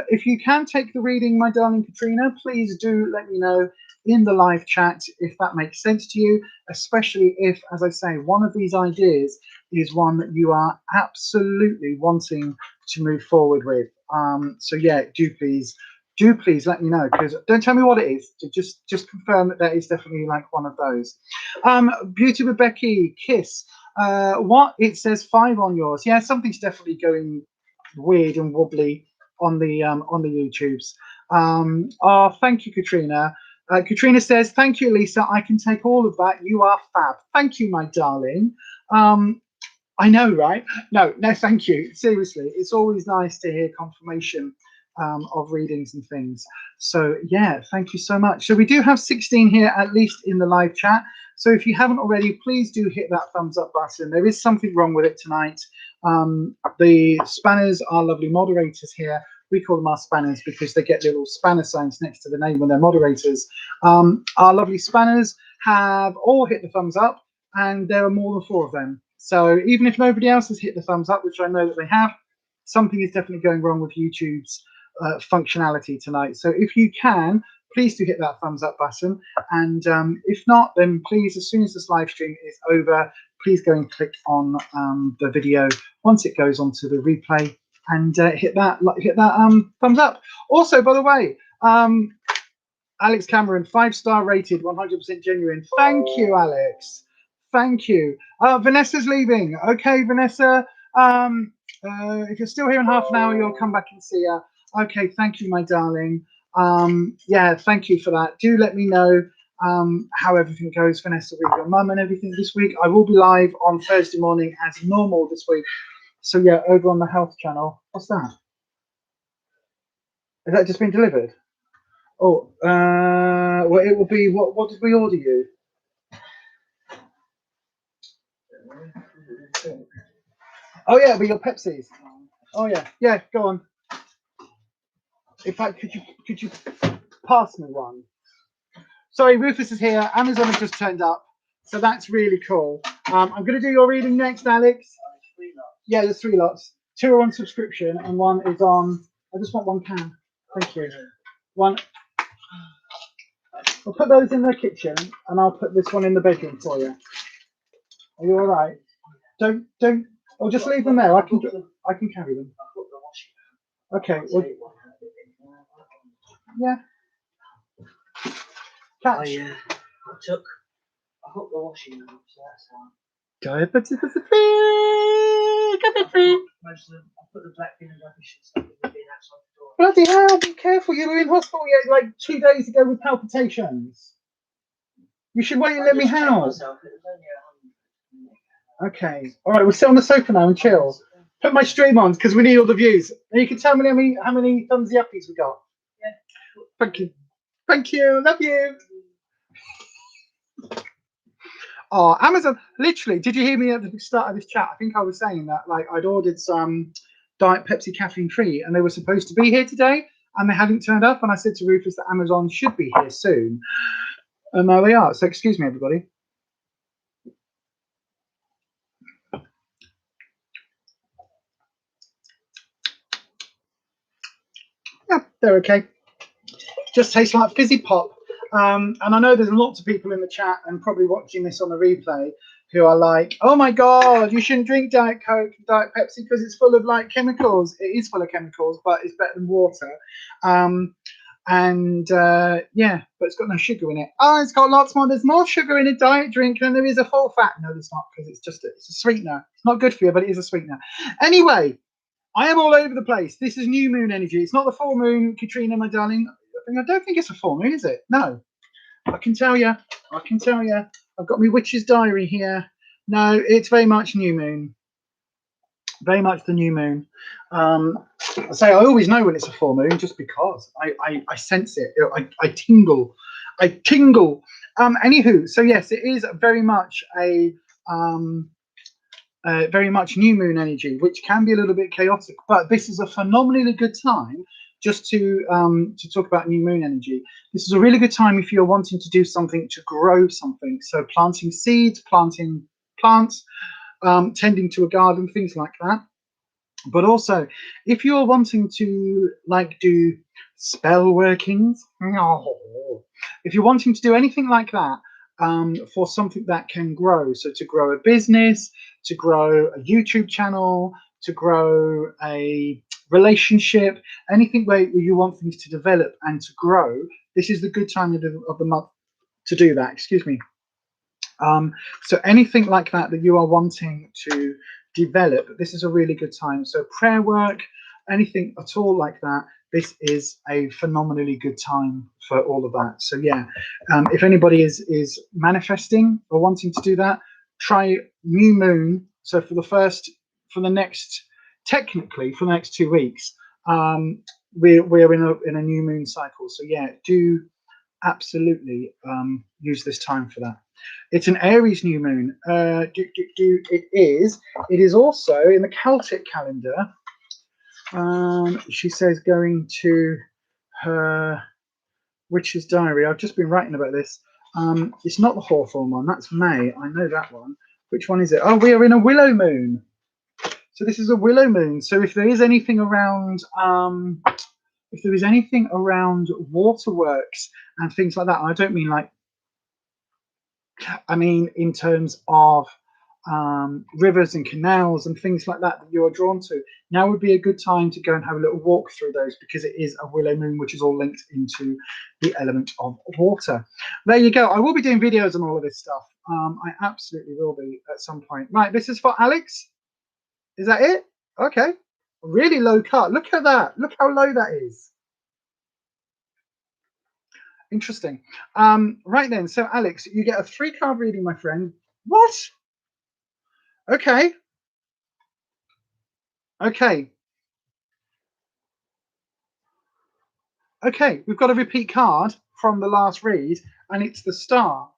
If you can take the reading, my darling Katrina, please do let me know in the live chat if that makes sense to you, especially if, as I say, one of these ideas is one that you are absolutely wanting to move forward with. So yeah, do please let me know, because don't tell me what it is, to just confirm that that is definitely like one of those. Beauty with Becky, kiss. What? It says 5 on yours. Yeah, something's definitely going weird and wobbly on the YouTubes. Oh, thank you, Katrina. Katrina says, thank you, Lisa. I can take all of that. You are fab. Thank you, my darling. I know, right? No, thank you. Seriously, it's always nice to hear confirmation of readings and things. So yeah, thank you so much. So we do have 16 here, at least in the live chat. So if you haven't already, please do hit that thumbs up button. There is something wrong with it tonight. The spanners are lovely moderators here. We call them our spanners because they get little spanner signs next to the name when they're moderators. Our lovely spanners have all hit the thumbs up, and there are more than 4 of them. So even if nobody else has hit the thumbs up, which I know that they have, something is definitely going wrong with YouTube's functionality tonight. So if you can, please do hit that thumbs up button. And if not, then please, as soon as this live stream is over, please go and click on the video once it goes onto the replay, and hit that thumbs up. Also, by the way, Alex Cameron, 5-star rated, 100% genuine. Thank you, Alex. Thank you. Vanessa's leaving. Okay, Vanessa. If you're still here in half an hour, you'll come back and see her. Okay, thank you, my darling. Yeah, thank you for that. Do let me know how everything goes, Vanessa, with your mum and everything this week. I will be live on Thursday morning as normal this week. So yeah, over on the health channel. What's that? Has that just been delivered? Oh, well, it will be, what did we order you? Oh yeah, it'll be your Pepsis. Oh yeah, go on. In fact, could you pass me one? Sorry, Rufus is here. Amazon has just turned up, so that's really cool. I'm going to do your reading next, Alex. Yeah, there's 3 lots. 2 are on subscription, and 1 is on. I just want 1 can. Thank you. 1. I'll put those in the kitchen, and I'll put this one in the bedroom for you. Are you all right? Don't. I'll just leave them there. I can carry them. Okay. Well, yeah. Catch. I hooked the washing up, so that's how. Diabetes is free. Get it free. Most of them, I put the black bin and rubbish and stuff in the bin outside the door. Bloody hell, be careful. You were in hospital yet, like 2 days ago with palpitations. You should wait and let me help. Okay. All right, we'll sit on the sofa now and chill. Put my stream on because we need all the views. And you can tell me how many thumbs uppies we got. Yeah. Thank you. Thank you. Love you. Oh, Amazon. Literally, did you hear me at the start of this chat? I think I was saying that like I'd ordered some Diet Pepsi caffeine free and they were supposed to be here today and they hadn't turned up. And I said to Rufus that Amazon should be here soon. And there they are. So excuse me, everybody. Yeah, they're okay. Just tastes like fizzy pop. And I know there's lots of people in the chat and probably watching this on the replay who are like, oh my God, you shouldn't drink Diet Coke, Diet Pepsi because it's full of like chemicals. It is full of chemicals, but it's better than water. Yeah, but it's got no sugar in it. Oh, it's got lots more. There's more sugar in a diet drink than there is a full fat. No, there's not because it's a sweetener. It's not good for you, but it is a sweetener. Anyway, I am all over the place. This is new moon energy. It's not the full moon, Katrina, my darling. I don't think it's a full moon, is it? No. I can tell you. I can tell you. I've got my witch's diary here. No, it's very much new moon. Very much the new moon. I say I always know when it's a full moon just because I sense it. I tingle. I tingle. Anywho, so yes, it is very much a very much new moon energy, which can be a little bit chaotic, but this is a phenomenally good time just to talk about new moon energy. This is a really good time if you're wanting to do something to grow something. So planting seeds, planting plants, tending to a garden, things like that. But also, if you're wanting to like do spell workings, if you're wanting to do anything like that, for something that can grow, so to grow a business, to grow a YouTube channel, to grow a relationship, anything where you want things to develop and to grow, this is the good time of the month to do that. Excuse me. So anything like that you are wanting to develop, this is a really good time. So prayer work, anything at all like that, this is a phenomenally good time for all of that. So yeah, if anybody is manifesting or wanting to do that, try new moon. So for the next 2 weeks, we're in a new moon cycle. So yeah, do absolutely use this time for that. It's an Aries new moon. It is also in the Celtic calendar. She says going to her witch's diary. I've just been writing about this. It's not the Hawthorn one. That's May. I know that one. Which one is it? Oh, we are in a willow moon. So this is a willow moon. So if there is anything around waterworks and things like that, I don't mean like, I mean in terms of rivers and canals and things like that you are drawn to, now would be a good time to go and have a little walk through those because it is a willow moon, which is all linked into the element of water. There you go. I will be doing videos on all of this stuff. I absolutely will be at some point. Right, this is for Alex. Is that it? Okay. Really low cut. Look at that. Look how low that is. Interesting. Right then, so Alex, you get a 3-card reading, my friend. What? Okay. Okay. Okay, we've got a repeat card from the last read, and it's the Star.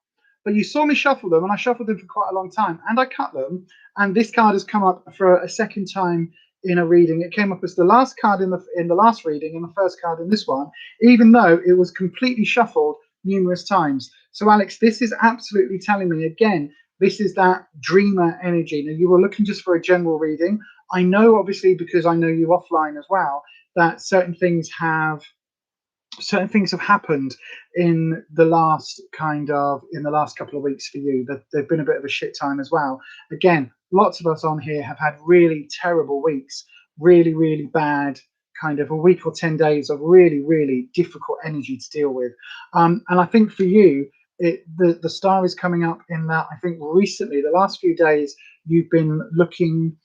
But you saw me shuffle them, and I shuffled them for quite a long time, and I cut them, and this card has come up for a second time in a reading. It came up as the last card in the last reading and the first card in this one, even though it was completely shuffled numerous times. So Alex, this is absolutely telling me, again, this is that dreamer energy. Now, you were looking just for a general reading. I know, obviously, because I know you offline as well, that certain things have happened in the last couple of weeks for you. That they've been a bit of a shit time as well. Again, lots of us on here have had really terrible weeks, really, really bad, kind of a week or 10 days of really, really difficult energy to deal with. And I think for you, the Star is coming up in that. I think recently, the last few days, you've been looking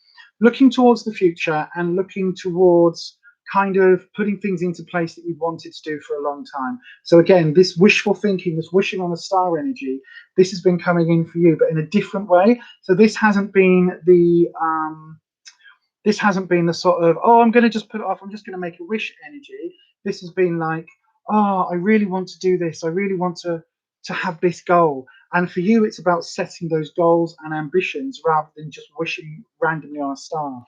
towards the future and looking towards kind of putting things into place that you've wanted to do for a long time. So again, this wishful thinking, this wishing on a star energy, this has been coming in for you, but in a different way. So this hasn't been the sort of, oh, I'm going to just put it off, I'm just going to make a wish energy. This has been like, oh, I really want to do this, I really want to have this goal. And for you, it's about setting those goals and ambitions rather than just wishing randomly on a star.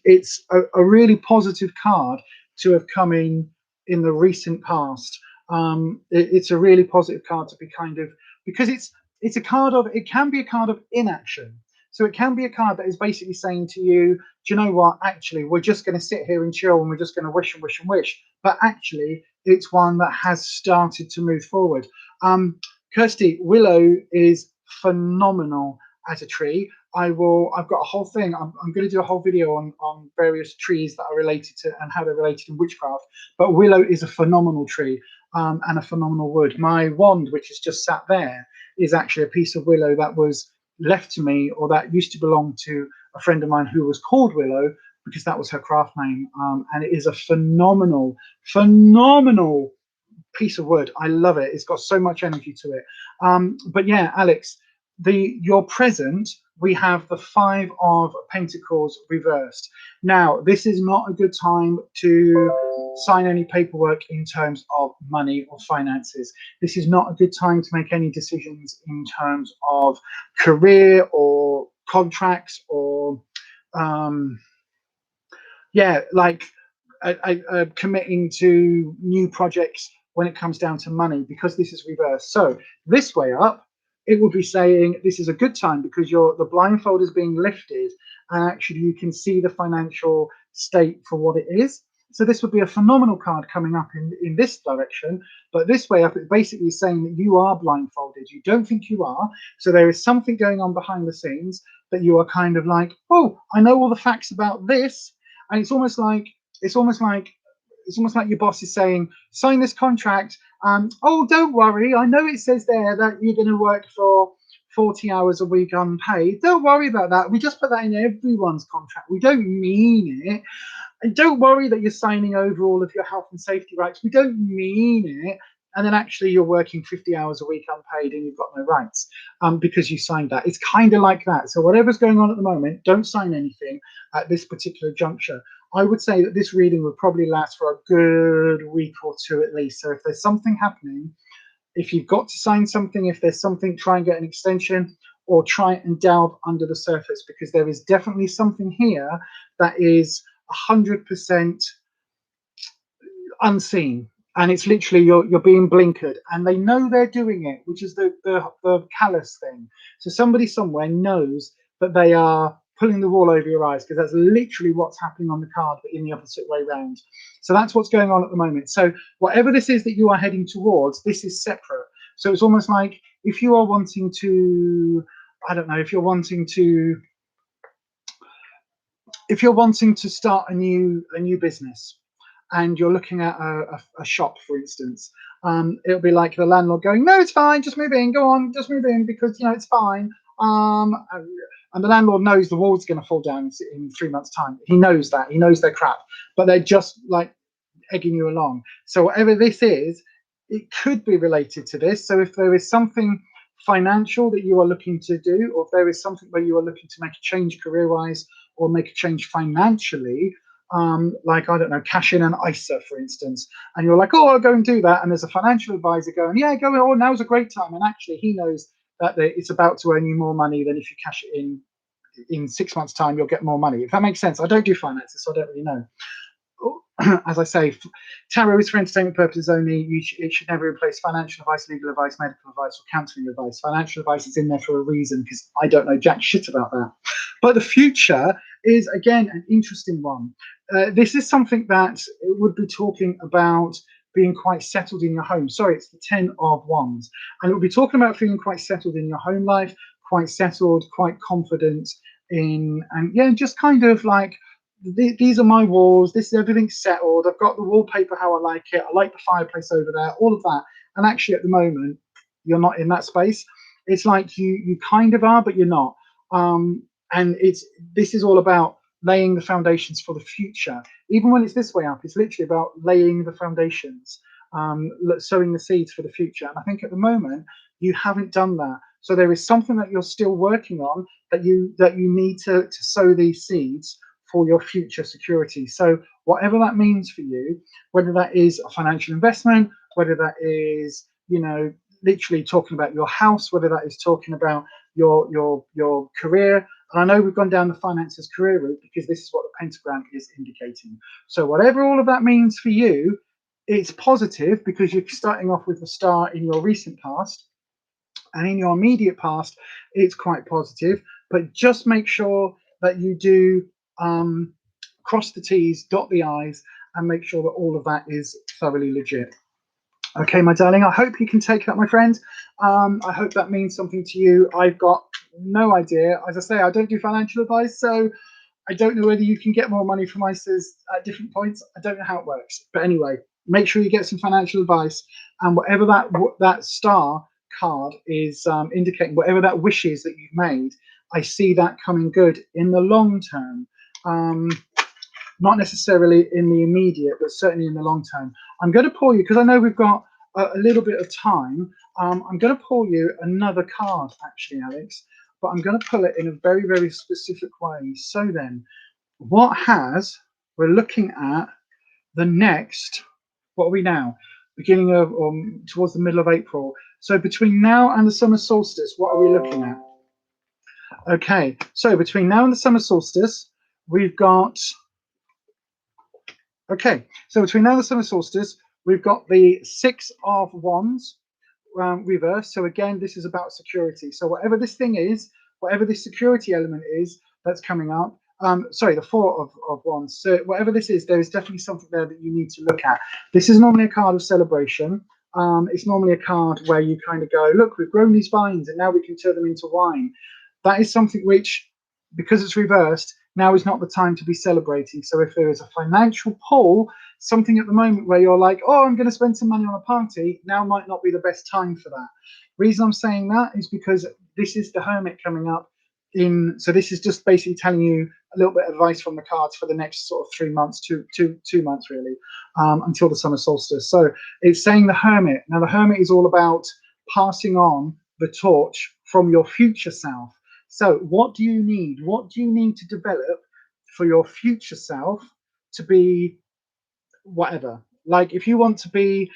It's a really positive card to have come in the recent past. It's a really positive card to be kind of, because it's a card of, it can be a card of inaction. So it can be a card that is basically saying to you, do you know what, actually, we're just going to sit here and chill and we're just going to wish and wish and wish. But actually, it's one that has started to move forward. Kirsty, willow is phenomenal as a tree. I've got a whole thing. I'm going to do a whole video on various trees that are related to and how they're related in witchcraft. But willow is a phenomenal tree and a phenomenal wood. My wand, which is just sat there, is actually a piece of willow that was left to me, or that used to belong to a friend of mine who was called Willow because that was her craft name. And it is a phenomenal piece of wood. I love it. It's got so much energy to it. But yeah, Alex, your present, we have the 5 of Pentacles reversed. Now, this is not a good time to sign any paperwork in terms of money or finances. This is not a good time to make any decisions in terms of career or contracts or committing to new projects when it comes down to money, because this is reversed. So this way up, it would be saying this is a good time because the blindfold is being lifted and actually you can see the financial state for what it is. So this would be a phenomenal card coming up in this direction. But this way up, it's basically saying that you are blindfolded. You don't think you are. So there is something going on behind the scenes that you are kind of like, oh, I know all the facts about this. And it's almost like your boss is saying, sign this contract. Oh, don't worry. I know it says there that you're going to work for 40 hours a week unpaid. Don't worry about that. We just put that in everyone's contract. We don't mean it. And don't worry that you're signing over all of your health and safety rights. We don't mean it. And then actually you're working 50 hours a week unpaid and you've got no rights because you signed that. It's kind of like that. So whatever's going on at the moment, don't sign anything at this particular juncture. I would say that this reading would probably last for a good week or 2 at least. So if there's something happening, if you've got to sign something, if there's something, try and get an extension or try and delve under the surface, because there is definitely something here that is 100% unseen. And it's literally you're being blinkered, and they know they're doing it, which is the callous thing. So somebody somewhere knows that they are pulling the wool over your eyes, because that's literally what's happening on the card, but in the opposite way round. So that's what's going on at the moment. So whatever this is that you are heading towards, this is separate. So it's almost like if you are wanting to, I don't know, if you're wanting to start a new business, and you're looking at a shop, for instance, it'll be like the landlord going, no, it's fine, just move in, go on, just move in, because it's fine. And the landlord knows the wall's going to fall down in 3 months' time. He knows that. He knows they're crap, but they're just like egging you along. So whatever this is, it could be related to this. So if there is something financial that you are looking to do, or if there is something where you are looking to make a change career-wise or make a change financially, like, I don't know, cash in an ISA, for instance, and you're like, oh, I'll go and do that, and there's a financial advisor going, yeah, go, oh, now's a great time, and actually he knows that it's about to earn you more money than if you cash it in 6 months' time, you'll get more money. If that makes sense. I don't do finances, so I don't really know. As I say, tarot is for entertainment purposes only. It should never replace financial advice, legal advice, medical advice, or counselling advice. Financial advice is in there for a reason, because I don't know jack shit about that. But the future is, again, an interesting one. This is something that it would be talking about being quite settled in your home. Sorry, it's the 10 of Wands. And it would be talking about feeling quite settled in your home life, quite settled, quite confident in, and yeah, just kind of like, these are my walls, this is everything settled, I've got the wallpaper how I like it, I like the fireplace over there, all of that. And actually at the moment, you're not in that space. It's like you kind of are, but you're not. And this is all about laying the foundations for the future. Even when it's this way up, it's literally about laying the foundations, sowing the seeds for the future. And I think at the moment you haven't done that. So there is something that you're still working on, that you need to sow these seeds for your future security. So whatever that means for you, whether that is a financial investment, whether that is, you know, literally talking about your house, whether that is talking about your career. And I know we've gone down the finances career route because this is what the pentagram is indicating. So whatever all of that means for you, it's positive because you're starting off with the star in your recent past, and in your immediate past, it's quite positive. But just make sure that you do cross the T's, dot the I's, and make sure that all of that is thoroughly legit. Okay, my darling, I hope you can take that, my friend. I hope that means something to you. I've got no idea. As I say, I don't do financial advice, so I don't know whether you can get more money from ISAs at different points. I don't know how it works. But anyway, make sure you get some financial advice, and whatever that star card is indicating, whatever that wish is that you've made, I see that coming good in the long term. Not necessarily in the immediate, but certainly in the long term. I'm going to pull you, because I know we've got a little bit of time. I'm going to pull you another card, actually, Alex, but I'm going to pull it in a very, very specific way. So then, we're looking at the next, what are we now? Beginning of, towards the middle of April. So between now and the summer solstice, what are we looking at? Okay, so between now and the summer solstice, we've got, okay, so between now and the summer solstice, we've got the Six of Wands reverse. So again, this is about security. So whatever this thing is, whatever this security element is that's coming up, sorry, the Four of Wands. So whatever this is, there is definitely something there that you need to look at. This is normally a card of celebration. It's normally a card where you kind of go, look, we've grown these vines and now we can turn them into wine. That is something which, because it's reversed, now is not the time to be celebrating. So if there is a financial pull, something at the moment where you're like, oh, I'm going to spend some money on a party, now might not be the best time for that. Reason I'm saying that is because this is the Hermit coming up in, so this is just basically telling you a little bit of advice from the cards for the next sort of 3 months, two months really, until the summer solstice. So it's saying the Hermit. Now the Hermit is all about passing on the torch from your future self. So what do you need? What do you need to develop for your future self to be whatever? Like if you want to be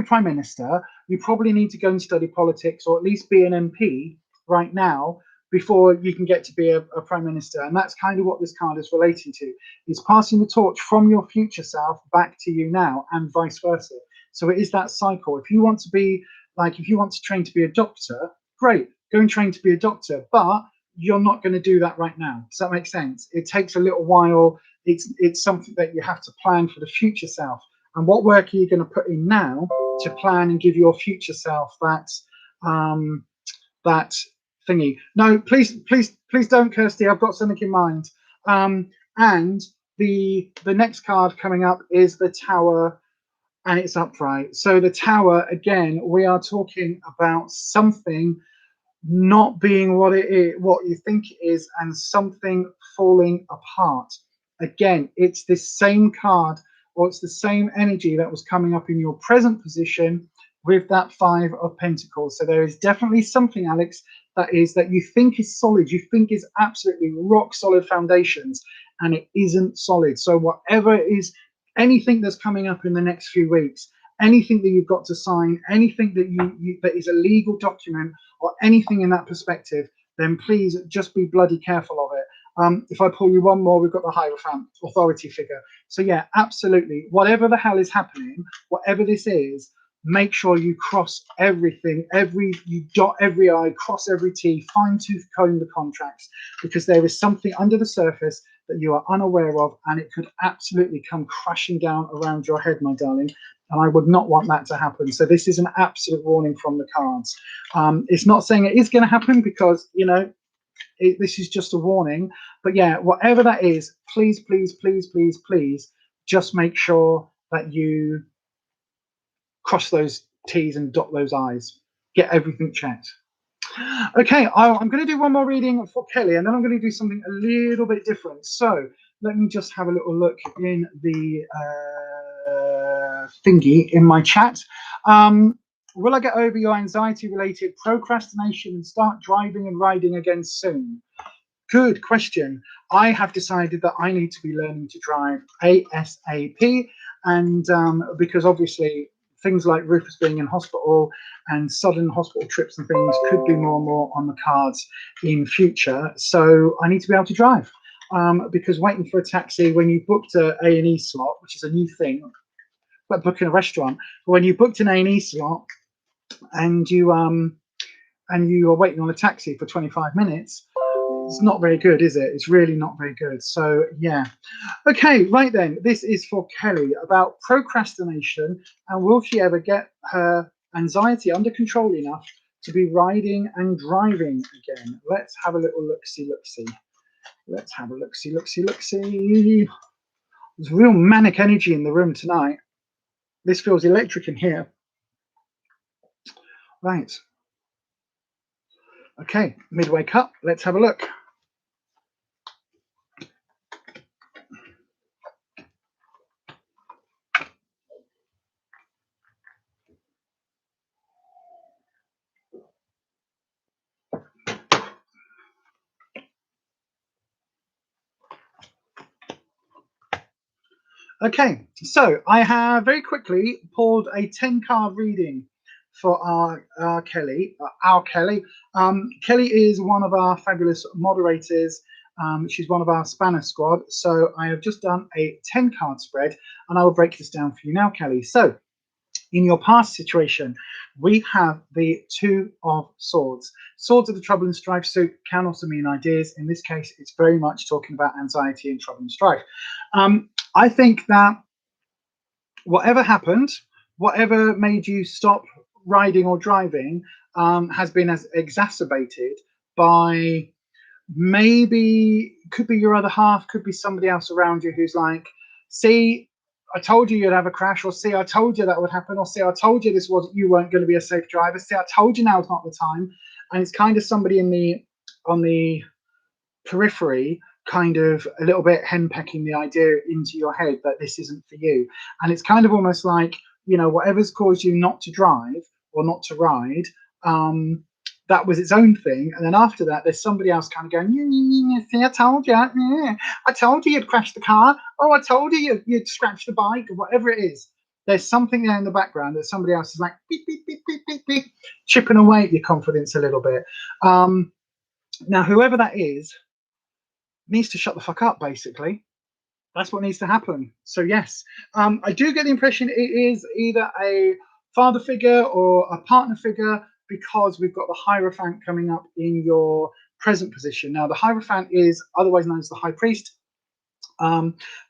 prime minister, you probably need to go and study politics, or at least be an MP right now before you can get to be a prime minister. And that's kind of what this card is relating to. It's passing the torch from your future self back to you now, and vice versa. So it is that cycle. If you want to be like, if you want to train to be a doctor, great, go and train to be a doctor, but you're not going to do that right now. Does that make sense? It takes a little while. It's something that you have to plan for the future self. And what work are you going to put in now to plan and give your future self that that thingy? No, please don't, Kirsty. I've got something in mind. And the next card coming up is the Tower, and it's upright. So the Tower, again, we are talking about something not being what it is, what you think it is, and something falling apart. Again, it's this same card, or it's the same energy that was coming up in your present position with that Five of Pentacles. So there is definitely something, Alex, that you think is solid, you think is absolutely rock solid foundations, and it isn't solid. So whatever it is, anything that's coming up in the next few weeks, anything that you've got to sign, anything that that is a legal document, or anything in that perspective, then please just be bloody careful of it. If I pull you one more, we've got the Hierophant, authority figure. So yeah, absolutely. Whatever the hell is happening, whatever this is, make sure you cross everything, you dot every I, cross every T, fine tooth comb the contracts, because there is something under the surface that you are unaware of, and it could absolutely come crashing down around your head, my darling. And I would not want that to happen. So this is an absolute warning from the cards. It's not saying it is going to happen, because, you know, this is just a warning. But yeah, whatever that is, please, please, please, please, please, just make sure that you cross those T's and dot those I's. Get everything checked. Okay, I'm going to do one more reading for Kelly, and then I'm going to do something a little bit different. So let me just have a little look in the thingy in my chat. Will I get over your anxiety-related procrastination and start driving and riding again soon? Good question. I have decided that I need to be learning to drive ASAP, and because obviously things like Rufus being in hospital and sudden hospital trips and things could be more and more on the cards in future. So I need to be able to drive, because waiting for a taxi when you booked a A&E slot, which is a new thing, like booking a restaurant, when you booked an A&E slot and you are waiting on a taxi for 25 minutes, it's not very good, is it? It's really not very good. So yeah. Okay, right then. This is for Kelly about procrastination, and will she ever get her anxiety under control enough to be riding and driving again? Let's have a little look-see. Let's have a look-see. There's real manic energy in the room tonight. This feels electric in here. Right. Okay, midway cup. Let's have a look. Okay, so I have very quickly pulled a 10-card reading for our Kelly. Kelly is one of our fabulous moderators. She's one of our Spanish squad. So I have just done a 10-card spread, and I will break this down for you now, Kelly. So in your past situation, we have the Two of Swords. Swords of the trouble and strife suit can also mean ideas. In this case, it's very much talking about anxiety and trouble and strife. I think that whatever happened, whatever made you stop riding or driving, has been as exacerbated by, maybe could be your other half, could be somebody else around you who's like, see, I told you you'd have a crash, or see, I told you that would happen, or see, I told you you weren't going to be a safe driver, see, I told you now's not the time. And it's kind of somebody on the periphery, kind of a little bit henpecking the idea into your head that this isn't for you. And it's kind of almost like, whatever's caused you not to drive or not to ride, that was its own thing. And then after that, there's somebody else kind of going, see, I told you, I told you you'd crash the car. Oh, I told you you'd scratch the bike, or whatever it is. There's something there in the background that somebody else is like, beep, beep, beep, beep, beep, beep, chipping away at your confidence a little bit. Now, whoever that is needs to shut the fuck up, basically. That's what needs to happen. So yes, I do get the impression it is either a father figure or a partner figure, because we've got the Hierophant coming up in your present position. Now, the Hierophant is otherwise known as the High Priest.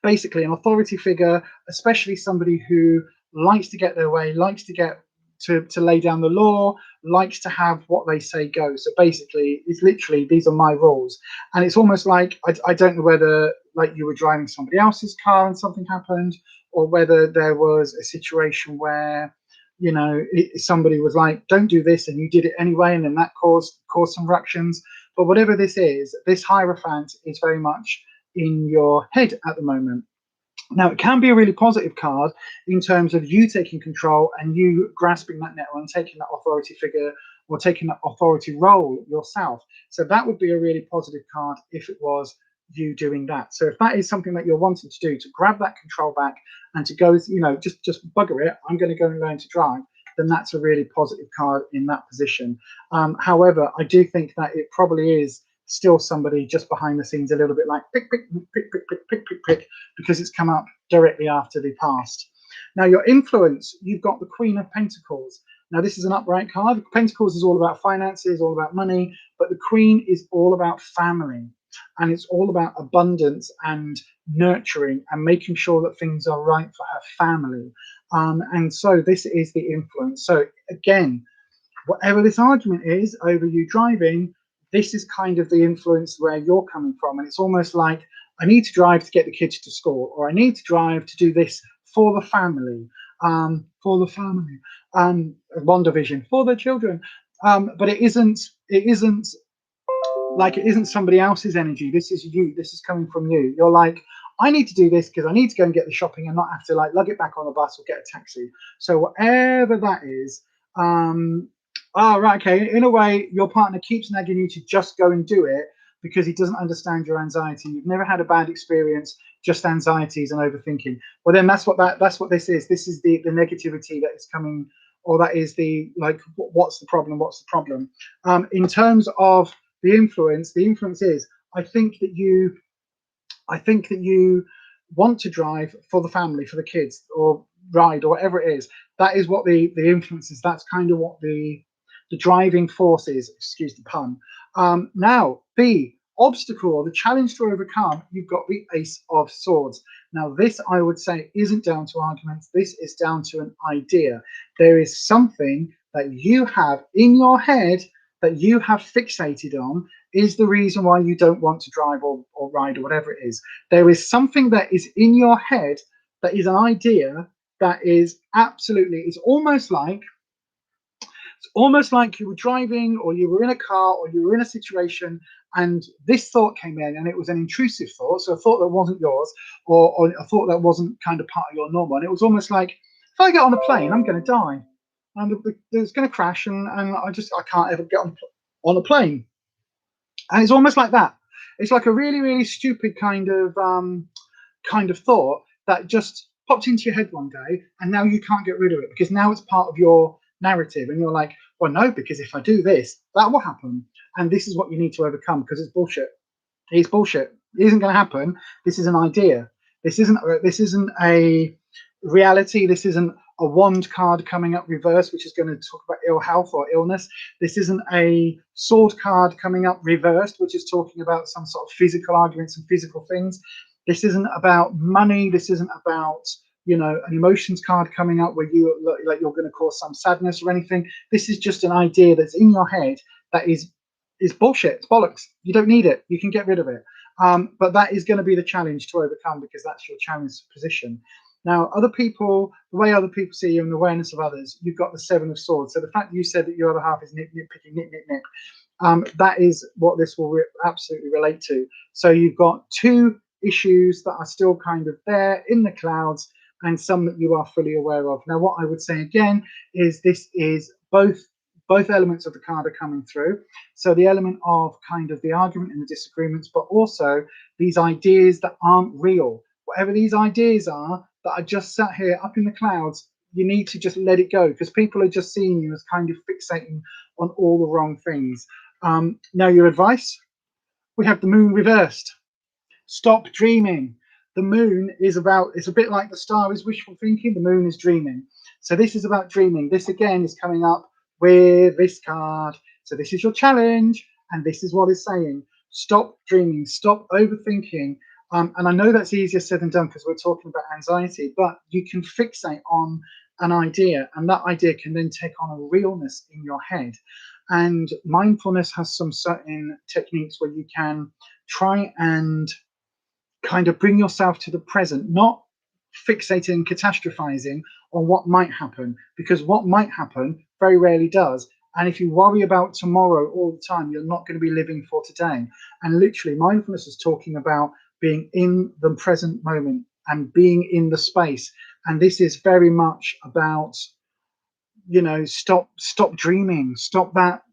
Basically an authority figure, especially somebody who likes to get their way, likes to get to lay down the law, likes to have what they say go. So basically, it's literally, these are my rules. And it's almost like, I don't know whether like you were driving somebody else's car and something happened, or whether there was a situation where, somebody was like, don't do this, and you did it anyway, and then that caused some ructions. But whatever this is, this Hierophant is very much in your head at the moment. Now, it can be a really positive card in terms of you taking control and you grasping that nettle and taking that authority figure or taking that authority role yourself. So that would be a really positive card if it was you doing that. So if that is something that you're wanting to do, to grab that control back and to go, just bugger it, I'm going to go and learn to drive, then that's a really positive card in that position. However, I do think that it probably is still somebody just behind the scenes, a little bit like pick, because it's come up directly after the past. Now, your influence, you've got the Queen of Pentacles. Now, this is an upright card. Pentacles is all about finances, all about money, but the Queen is all about family, and it's all about abundance and nurturing and making sure that things are right for her family. And so this is the influence. So again, whatever this argument is over you driving, this is kind of the influence where you're coming from. And it's almost like, I need to drive to get the kids to school, or I need to drive to do this for the family, one division, for the children. But it isn't like, it isn't somebody else's energy. This is you. This is coming from you. You're like, I need to do this because I need to go and get the shopping and not have to like lug it back on the bus or get a taxi. So whatever that is, right, okay. In a way, your partner keeps nagging you to just go and do it because he doesn't understand your anxiety. You've never had a bad experience, just anxieties and overthinking. Well, then that's what this is. This is the negativity that is coming, or that is the like, what's the problem? What's the problem? In terms of the influence is, I think that you want to drive for the family, for the kids, or ride, or whatever it is. That is what the influence is. That's kind of what the driving force is, excuse the pun. Now, the obstacle or the challenge to overcome, you've got the Ace of Swords. Now, this, I would say, isn't down to arguments. This is down to an idea. There is something that you have in your head that you have fixated on, is the reason why you don't want to drive or ride or whatever it is. There is something that is in your head that is an idea that is absolutely, it's almost like you were driving, or you were in a car, or you were in a situation, and this thought came in, and it was an intrusive thought, so a thought that wasn't yours, or a thought that wasn't kind of part of your normal. And it was almost like, if I get on a plane, I'm going to die, and it's going to crash, and I can't ever get on a plane. And it's almost like that. It's like a really, really stupid kind of thought that just popped into your head one day, and now you can't get rid of it because now it's part of your narrative, and you're like, well, no, because if I do this, that will happen, and this is what you need to overcome, because it's bullshit. It's bullshit. It isn't going to happen. This is an idea. This isn't a reality. This isn't a wand card coming up reverse, which is going to talk about ill health or illness. This isn't a sword card coming up reversed, which is talking about some sort of physical arguments and physical things. This isn't about money. This isn't about, an emotions card coming up where you look like you're going to cause some sadness or anything. This is just an idea that's in your head that is bullshit. It's bollocks. You don't need it. You can get rid of it. But that is going to be the challenge to overcome, because that's your challenge position. Now, other people, the way other people see you and the awareness of others, you've got the Seven of Swords. So the fact that you said that your other half is nitpicking, that is what this will absolutely relate to. So you've got two issues that are still kind of there in the clouds, and some that you are fully aware of. Now, what I would say again is this is both elements of the card are coming through. So the element of kind of the argument and the disagreements, but also these ideas that aren't real. Whatever these ideas are that are just sat here up in the clouds, you need to just let it go, because people are just seeing you as kind of fixating on all the wrong things. Now, your advice, we have the Moon reversed. Stop dreaming. The moon is about, it's a bit like the star is wishful thinking, the moon is dreaming. So this is about dreaming. This again is coming up with this card. So this is your challenge, and this is what it's saying. Stop dreaming, stop overthinking. And I know that's easier said than done because we're talking about anxiety, but you can fixate on an idea, and that idea can then take on a realness in your head. And mindfulness has some certain techniques where you can try and kind of bring yourself to the present, not fixating, catastrophizing on what might happen, because what might happen very rarely does. And if you worry about tomorrow all the time, you're not going to be living for today. And literally, mindfulness is talking about being in the present moment and being in the space. And this is very much about, stop dreaming, stop that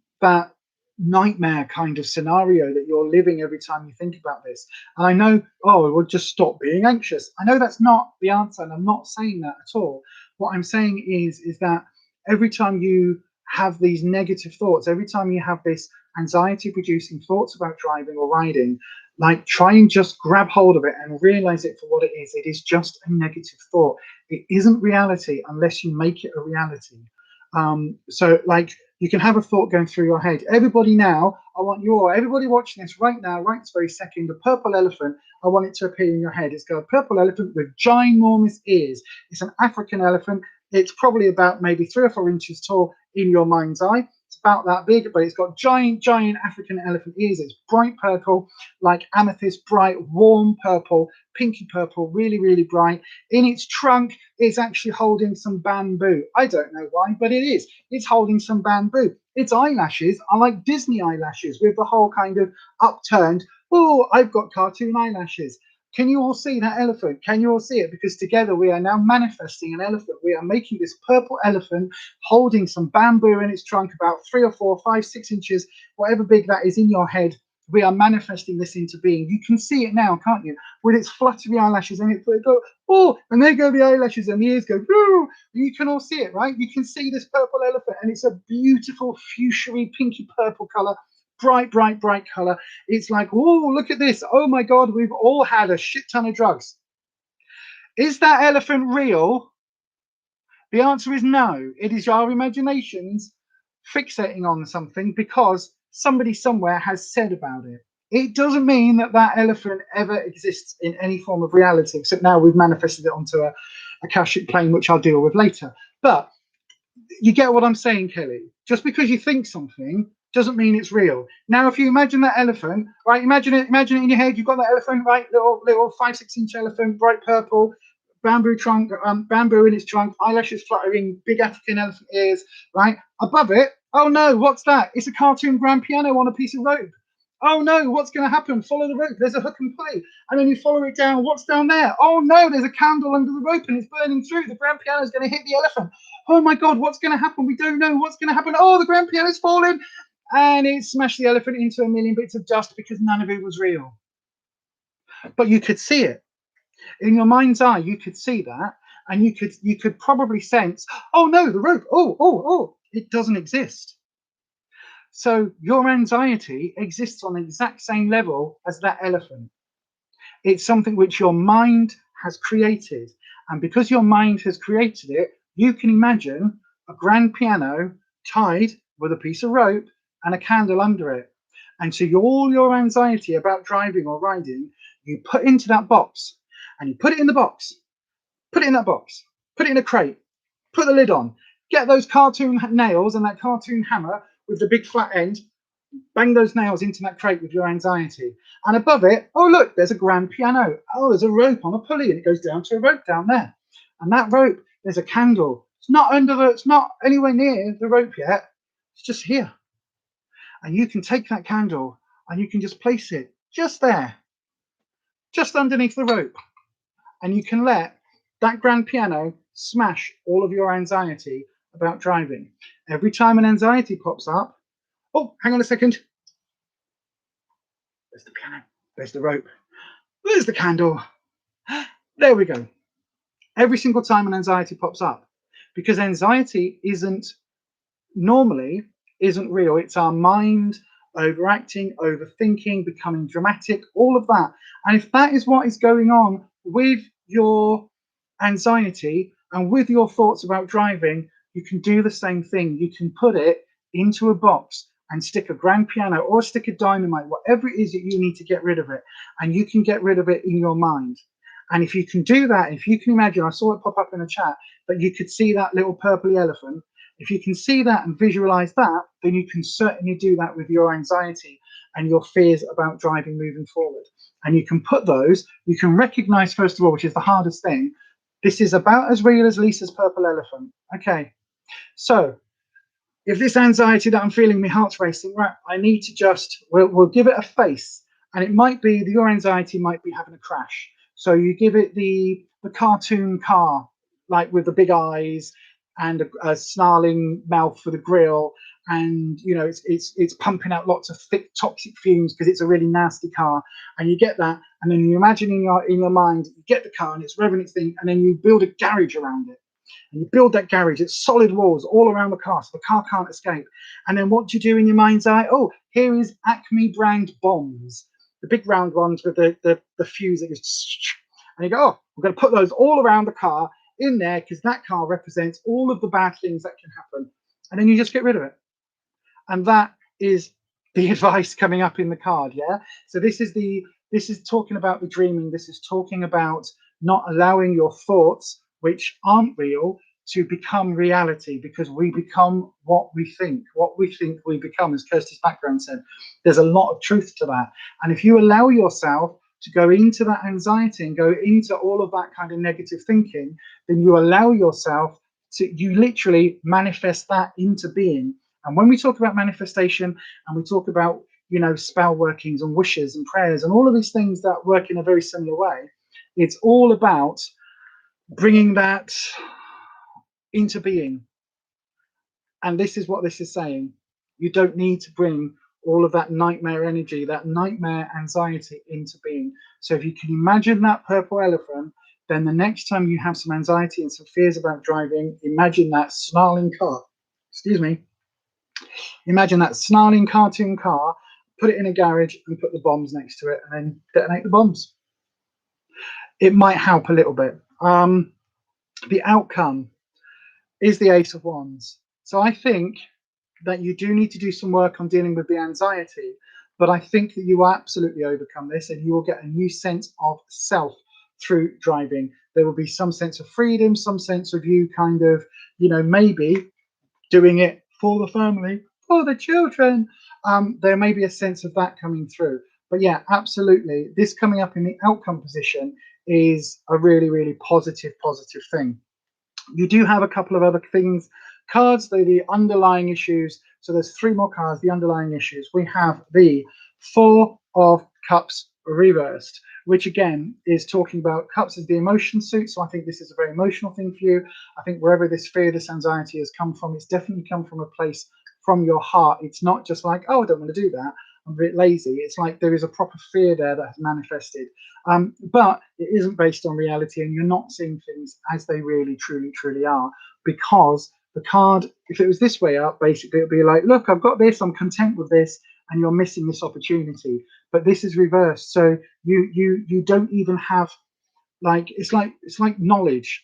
nightmare kind of scenario that you're living every time you think about this. And I know, we'll just stop being anxious. I know that's not the answer, and I'm not saying that at all. What I'm saying is that every time you have these negative thoughts, every time you have this anxiety producing thoughts about driving or riding, like, try and just grab hold of it and realize it for what it is. It is just a negative thought. It isn't reality unless you make it a reality. So like, you can have a thought going through your head. Everybody now, I want everybody watching this right now, right this very second, the purple elephant, I want it to appear in your head. It's got a purple elephant with ginormous ears. It's an African elephant. It's probably about maybe 3 or 4 inches tall in your mind's eye. It's about that big, but it's got giant African elephant ears. It's bright purple, like amethyst, bright, warm purple, pinky purple, really, really bright. In its trunk, it's actually holding some bamboo. I don't know why, but it is. It's holding some bamboo. its eyelashes are like Disney eyelashes with the whole kind of upturned, oh, I've got cartoon eyelashes. Can you all see that elephant? Can you all see it? Because together we are now manifesting an elephant. We are making this purple elephant holding some bamboo in its trunk, about 3 or 4, 5, 6 inches, whatever big that is in your head. We are manifesting this into being. You can see it now, can't you? With its fluttery eyelashes and it go, oh, and there go the eyelashes and the ears go, woo. You can all see it, right? You can see this purple elephant and it's a beautiful fuchsia pinky purple color. Bright, bright, bright color. It's like, oh, look at this. Oh my God, we've all had a shit ton of drugs. Is that elephant real? The answer is no. It is our imaginations fixating on something because somebody somewhere has said about it. It doesn't mean that that elephant ever exists in any form of reality, except now we've manifested it onto a Akashic plane, which I'll deal with later. But you get what I'm saying, Kelly? Just because you think something doesn't mean it's real. Now, if you imagine that elephant, right? Imagine it in your head. You've got that elephant, right? Little 5, 6 inch elephant, bright purple, bamboo trunk, bamboo in its trunk, eyelashes fluttering, big African elephant ears, right? Above it, oh no, what's that? It's a cartoon grand piano on a piece of rope. Oh no, what's going to happen? Follow the rope. There's a hook and pulley. And then you follow it down. What's down there? Oh no, there's a candle under the rope and it's burning through. The grand piano is going to hit the elephant. Oh my God, what's going to happen? We don't know what's going to happen. Oh, the grand piano's fallen. And it smashed the elephant into a million bits of dust because none of it was real. But you could see it. In your mind's eye, you could see that. And you could probably sense, oh no, the rope. Oh, it doesn't exist. So your anxiety exists on the exact same level as that elephant. It's something which your mind has created. And because your mind has created it, you can imagine a grand piano tied with a piece of rope and a candle under it. And so all your anxiety about driving or riding, you put into that box, and you put it in the box, put it in that box, put it in a crate, put the lid on, get those cartoon nails and that cartoon hammer with the big flat end, bang those nails into that crate with your anxiety. And above it, oh look, there's a grand piano. Oh, there's a rope on a pulley and it goes down to a rope down there. And that rope, there's a candle. It's not anywhere near the rope yet. It's just here. And you can take that candle and you can just place it just there, just underneath the rope. And you can let that grand piano smash all of your anxiety about driving. Every time an anxiety pops up, oh, hang on a second. There's the piano. There's the rope. There's the candle. There we go. Every single time an anxiety pops up. Because anxiety isn't real. It's our mind overacting, overthinking, becoming dramatic, all of that. And if that is what is going on with your anxiety and with your thoughts about driving, you can do the same thing. You can put it into a box and stick a grand piano or stick a dynamite, whatever it is that you need to get rid of it. And you can get rid of it in your mind. And if you can do that, if you can imagine, I saw it pop up in the chat, that you could see that little purpley elephant. If you can see that and visualize that, then you can certainly do that with your anxiety and your fears about driving moving forward. And you can put those, you can recognize, first of all, which is the hardest thing, this is about as real as Lisa's purple elephant. Okay, so if this anxiety that I'm feeling, my heart's racing, right, I need to just, we'll give it a face. And it might be that your anxiety might be having a crash. So you give it the cartoon car, like with the big eyes and a snarling mouth for the grill, and you know it's pumping out lots of thick toxic fumes because it's a really nasty car, and you get that, and then you imagine in your mind you get the car and it's revving its thing, and then you build a garage around it, and you build that garage, it's solid walls all around the car so the car can't escape. And then what do you do in your mind's eye? Oh, here is Acme brand bombs, the big round ones with the fuse that goes, and you go, oh, we're going to put those all around the car in there because that car represents all of the bad things that can happen. And then you just get rid of it. And that is the advice coming up in the card. Yeah. So this is talking about the dreaming. This is talking about not allowing your thoughts, which aren't real, to become reality, because we become what we think. What we think we become, as Kirsty's background said. There's a lot of truth to that. And if you allow yourself to go into that anxiety and go into all of that kind of negative thinking, then you allow yourself to, you literally manifest that into being. And when we talk about manifestation and we talk about, you know, spell workings and wishes and prayers and all of these things that work in a very similar way, it's all about bringing that into being. And this is what this is saying. You don't need to bring all of that nightmare energy, that nightmare anxiety into being. So if you can imagine that purple elephant, then the next time you have some anxiety and some fears about driving, imagine that snarling car. Excuse me. Imagine that snarling cartoon car, put it in a garage and put the bombs next to it and then detonate the bombs. It might help a little bit. The outcome is the Ace of Wands. So I think that you do need to do some work on dealing with the anxiety, but I think that you will absolutely overcome this and you will get a new sense of self through driving. There will be some sense of freedom, some sense of you kind of, you know, maybe doing it for the family, for the children. There may be a sense of that coming through. But yeah, absolutely. This coming up in the outcome position is a really, really positive thing. You do have a couple of other things. Cards, they're the underlying issues. So there's 3 more cards, the underlying issues. We have the 4 of Cups reversed, which again is talking about cups as the emotion suit. So I think this is a very emotional thing for you. I think wherever this fear, this anxiety has come from, it's definitely come from a place from your heart. It's not just like, oh, I don't want to do that, I'm a bit lazy. It's like there is a proper fear there that has manifested. But it isn't based on reality, and you're not seeing things as they really, truly are, because the card, if it was this way up, basically it'd be like, look, I've got this, I'm content with this, and you're missing this opportunity. But this is reversed, so you don't even have, like, it's like knowledge,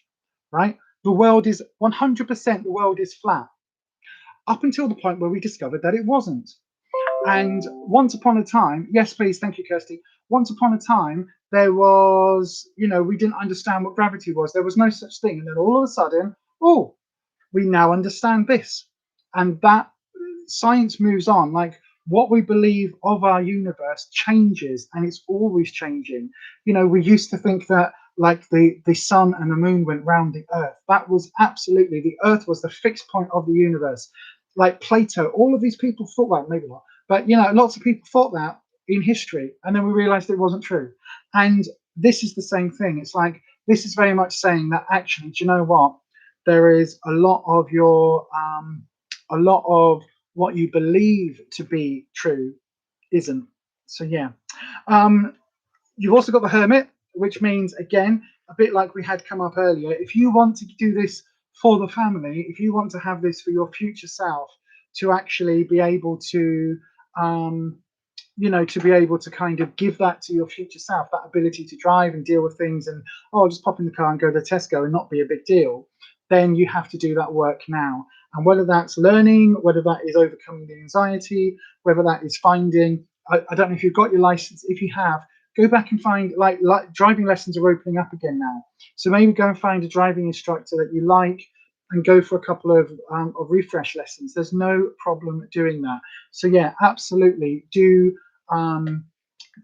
right? The world is 100%, the world is flat, up until the point where we discovered that it wasn't. And once upon a time, yes, please, thank you, Kirsty. Once upon a time, there was, you know, we didn't understand what gravity was. There was no such thing. And then all of a sudden, oh, we now understand this. And that science moves on. Like, what we believe of our universe changes, and it's always changing. You know, we used to think that like the sun and the moon went round the earth. That was absolutely, the earth was the fixed point of the universe. Like Plato, all of these people thought, well, maybe not, but you know, lots of people thought that in history, and then we realized it wasn't true. And this is the same thing. It's like, this is very much saying that actually, do you know what? There is a lot of your a lot of what you believe to be true isn't. So yeah. You've also got the Hermit, which means, again, a bit like we had come up earlier, if you want to do this for the family, if you want to have this for your future self, to actually be able to you know, to be able to kind of give that to your future self, that ability to drive and deal with things, and oh, I'll just pop in the car and go to Tesco and not be a big deal, then you have to do that work now. And whether that's learning, whether that is overcoming the anxiety, whether that is finding, I don't know if you've got your license. If you have, go back and find, like driving lessons are opening up again now. So maybe go and find a driving instructor that you like and go for a couple of refresh lessons. There's no problem doing that. So yeah, absolutely do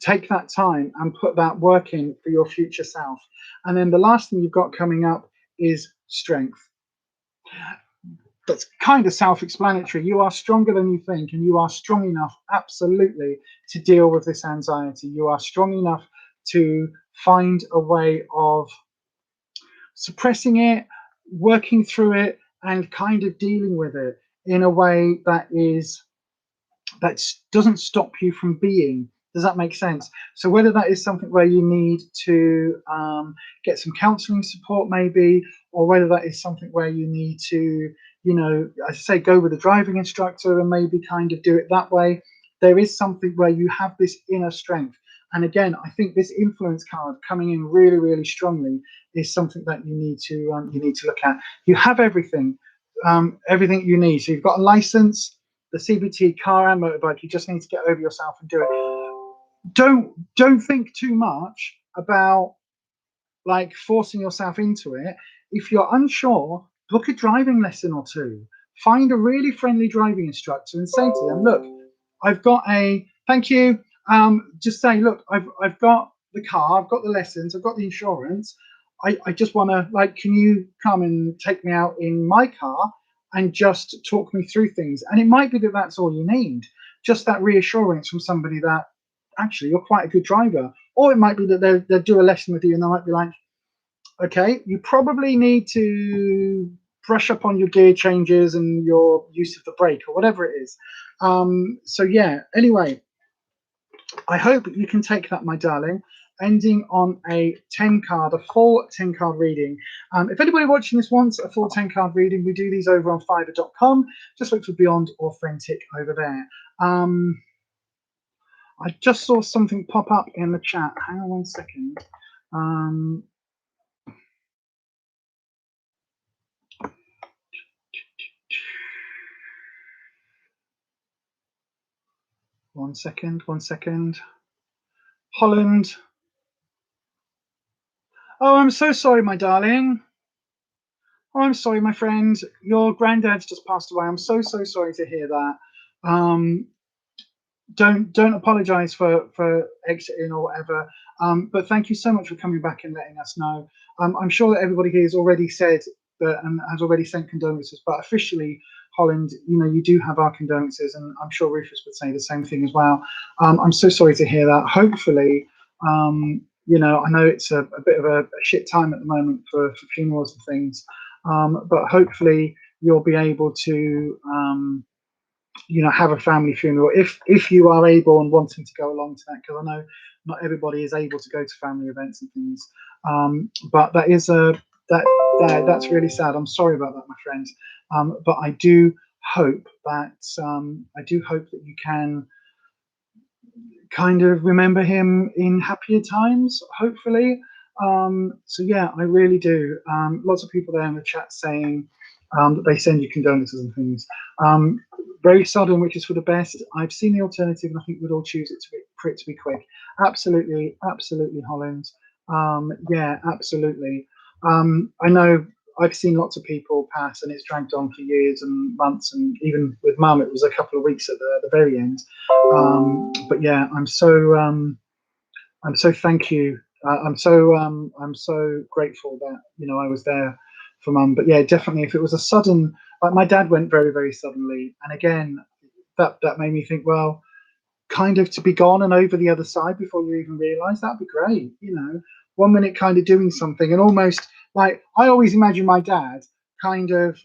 take that time and put that work in for your future self. And then the last thing you've got coming up is strength. That's kind of self-explanatory. You are stronger than you think, and you are strong enough, absolutely, to deal with this anxiety. You are strong enough to find a way of suppressing it, working through it, and kind of dealing with it in a way that doesn't stop you from being. Does that make sense? So whether that is something where you need to get some counseling support maybe, or whether that is something where you need to, you know, I say, go with a driving instructor and maybe kind of do it that way, there is something where you have this inner strength. And again, I think this influence card coming in really strongly is something that you need to look at. You have everything, everything you need. So you've got a license, the CBT, car and motorbike. You just need to get over yourself and do it. Don't think too much about like forcing yourself into it. If you're unsure, book a driving lesson or two. Find a really friendly driving instructor and say to them, look, I've got a, thank you. Just say, look, I've got the car, I've got the lessons, I've got the insurance. I just want to, like, can you come and take me out in my car? and just talk me through things. And it might be that that's all you need, just that reassurance from somebody that actually you're quite a good driver. Or it might be that they'll do a lesson with you and they might be like, okay, you probably need to brush up on your gear changes and your use of the brake or whatever it is. So yeah, anyway, I hope you can take that, my darling, ending on a 10 card, a full 10 card reading. If anybody watching this wants a full 10 card reading, we do these over on Fiverr.com. Just look for Beyond Authentic over there. I just saw something pop up in the chat. Hang on one second. One second. Holland. Oh, I'm so sorry, my darling. Oh, I'm sorry, my friend. Your granddad's just passed away. I'm so sorry to hear that. Don't apologize for exiting or whatever. But thank you so much for coming back and letting us know. I'm sure that everybody here has already said that and has already sent condolences, but officially, Holland, you know, you do have our condolences, and I'm sure Rufus would say the same thing as well. I'm so sorry to hear that. Hopefully, you know, I know it's a bit of a shit time at the moment for funerals and things, but hopefully you'll be able to you know, have a family funeral if you are able and wanting to go along to that, because I know not everybody is able to go to family events and things. But that is that's really sad. I'm sorry about that, my friends. But I do hope that you can kind of remember him in happier times, hopefully. So yeah, I really do. Lots of people there in the chat saying that they send you condolences and things. Very sudden, which is for the best. I've seen the alternative, and I think we'd all choose it for it to be quick. Absolutely, Holland. Yeah, absolutely. I know I've seen lots of people pass, and it's dragged on for years and months, and even with Mum, it was a couple of weeks at the very end. But yeah, I'm so thank you. I'm so grateful that, you know, I was there for Mum. But yeah, definitely, if it was a sudden, like my dad went very suddenly, and again, that made me think, well, kind of to be gone and over the other side before you even realise, that'd be great. You know, 1 minute kind of doing something, and almost like I always imagine my dad kind of.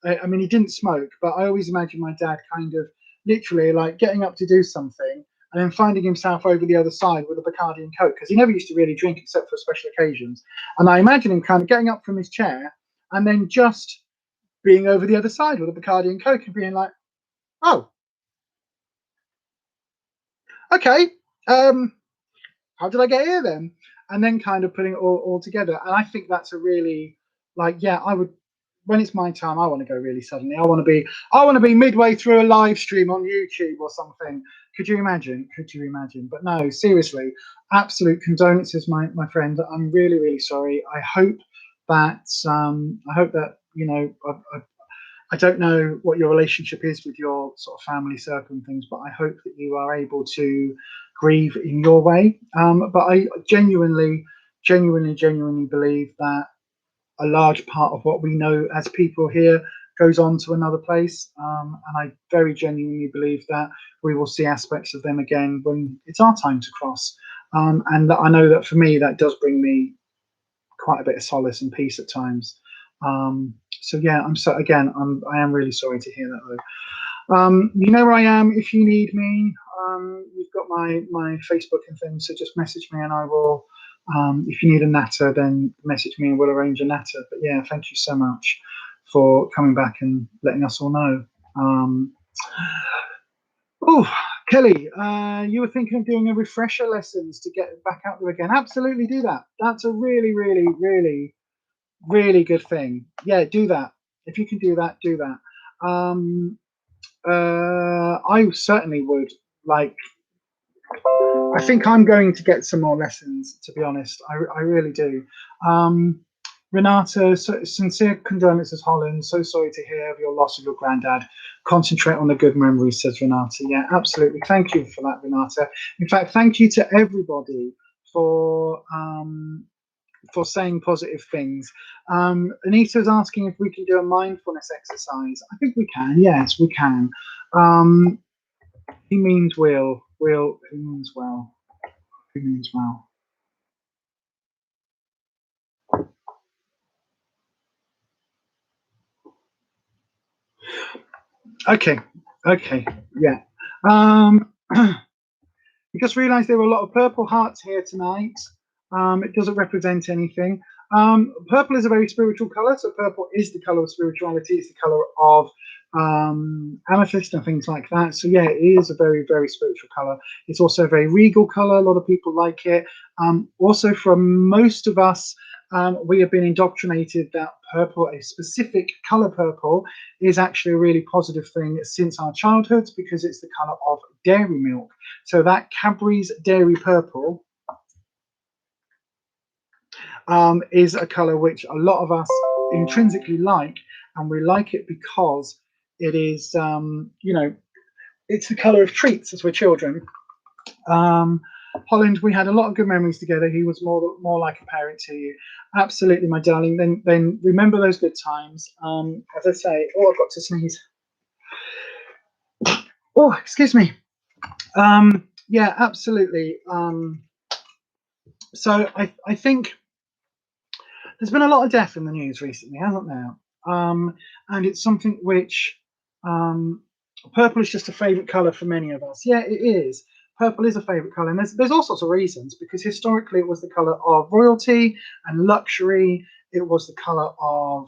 I mean, he didn't smoke, but I always imagine my dad kind of literally like getting up to do something and then finding himself over the other side with a Bacardi and Coke, because he never used to really drink except for special occasions. And I imagine him kind of getting up from his chair and then just being over the other side with a Bacardi and Coke and being like, oh, okay, how did I get here then? And then kind of putting it all together. And I think that's a really, like, yeah, I would, when it's my time, I want to go really suddenly. I want to be midway through a live stream on YouTube or something. Could you imagine? But no, seriously, absolute condolences, my friend. I'm really sorry. I hope that you know, I don't know what your relationship is with your sort of family circle and things, but I hope that you are able to grieve in your way. But I genuinely believe that a large part of what we know as people here goes on to another place. And I very genuinely believe that we will see aspects of them again when it's our time to cross. And that I know that for me, that does bring me quite a bit of solace and peace at times. So yeah, I am really sorry to hear that though. You know where I am if you need me. You've got my Facebook and things, so just message me and I will. If you need a natter, then message me and we'll arrange a natter. But yeah, thank you so much for coming back and letting us all know. Oh, Kelly, you were thinking of doing a refresher lessons to get back out there again. Absolutely do that. That's a really good thing. Yeah, do that. If you can do that, do that. I certainly would like. I think I'm going to get some more lessons, to be honest. I really do. Renata, sincere condolences, Holland. So sorry to hear of your loss of your granddad. Concentrate on the good memories, says Renata. Yeah, absolutely. Thank you for that, Renata. In fact, thank you to everybody for for saying positive things. Anita's asking if we can do a mindfulness exercise. I think we can. Yes, we can. He means will. Will. Who means well? Who means well? Okay. Okay. Yeah. We just realised there were a lot of purple hearts here tonight. It doesn't represent anything. Purple is a very spiritual colour, so purple is the colour of spirituality. It's the colour of amethyst and things like that. So yeah, it is a very, very spiritual colour. It's also a very regal colour. A lot of people like it. Also, for most of us, we have been indoctrinated that purple, a specific colour purple, is actually a really positive thing since our childhoods because it's the colour of dairy milk. So that Cadbury's Dairy Purple is a colour which a lot of us intrinsically like, and we like it because it is, you know, it's the colour of treats as we're children. Holland, we had a lot of good memories together. He was more like a parent to you. Absolutely, my darling. Then remember those good times. As I say, oh, I've got to sneeze. Oh, excuse me. Yeah, absolutely. So I think there's been a lot of death in the news recently, hasn't there? And it's something which purple is just a favourite colour for many of us. Yeah, it is. Purple is a favourite colour, and there's all sorts of reasons, because historically it was the colour of royalty and luxury. It was the colour of,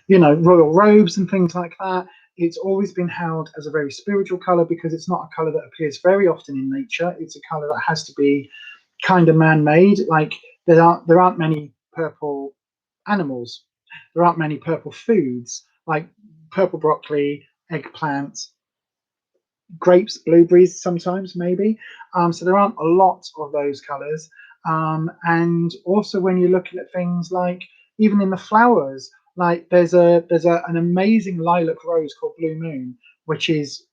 you know, royal robes and things like that. It's always been held as a very spiritual colour because it's not a colour that appears very often in nature. It's a colour that has to be kind of man-made. Like there aren't many purple animals. There aren't many purple foods like purple broccoli, eggplant, grapes, blueberries sometimes maybe. So there aren't a lot of those colours. And also when you're looking at things like even in the flowers, like there's an amazing lilac rose called Blue Moon, which is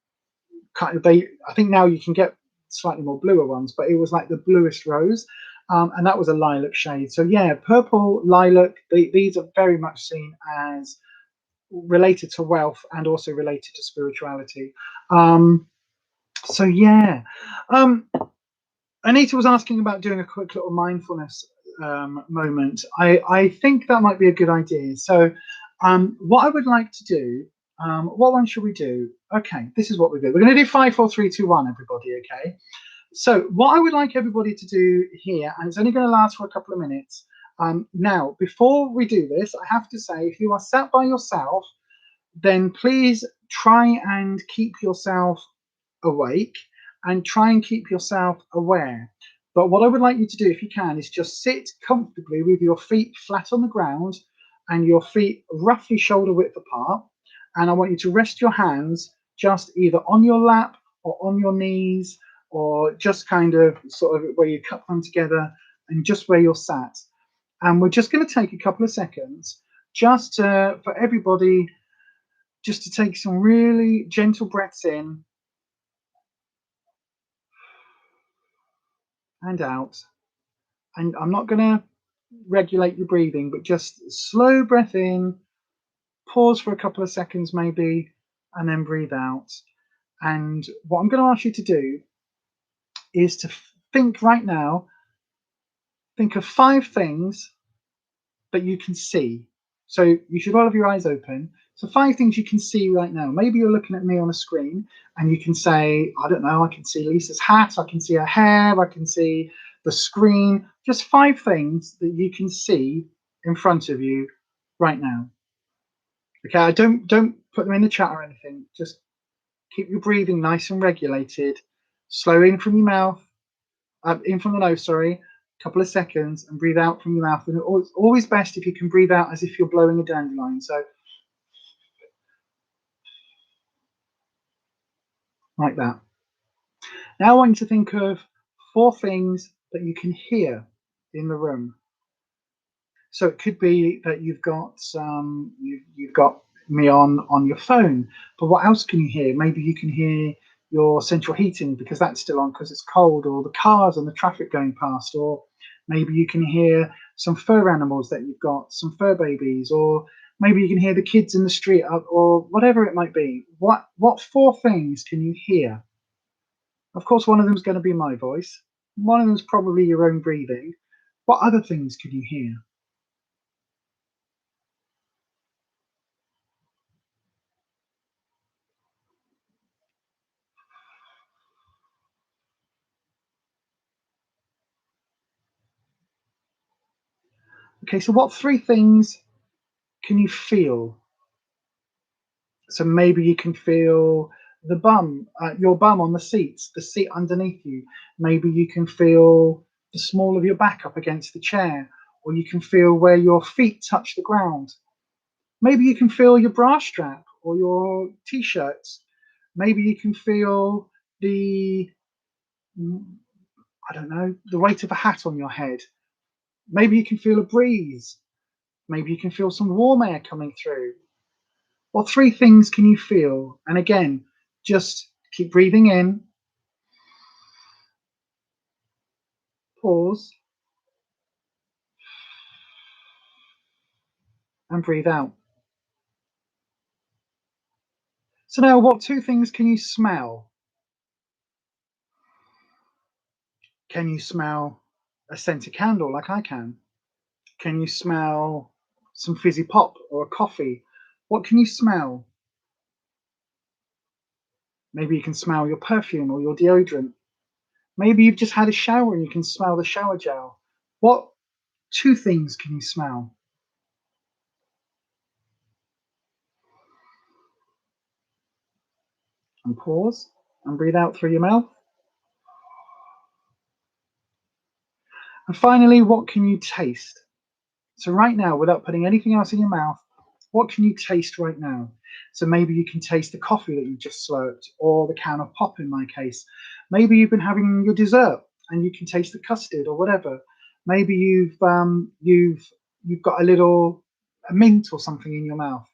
kind of, I think now you can get slightly more bluer ones, but it was like the bluest rose. And that was a lilac shade. So yeah, purple, lilac, these are very much seen as related to wealth and also related to spirituality. So yeah, Anita was asking about doing a quick little mindfulness moment. I think that might be a good idea. So what I would like to do, what one should we do? Okay, this is what we do. We're going to do 5, 4, 3, 2, 1, everybody, okay? So what I would like everybody to do here, and it's only going to last for a couple of minutes. Now, before we do this, I have to say, if you are sat by yourself, then please try and keep yourself awake and try and keep yourself aware. But what I would like you to do, if you can, is just sit comfortably with your feet flat on the ground and your feet roughly shoulder width apart. And I want you to rest your hands just either on your lap or on your knees, or just kind of sort of where you cup them together and just where you're sat. And we're just going to take a couple of seconds just for everybody just to take some really gentle breaths in and out. And I'm not going to regulate your breathing, but just slow breath in, pause for a couple of seconds maybe, and then breathe out. And what I'm going to ask you to do is to think right now, think of 5 things that you can see. So you should all have your eyes open. So 5 things you can see right now. Maybe you're looking at me on a screen and you can say, I don't know, I can see Lisa's hat, I can see her hair, I can see the screen. Just 5 things that you can see in front of you right now. Okay, don't put them in the chat or anything. Just keep your breathing nice and regulated. Slow in from your mouth, in from the nose, sorry, a couple of seconds, and breathe out from your mouth. And it's always best if you can breathe out as if you're blowing a dandelion. So like that. Now I want you to think of 4 things that you can hear in the room. So it could be that you've got me on your phone, but what else can you hear? Maybe you can hear your central heating because that's still on because it's cold, or the cars and the traffic going past, or maybe you can hear some fur animals that you've got, some fur babies, or maybe you can hear the kids in the street, or whatever it might be. What 4 things can you hear? Of course, one of them is going to be my voice. One of them is probably your own breathing. What other things can you hear? Okay, so what 3 things can you feel? So maybe you can feel the bum, your bum on the seats, the seat underneath you. Maybe you can feel the small of your back up against the chair, or you can feel where your feet touch the ground. Maybe you can feel your bra strap or your t-shirts. Maybe you can feel the, I don't know, the weight of a hat on your head. Maybe you can feel a breeze. Maybe you can feel some warm air coming through. What 3 things can you feel? And again, just keep breathing in, pause, and breathe out. So now, what 2 things can you smell? Can you smell a scented candle like I can? Can you smell some fizzy pop or a coffee? What can you smell? Maybe you can smell your perfume or your deodorant. Maybe you've just had a shower and you can smell the shower gel. What 2 things can you smell? And pause and breathe out through your mouth. And finally, what can you taste? So right now, without putting anything else in your mouth, what can you taste right now? So maybe you can taste the coffee that you just slurped, or the can of pop in my case. Maybe you've been having your dessert and you can taste the custard or whatever. Maybe you've got a mint or something in your mouth.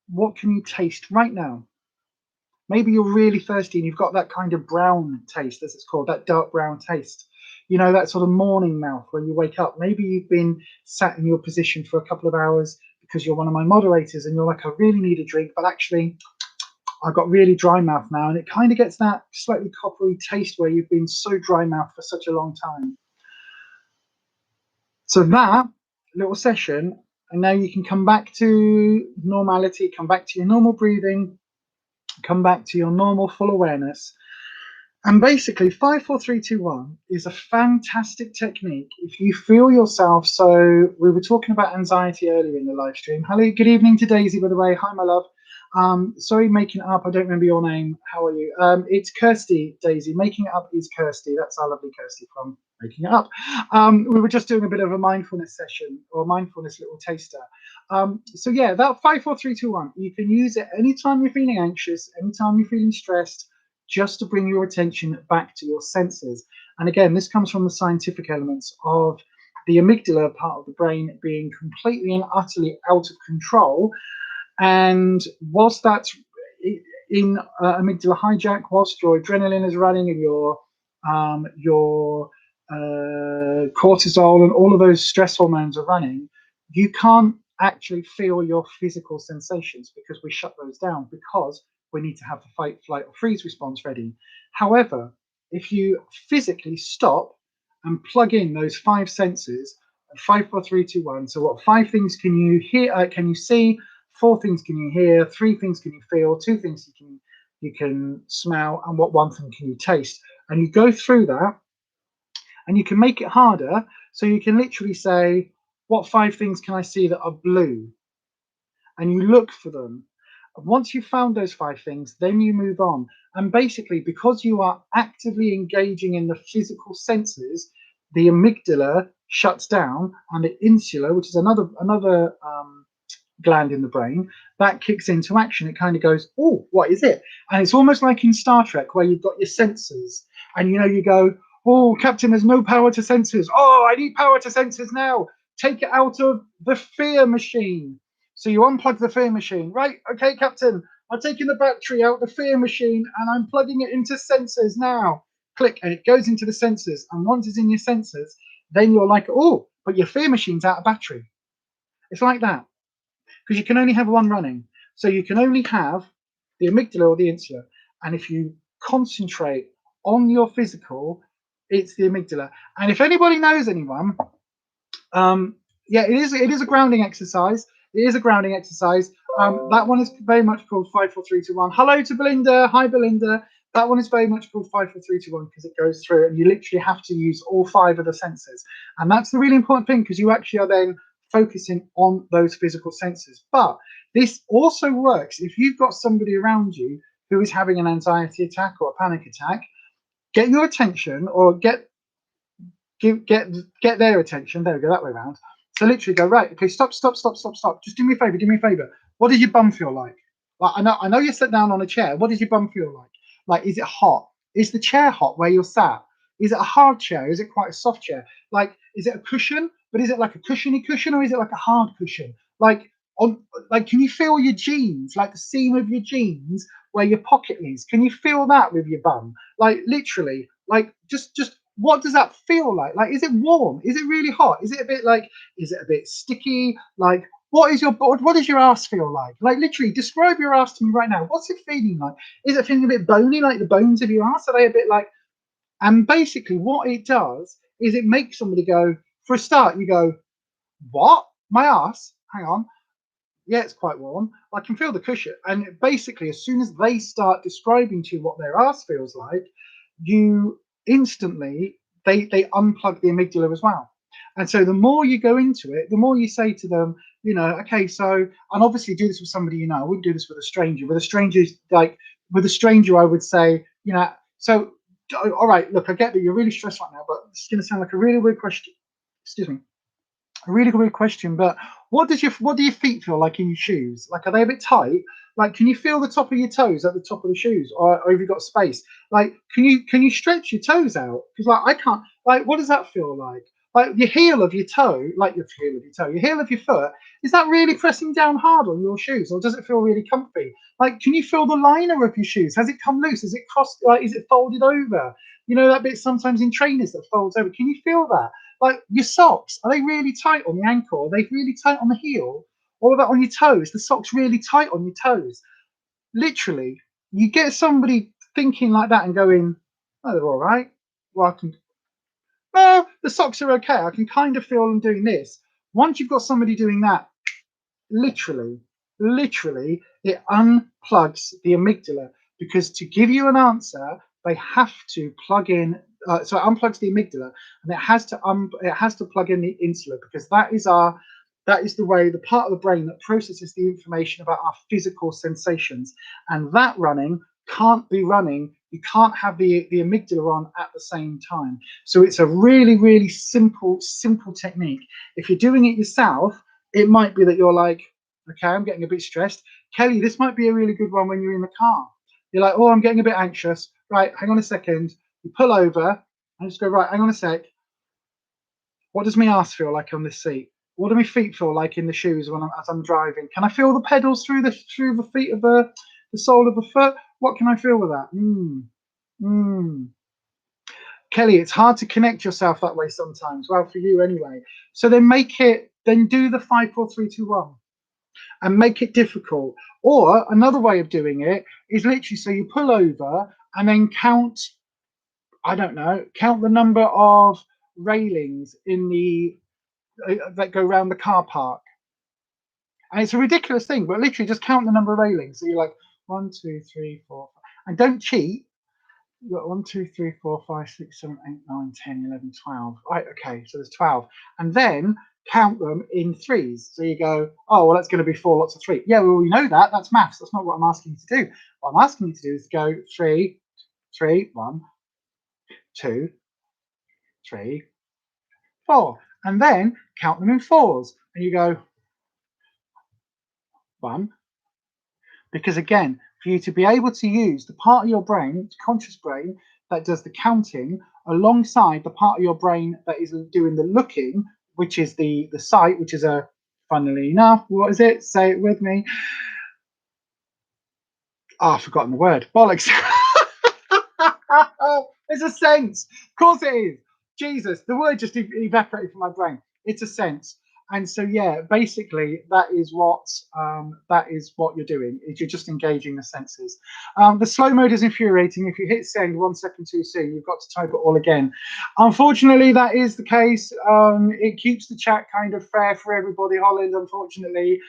What can you taste right now? Maybe you're really thirsty and you've got that kind of brown taste, as it's called, that dark brown taste. You know, that sort of morning mouth when you wake up. Maybe you've been sat in your position for a couple of hours because you're one of my moderators and you're like, I really need a drink, but actually I've got really dry mouth now. And it kind of gets that slightly coppery taste where you've been so dry mouth for such a long time. So that little session, and now you can come back to normality, come back to your normal breathing, come back to your normal full awareness. And basically, 5, 4, 3, 2, 1 is a fantastic technique if you feel yourself. So we were talking about anxiety earlier in the live stream. Hello, good evening to Daisy, by the way. Hi, my love. Sorry, making it up. I don't remember your name. How are you? It's Kirsty, Daisy. Making it up is Kirsty. That's our lovely Kirsty from Making It Up. We were just doing a bit of a mindfulness session or mindfulness little taster. So yeah, that 5, 4, 3, 2, 1. You can use it anytime you're feeling anxious, anytime you're feeling stressed, just to bring your attention back to your senses. And again, this comes from the scientific elements of the amygdala part of the brain being completely and utterly out of control. And whilst that's in amygdala hijack, whilst your adrenaline is running and your cortisol and all of those stress hormones are running, you can't actually feel your physical sensations because we shut those down because we need to have the fight, flight, or freeze response ready. However, if you physically stop and plug in those 5 senses, 5, 4, 3, 2, 1. So what 5 things can you hear? Can you see? 4 things can you hear? 3 things can you feel? 2 things you can smell, and what 1 thing can you taste? And you go through that, and you can make it harder. So you can literally say, what 5 things can I see that are blue? And you look for them. Once you've found those 5 things, then you move on. And basically, because you are actively engaging in the physical senses, the amygdala shuts down, and the insula, which is another gland in the brain, that kicks into action. It kind of goes, oh, what is it? And it's almost like in Star Trek where you've got your sensors, and you go, oh, Captain, there's no power to sensors. Oh, I need power to sensors now. Take it out of the fear machine. So you unplug the fear machine. Right, okay, Captain, I'm taking the battery out the fear machine and I'm plugging it into sensors now. Click, and it goes into the sensors. And once it's in your sensors, then you're like, oh, but your fear machine's out of battery. It's like that, because you can only have one running. So you can only have the amygdala or the insula. And if you concentrate on your physical, it's the amygdala. And if anybody knows anyone, yeah, it is a grounding exercise. It is a grounding exercise. That one is very much called 5, 4, 3, 2, 1. Hello to Belinda. Hi, Belinda. That one is very much called 5, 4, 3, 2, 1 because it goes through and you literally have to use all 5 of the senses. And that's the really important thing, because you actually are then focusing on those physical senses. But this also works if you've got somebody around you who is having an anxiety attack or a panic attack. Get your attention, or get their attention. There we go, that way around. So literally go, right, okay, stop. Just do me a favor. What does your bum feel like? Like, I know you're sat down on a chair. What does your bum feel like? Like, is it hot? Is the chair hot where you're sat? Is it a hard chair? Is it quite a soft chair? Like, is it a cushion? But is it like a cushiony cushion, or is it like a hard cushion? Like, can you feel your jeans, like the seam of your jeans where your pocket is? Can you feel that with your bum? Like, literally, like, just what does that feel like? Like, is it warm? Is it really hot? Is it a bit sticky? Like, what does your ass feel like? Like, literally, describe your ass to me right now. What's it feeling like? Is it feeling a bit bony, like the bones of your ass? Are they a bit like? And basically, what it does is it makes somebody go, for a start, you go, what? My ass? Hang on. Yeah, it's quite warm. I can feel the cushion. And basically, as soon as they start describing to you what their ass feels like, you instantly, they unplug the amygdala as well. And so the more you go into it, the more you say to them, you know, okay, so, and obviously do this with somebody you know. I wouldn't do this with a stranger. With a stranger, I would say, you know, so, all right, look, I get that you're really stressed right now, but it's going to sound like a really weird question. Excuse me. A really good question, but what do your feet feel like in your shoes? Like, are they a bit tight? Like, can you feel the top of your toes at the top of the shoes, or have you got space? Like, can you stretch your toes out? Because like I can't. Like, what does that feel like? Like your heel of your toe, like your heel of your foot, is that really pressing down hard on your shoes, or does it feel really comfy? Like, can you feel the liner of your shoes? Has it come loose? Is it crossed? Like, is it folded over? You know that bit sometimes in trainers that folds over. Can you feel that? Like, your socks, are they really tight on the ankle? Are they really tight on the heel? Or about on your toes? The socks really tight on your toes? Literally, you get somebody thinking like that and going, oh, they're all right. Well, no, the socks are okay. I can kind of feel them doing this. Once you've got somebody doing that, literally, it unplugs the amygdala, because to give you an answer, they have to plug in. So it unplugs the amygdala, and it has to plug in the insula, because that is the way, the part of the brain that processes the information about our physical sensations, and that running can't be running. You can't have the amygdala on at the same time. So it's a really simple technique. If you're doing it yourself, it might be that you're like, okay, I'm getting a bit stressed. Kelly, this might be a really good one when you're in the car. You're like, oh, I'm getting a bit anxious. Right, hang on a second. You pull over and just go, right, hang on a sec. What does my ass feel like on this seat? What do my feet feel like in the shoes as I'm driving? Can I feel the pedals through the feet of the sole of the foot? What can I feel with that? Kelly, it's hard to connect yourself that way sometimes. Well, for you anyway. So then do the 5, 4, 3, 2, 1. And make it difficult. Or another way of doing it is literally, so you pull over and then count the number of railings that go around the car park. And it's a ridiculous thing, but literally just count the number of railings. So you're like 1, 2, 3, 4, 5. And don't cheat. You've got 1, 2, 3, 4, 5, 6, 7, 8, 9, 10, 11, 12. Right, okay, so there's 12. And then count them in threes. So you go, oh, well, that's going to be 4 lots of 3. Yeah, well, we know that. That's maths. That's not what I'm asking you to do. What I'm asking you to do is go 3, 1, 2, 3, 4. And then count them in fours. And you go 1. Because again, for you to be able to use the part of your brain, the conscious brain, that does the counting, alongside the part of your brain that is doing the looking, which is the sight, which is funnily enough, what is it? Say it with me. Oh, I've forgotten the word. Bollocks. There's a sense. Of course it is. Jesus, the word just evaporated from my brain. It's a sense. And so, yeah, basically, that is what you're doing. Is you're just engaging the senses. The slow mode is infuriating. If you hit send 1 second too soon, you've got to type it all again. Unfortunately, that is the case. It keeps the chat kind of fair for everybody, Holland. Unfortunately,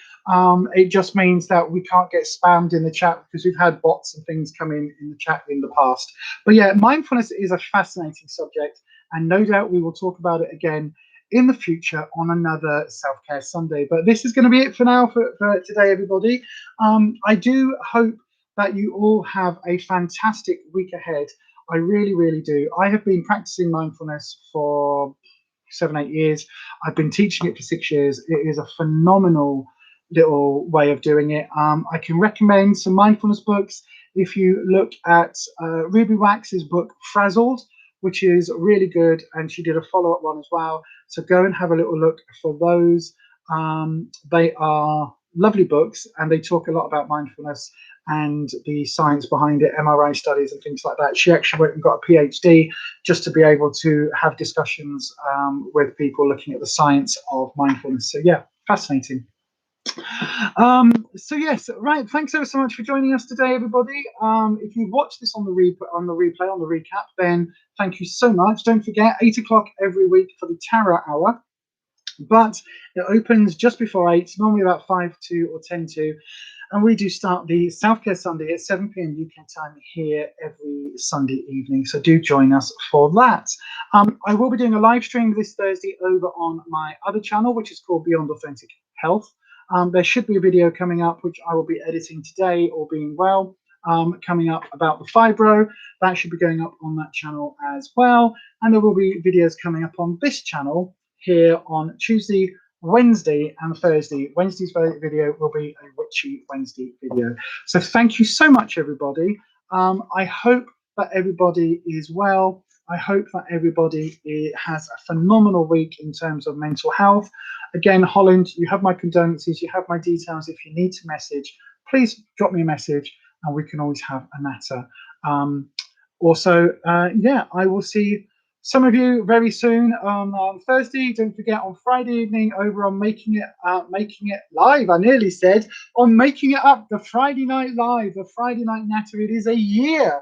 it just means that we can't get spammed in the chat because we've had bots and things come in the chat in the past. But yeah, mindfulness is a fascinating subject, and no doubt we will talk about it again in the future on another Self-Care Sunday. But this is going to be it for now for today, everybody. I do hope that you all have a fantastic week ahead. I really, really do. I have been practicing mindfulness for 7-8 years. I've been teaching it for 6 years. It is a phenomenal little way of doing it. I can recommend some mindfulness books. If you look at Ruby Wax's book Frazzled, which is really good, and she did a follow-up one as well, so go and have a little look for those. They are lovely books, and they talk a lot about mindfulness and the science behind it, MRI studies and things like that. She actually went and got a PhD just to be able to have discussions with people looking at the science of mindfulness. So yeah, fascinating. So yes, right, thanks ever so much for joining us today, everybody. If you watch this on the replay, on the recap, then thank you so much. Don't forget, 8 o'clock every week for the Tarot Hour, but it opens just before 8, normally about 5 to or 10 to, and we do start the Self-Care Sunday at 7 p.m. UK time here every Sunday evening, so do join us for that. I will be doing a live stream this Thursday over on my other channel, which is called Beyond Authentic Health. There should be a video coming up, which I will be editing today, all being well, coming up about the fibro. That should be going up on that channel as well. And there will be videos coming up on this channel here on Tuesday, Wednesday, and Thursday. Wednesday's video will be a Witchy Wednesday video. So thank you so much, everybody. I hope that everybody is well. I hope that everybody has a phenomenal week in terms of mental health. Again, Holland, you have my condolences, you have my details. If you need to message, please drop me a message and we can always have a natter. Yeah, I will see some of you very soon on Thursday. Don't forget, on Friday evening over on Making It Live, I nearly said, on Making It Up, the Friday Night Live, the Friday Night Natter. It is a year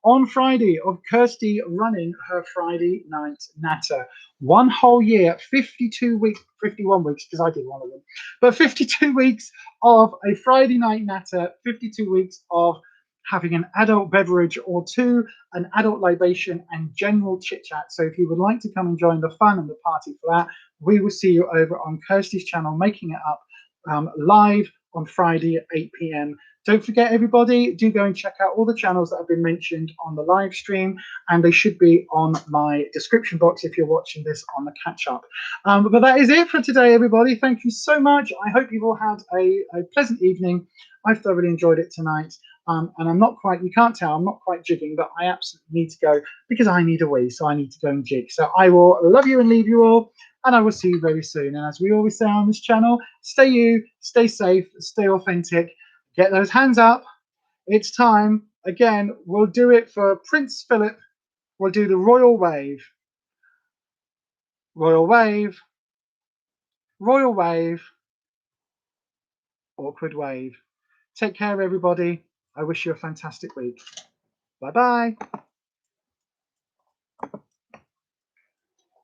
on Friday of Kirsty running her Friday Night Natter. 1 whole year, 52 weeks, 51 weeks, because I did one of them, but 52 weeks of a Friday Night Natter, 52 weeks of having an adult beverage or two, an adult libation, and general chit chat. So if you would like to come and join the fun and the party for that, we will see you over on Kirsty's channel, Making It Up, live on Friday at 8 p.m. Don't forget, everybody, do go and check out all the channels that have been mentioned on the live stream, and they should be on my description box if you're watching this on the catch-up. But that is it for today, everybody. Thank you so much. I hope you've all had a pleasant evening. I've thoroughly enjoyed it tonight. And I'm not quite, you can't tell, I'm not quite jigging, but I absolutely need to go because I need a wee, so I need to go and jig. So I will love you and leave you all, and I will see you very soon. And as we always say on this channel, stay you, stay safe, stay authentic, get those hands up. It's time. Again, we'll do it for Prince Philip. We'll do the royal wave. Royal wave. Royal wave. Awkward wave. Take care, everybody. I wish you a fantastic week. Bye-bye.